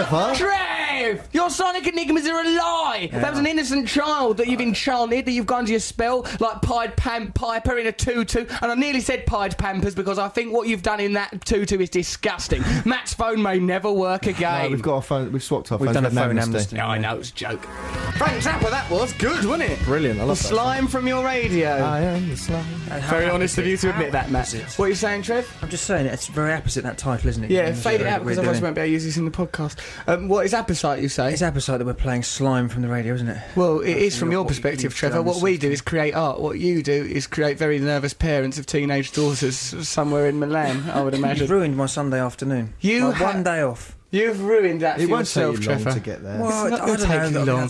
vote. Trev! Your Sonic Enigmas are a lie! Yeah. That was an innocent child that you've enchanted, that you've gone to your spell, like Pied Piper in a tutu, and I nearly said Pied Pampers because I think what you've done in that tutu is disgusting. Matt's phone may never work again. No, we've got our phone, we've swapped our phones. We've done a phone amnesty. Yeah, I know, it's a joke. Frank Zappa, that was good, wasn't it? Brilliant, I love the that slime from your radio. I am the slime. Very honest of you to admit that, Matt. What are you saying, Trev? I'm just saying, it's very apposite, that title, isn't it? Yeah, fade it out because otherwise we won't be able to use this in the podcast. What is appetite, you say? It's appetite that we're playing slime from the radio, isn't it? Well, it is from your perspective, Trevor. What we do is create art. What you do is create very nervous parents of teenage daughters somewhere in Milan, I would imagine. You've ruined my Sunday afternoon. You one day off. You've ruined that for yourself, It won't take you long Trevor. to get there. Well, It's not going to take you long.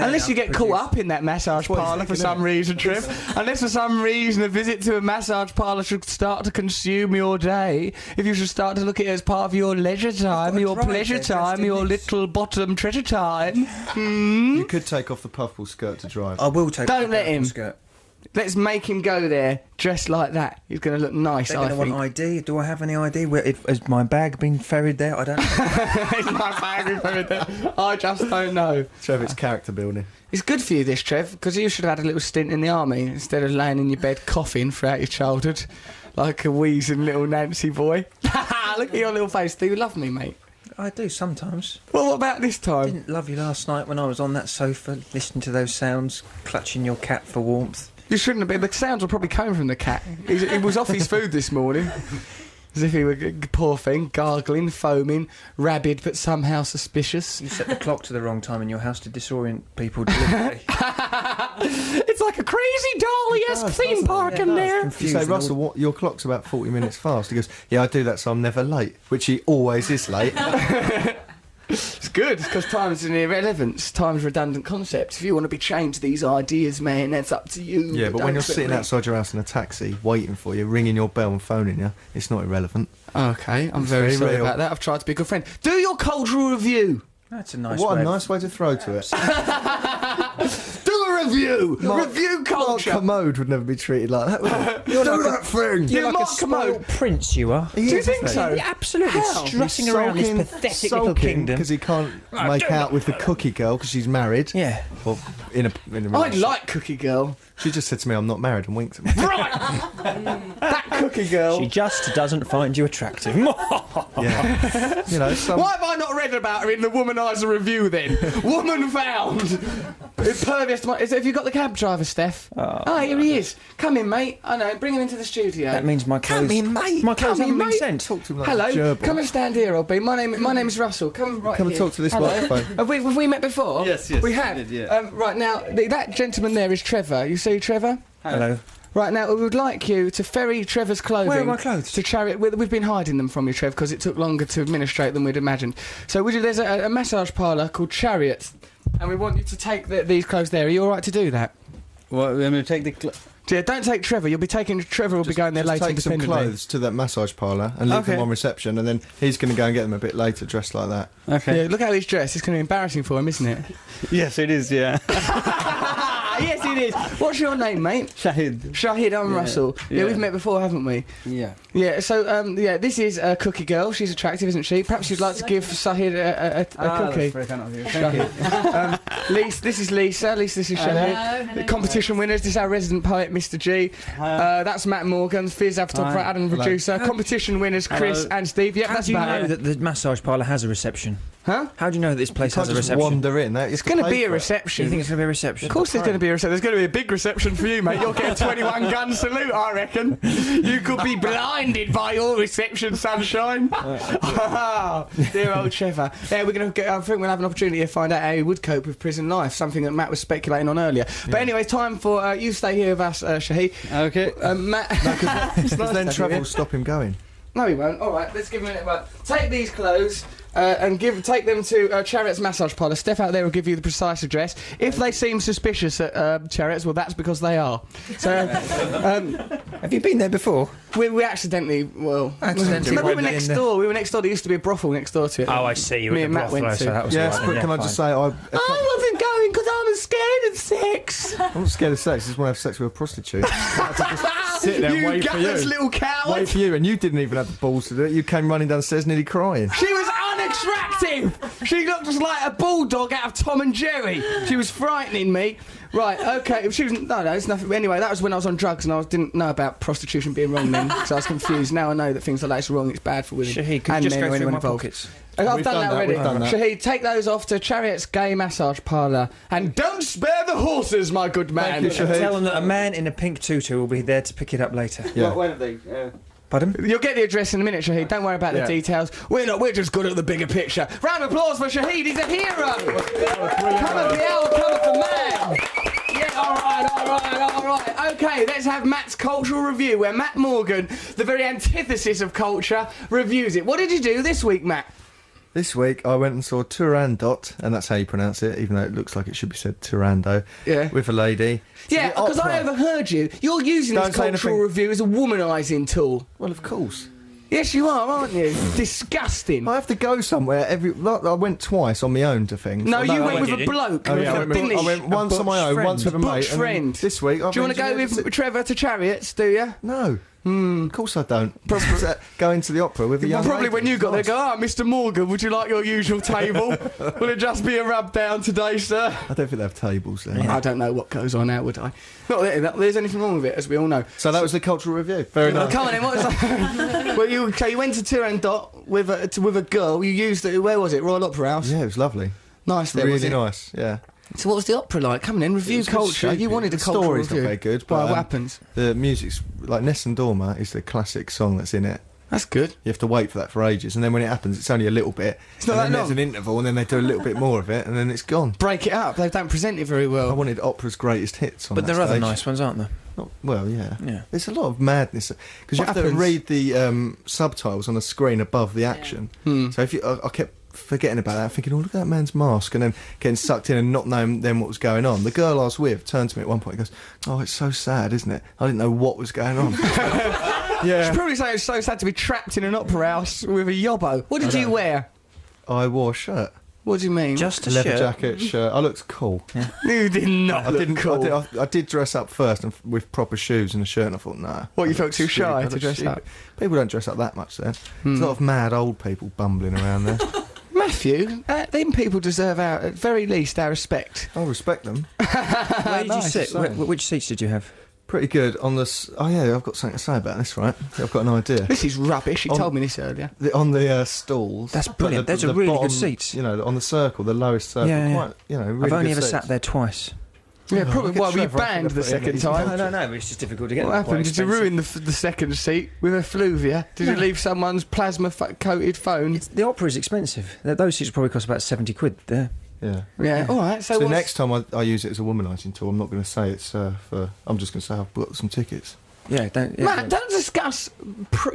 Unless you get caught up in that massage parlour for some reason, Trev. Unless for some reason a visit to a massage parlour should start to consume your day. If you should start to look at it as part of your leisure time, your pleasure time, your little bottom treasure time. You could take off the puffball skirt to drive. I will take Don't off let the him. skirt. Let's make him go there dressed like that. He's going to look nice, They're I going to think. want ID. Do I have any ID? Has my bag been ferried there? I don't know. Is my bag been ferried there? I just don't know. Trev, it's character building. It's good for you, this, Trev, because you should have had a little stint in the army instead of laying in your bed coughing throughout your childhood like a wheezing little Nancy boy. Look at your little face. Do you love me, mate? I do sometimes. Well, what about this time? Didn't love you last night when I was on that sofa listening to those sounds, clutching your cat for warmth. You shouldn't have been. The sounds were probably coming from the cat. He was off his food this morning. As if he were, poor thing, gargling, foaming, rabid but somehow suspicious. You set the clock to the wrong time in your house to disorient people deliberately. It's like a crazy dolly-esque theme park in there. You say, Russell, your clock's about 40 minutes fast. He goes, yeah, I do that so I'm never late, which he always is late. It's good, because time's an irrelevance. Time's a redundant concept. If you want to be chained to these ideas, man, that's up to you. Yeah, but when you're sitting outside your house in a taxi, waiting for you, ringing your bell and phoning you, it's not irrelevant. Okay, I'm very sorry about that. I've tried to be a good friend. Do your cultural review. That's a nice What way. a nice way to throw to it. Do a review. Review culture. Mark Commode would never be treated like that, would he? Do that thing. You're like Mark a spoiled prince, you are. Do you think so? Yeah, absolutely. How? Strutting around this pathetic little kingdom. Because he can't make out with the cookie girl because she's married. Yeah. Or in a I relationship. like Cookie Girl. She just said to me, I'm not married, and winked at me. Right! That Cookie Girl. She just doesn't find you attractive. Yeah. You know, Why have I not read about her in the Womanizer review then? Woman found. Impervious to have you got the cab driver, Steph? Oh, here he is. Come in, mate. I know. Bring him into the studio. That means my clothes. Come in, mate. My clothes Come in, haven't been mate. sent. Talk to him like Hello. a gerbil. Come and stand here, old B. My name's Russell. Come right Come here. and talk to this Hello. microphone. Have we met before? Yes, We have. we did, yeah. Right now, that gentleman there is Trevor. You see Trevor? Hello. Right now, we would like you to ferry Trevor's clothing. Where are my clothes? To Chariot. We've been hiding them from you, Trev, because it took longer to administrate than we'd imagined. So there's a massage parlour called Chariot, and we want you to take these clothes there. Are you all right to do that? Well, I'm going to take the... Yeah, don't take Trevor. You'll be taking Trevor. Will be going there later. Take some independently. clothes to that massage parlour and leave them on reception, and then he's going to go and get them a bit later, dressed like that. Okay. Yeah, look how he's dressed. It's going to be embarrassing for him, isn't it? Yes, it is, yeah. Yes, it Shahid is. What's your name, mate? Shahid, I'm Russell. Yeah, we've met before, haven't we? Yeah. Yeah, so, this is Cookie Girl. She's attractive, isn't she? Perhaps you'd like to give Shahid a cookie. That's very kind of you. Thank you. This is Lisa. This is Shahid. The competition winners. This is our resident poet, Mr. G. That's Matt Morgan, Fizz, photographer, Adam, producer. Competition winners, Chris and Steve. Yeah, How that's do you about know it. that the massage parlour has a reception? Huh? How do you know that this place has a Just reception? wander in. It's going to be a reception. You think it's going to be a reception? Of course there's going to be a reception. There's going to be a big reception for you, mate. You'll get a 21 gun salute, I reckon. You could be blinded by your reception, sunshine. Dear old Trevor. Yeah, we're going to. I think we'll have an opportunity to find out how he would cope with prison life, something that Matt was speculating on earlier. But anyway, time for you stay here with us, Shahid. Okay. Matt. Because then Trevor will stop him going. No, he won't. All right, let's give him a minute. Right. Take these clothes and take them to Chariot's massage parlour. Steph out there will give you the precise address. If they seem suspicious at Chariot's, well, that's because they are. So, have you been there before? We accidentally, no, we were next door. We were next door. There used to be a brothel next door to it. Oh, I see. You were Me at and the Matt went brothel, to. so that was Yes, right, but then, can I fine. just say, I wasn't going because I was scared of sex. I'm not scared of sex. I just want to have sex with a prostitute. Sit there and You wait for gutless you. little coward. Wait for you, and you didn't even have the balls to do it. You came running downstairs nearly crying. She was unattractive. She looked just like a bulldog out of Tom and Jerry. She was frightening me. Right, okay. She was no, it's nothing. Anyway, that was when I was on drugs and I didn't know about prostitution being wrong then, so I was confused. Now I know that things like that's wrong. It's bad for women. Shahid, could and you just men go or through anyone my involved. pockets? I've done that already. We've done that. Shahid, take those off to Chariot's gay massage parlour. And don't spare the horses, my good man. Thank you, Shahid. Tell them that a man in a pink tutu will be there to pick it up later. Yeah. When have they? Pardon? You'll get the address in a minute, Shahid. Don't worry about the details. We're just good at the bigger picture. Round of applause for Shahid. He's a hero. Come at the owl, come at the man. Yeah, all right. Okay, let's have Matt's cultural review, where Matt Morgan, the very antithesis of culture, reviews it. What did you do this week, Matt? This week I went and saw Turandot, and that's how you pronounce it, even though it looks like it should be said Turando. Yeah. With a lady. Yeah, because I overheard you. You're using this cultural review as a womanising tool. Well, of course. Yes, you are, aren't you? Disgusting. I have to go somewhere I went twice on my own to things. No, you went with a bloke. Oh, yeah, I went once on my own, once with a mate. Butch friend. This week, do you want to go with Trevor to Chariots, do you? No. Of course I don't. Going to the opera with a young Probably lady. when you got there, go, Mr. Morgan, would you like your usual table? Will it just be a rub down today, sir? I don't think they have tables there. I don't know what goes on now, would I? Not that there's anything wrong with it, as we all know. So that was the cultural review. Very nice. Come on then, what was that? Well, you went to Turandot with a girl. You used it. Where was it? Royal Opera House. Yeah, it was lovely. Nice there, was really it? nice. Yeah. So what was the opera like? Come on in, review culture. You wanted a cultural story's review. not very good. Well, But, what happens? The music's like Nessun Dorma is the classic song that's in it. That's good. You have to wait for that for ages, and then when it happens, it's only a little bit. It's not and that then long. There's an interval, and then they do a little bit more of it, and then it's gone. Break it up. They don't present it very well. I wanted opera's greatest hits on But that there are other stage. nice ones, aren't there? Well, yeah. Yeah. There's a lot of madness because you What have to happens? read the subtitles on the screen above the action. So if I kept forgetting about that, thinking, oh, look at that man's mask, and then getting sucked in and not knowing then what was going on. The girl I was with turned to me at one point and goes, oh, it's so sad, isn't it? I didn't know what was going on. Yeah. She's probably saying it's so sad to be trapped in an opera house with a yobbo. What did you wear? I wore a shirt. What do you mean? Just a leather shirt. jacket, shirt. I looked cool. Yeah. You did not look cool. I did dress up first and with proper shoes and a shirt, and I thought, nah. What, you felt too look shy stupid. to I look dress stupid. up? People don't dress up that much then. There's a lot of mad old people bumbling around there. Matthew, them people deserve at very least our respect. I respect them. Where did you sit? Which seats did you have? Pretty good on the. Oh yeah, I've got something to say about this. Right, I've got an idea. This is rubbish. You told me this earlier. On the stalls. That's brilliant. Those are really good seats. You know, on the circle, the lowest circle. Yeah, yeah. Quite, you know, really I've only good ever seats. sat there twice. Yeah, probably. look at Why were you Trevor, I banned think I the put him second in. time? I don't know, but it's just difficult to get. What them. happened? Did you ruin the second seat with a fluvia? Did you leave someone's plasma-coated phone? The opera is expensive. Those seats probably cost about 70 quid there. Yeah. Yeah. All right. So the next time I use it as a womanising tool, I'm not going to say it's for. I'm just going to say I've got some tickets. Yeah, don't. Yeah, Matt, don't discuss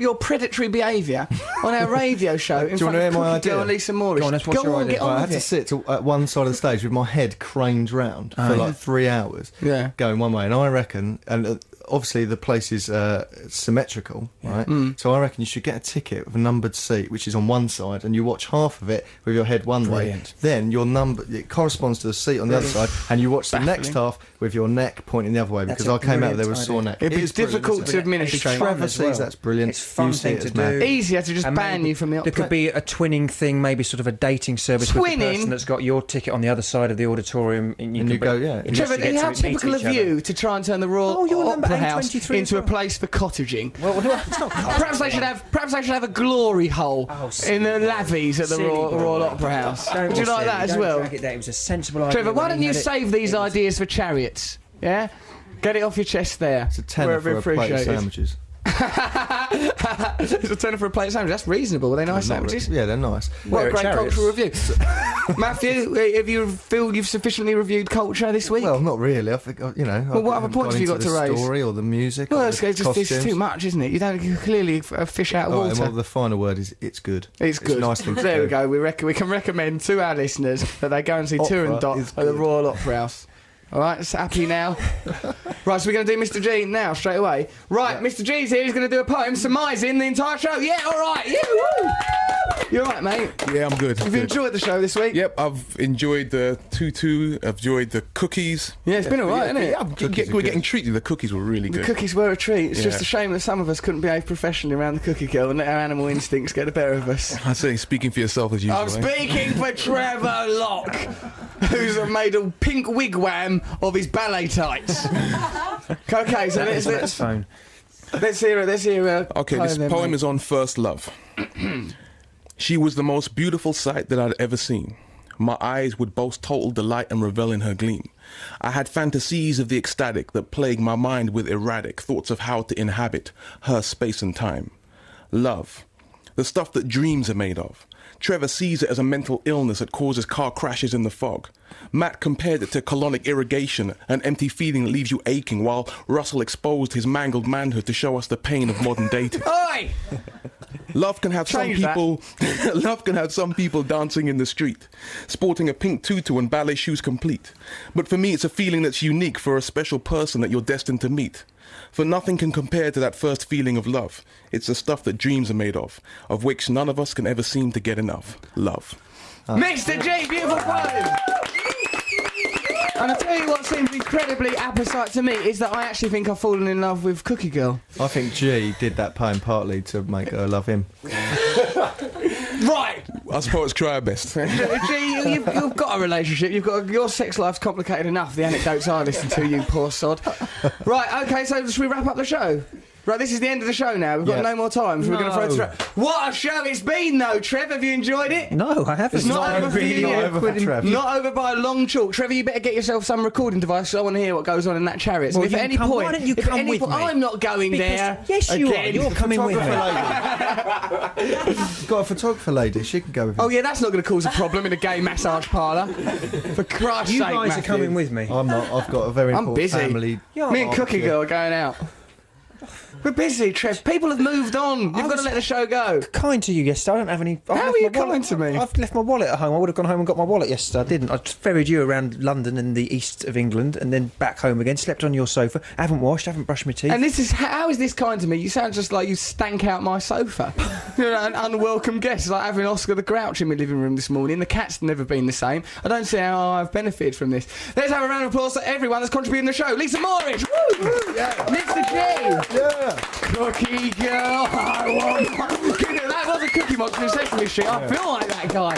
your predatory behaviour on our radio show in Do you front want to hear of my Cookie idea? Girl and Lisa Morris. Go on, what's your idea? Get on I with had to it. sit at one side of the stage with my head craned round for like 3 hours, Yeah. going one way, and I reckon, and obviously the place is symmetrical, right? So I reckon you should get a ticket with a numbered seat, which is on one side, and you watch half of it with your head one way. Then your number, it corresponds to the seat on the other side, and you watch the next half with your neck pointing the other way, because I came out there with a sore neck. It'd be difficult to administrate. Trevor sees that's brilliant. It's fun thing to do. Easier to just ban you from the There could be a twinning thing, maybe sort of a dating service with the person that's got your ticket on the other side of the auditorium. And you go, Trevor, how typical of you to try and turn the Royal Opera House into a place for cottaging. Well, it's not perhaps they should have a glory hole in the lavies at the Royal Opera House. Would you like that as well? It was a sensible idea. Trevor, why don't you save these ideas for chariots? Yeah? Get it off your chest there. It's a tenner for a plate of sandwiches. It's a tenner for a plate of sandwiches. That's reasonable. Were they nice sandwiches? Yeah, they're nice. What a great cultural review. Matthew, have you feel you've sufficiently reviewed culture this week? Well, not really. I think, you know. Well, what other points have you got to raise? The story or the music? Well, it's too much, isn't it? You don't clearly fish out of water. Well, the final word is it's good. It's good. It's nice thing to there do. we go. We can recommend to our listeners that they go and see Turandot at the Royal Opera House. All right, it's happy now. Right, so we're going to do Mr. G now, straight away. Right, Mr. G's here. He's going to do a poem surmising the entire show. Yeah, all right. Yeah, woo! You all right, mate? Yeah, I'm good. You've enjoyed the show this week? Yep, I've enjoyed the tutu. I've enjoyed the cookies. Yeah, it's been all right, hasn't it? Yeah, we're getting treated. The cookies were really good. The cookies were a treat. It's just a shame that some of us couldn't behave professionally around the cookie girl and let our animal instincts get the better of us. I say, speaking for yourself as usual. I'm speaking for Trevor Locke, who's made a pink wigwam of his ballet tights. Okay, so let's hear it. Okay, this poem is on first love. She was the most beautiful sight that I'd ever seen. My eyes would boast total delight and revel in her gleam. I had fantasies of the ecstatic that plagued my mind with erratic thoughts of how to inhabit her space and time. Love, the stuff that dreams are made of. Trevor sees it as a mental illness that causes car crashes in the fog. Matt compared it to colonic irrigation, an empty feeling that leaves you aching, while Russell exposed his mangled manhood to show us the pain of modern dating. Oi! Love can have some people dancing in the street, sporting a pink tutu and ballet shoes complete. But for me, it's a feeling that's unique for a special person that you're destined to meet. For nothing can compare to that first feeling of love. It's the stuff that dreams are made of which none of us can ever seem to get enough. Love. Mr. G, beautiful poem! And I tell you what seems incredibly apposite to me is that I actually think I've fallen in love with Cookie Girl. I think G did that poem partly to make her love him. Right! Us poets cry our best. G, you've got a relationship. Your sex life's complicated enough, the anecdotes I listen to, you poor sod. Right, okay, so should we wrap up the show? Right, this is the end of the show now. We've got no more time, so we're going to throw it to Trev. What a show it's been, though, Trev. Have you enjoyed it? No, I haven't. It's not over for you yet. Not over by a long chalk. Trevor, you better get yourself some recording device, so I want to hear what goes on in that chariot. So well, why don't you come with me? I'm not going there. Yes, you are. You're coming with me. Got a photographer lady. She can go with me. Oh, yeah, that's not going to cause a problem in a gay massage parlour. For Christ's sake, You guys are coming with me. I'm not. I've got a very important family. Me and Cookie Girl are going out. We're busy, Trev. People have moved on. You've got to let the show go. Kind to you yesterday. I don't have any... How are you kind to me? I've left my wallet at home. I would have gone home and got my wallet yesterday. I didn't. I ferried you around London and the east of England and then back home again. Slept on your sofa. Haven't washed. Haven't brushed my teeth. And how is this kind to me? You sound just like you stank out my sofa. You're an unwelcome guest. It's like having Oscar the Grouch in my living room this morning. The cat's never been the same. I don't see how I've benefited from this. Let's have a round of applause to everyone that's contributing to the show. Lisa Morris. Woo! Yeah. Mr. G. Yeah. Cookie Girl, that was a Cookie Monster in Sesame Street. I feel like that guy.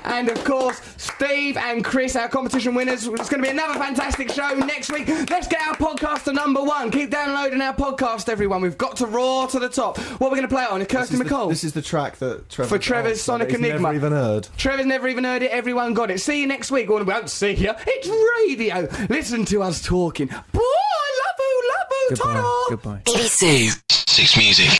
And of course, Steve and Chris, our competition winners. It's going to be another fantastic show next week. Let's get our podcast to #1. Keep downloading our podcast, everyone. We've got to roar to the top. What are we going to play it on? Kirsty McCall. This is the track that Trevor... For Trevor's Sonic Enigma. Never even heard. Trevor's never even heard it. Everyone got it. See you next week. We won't see you. It's radio. Listen to us talking. Boy, I love you, love you. Goodbye. BBC 6 Music.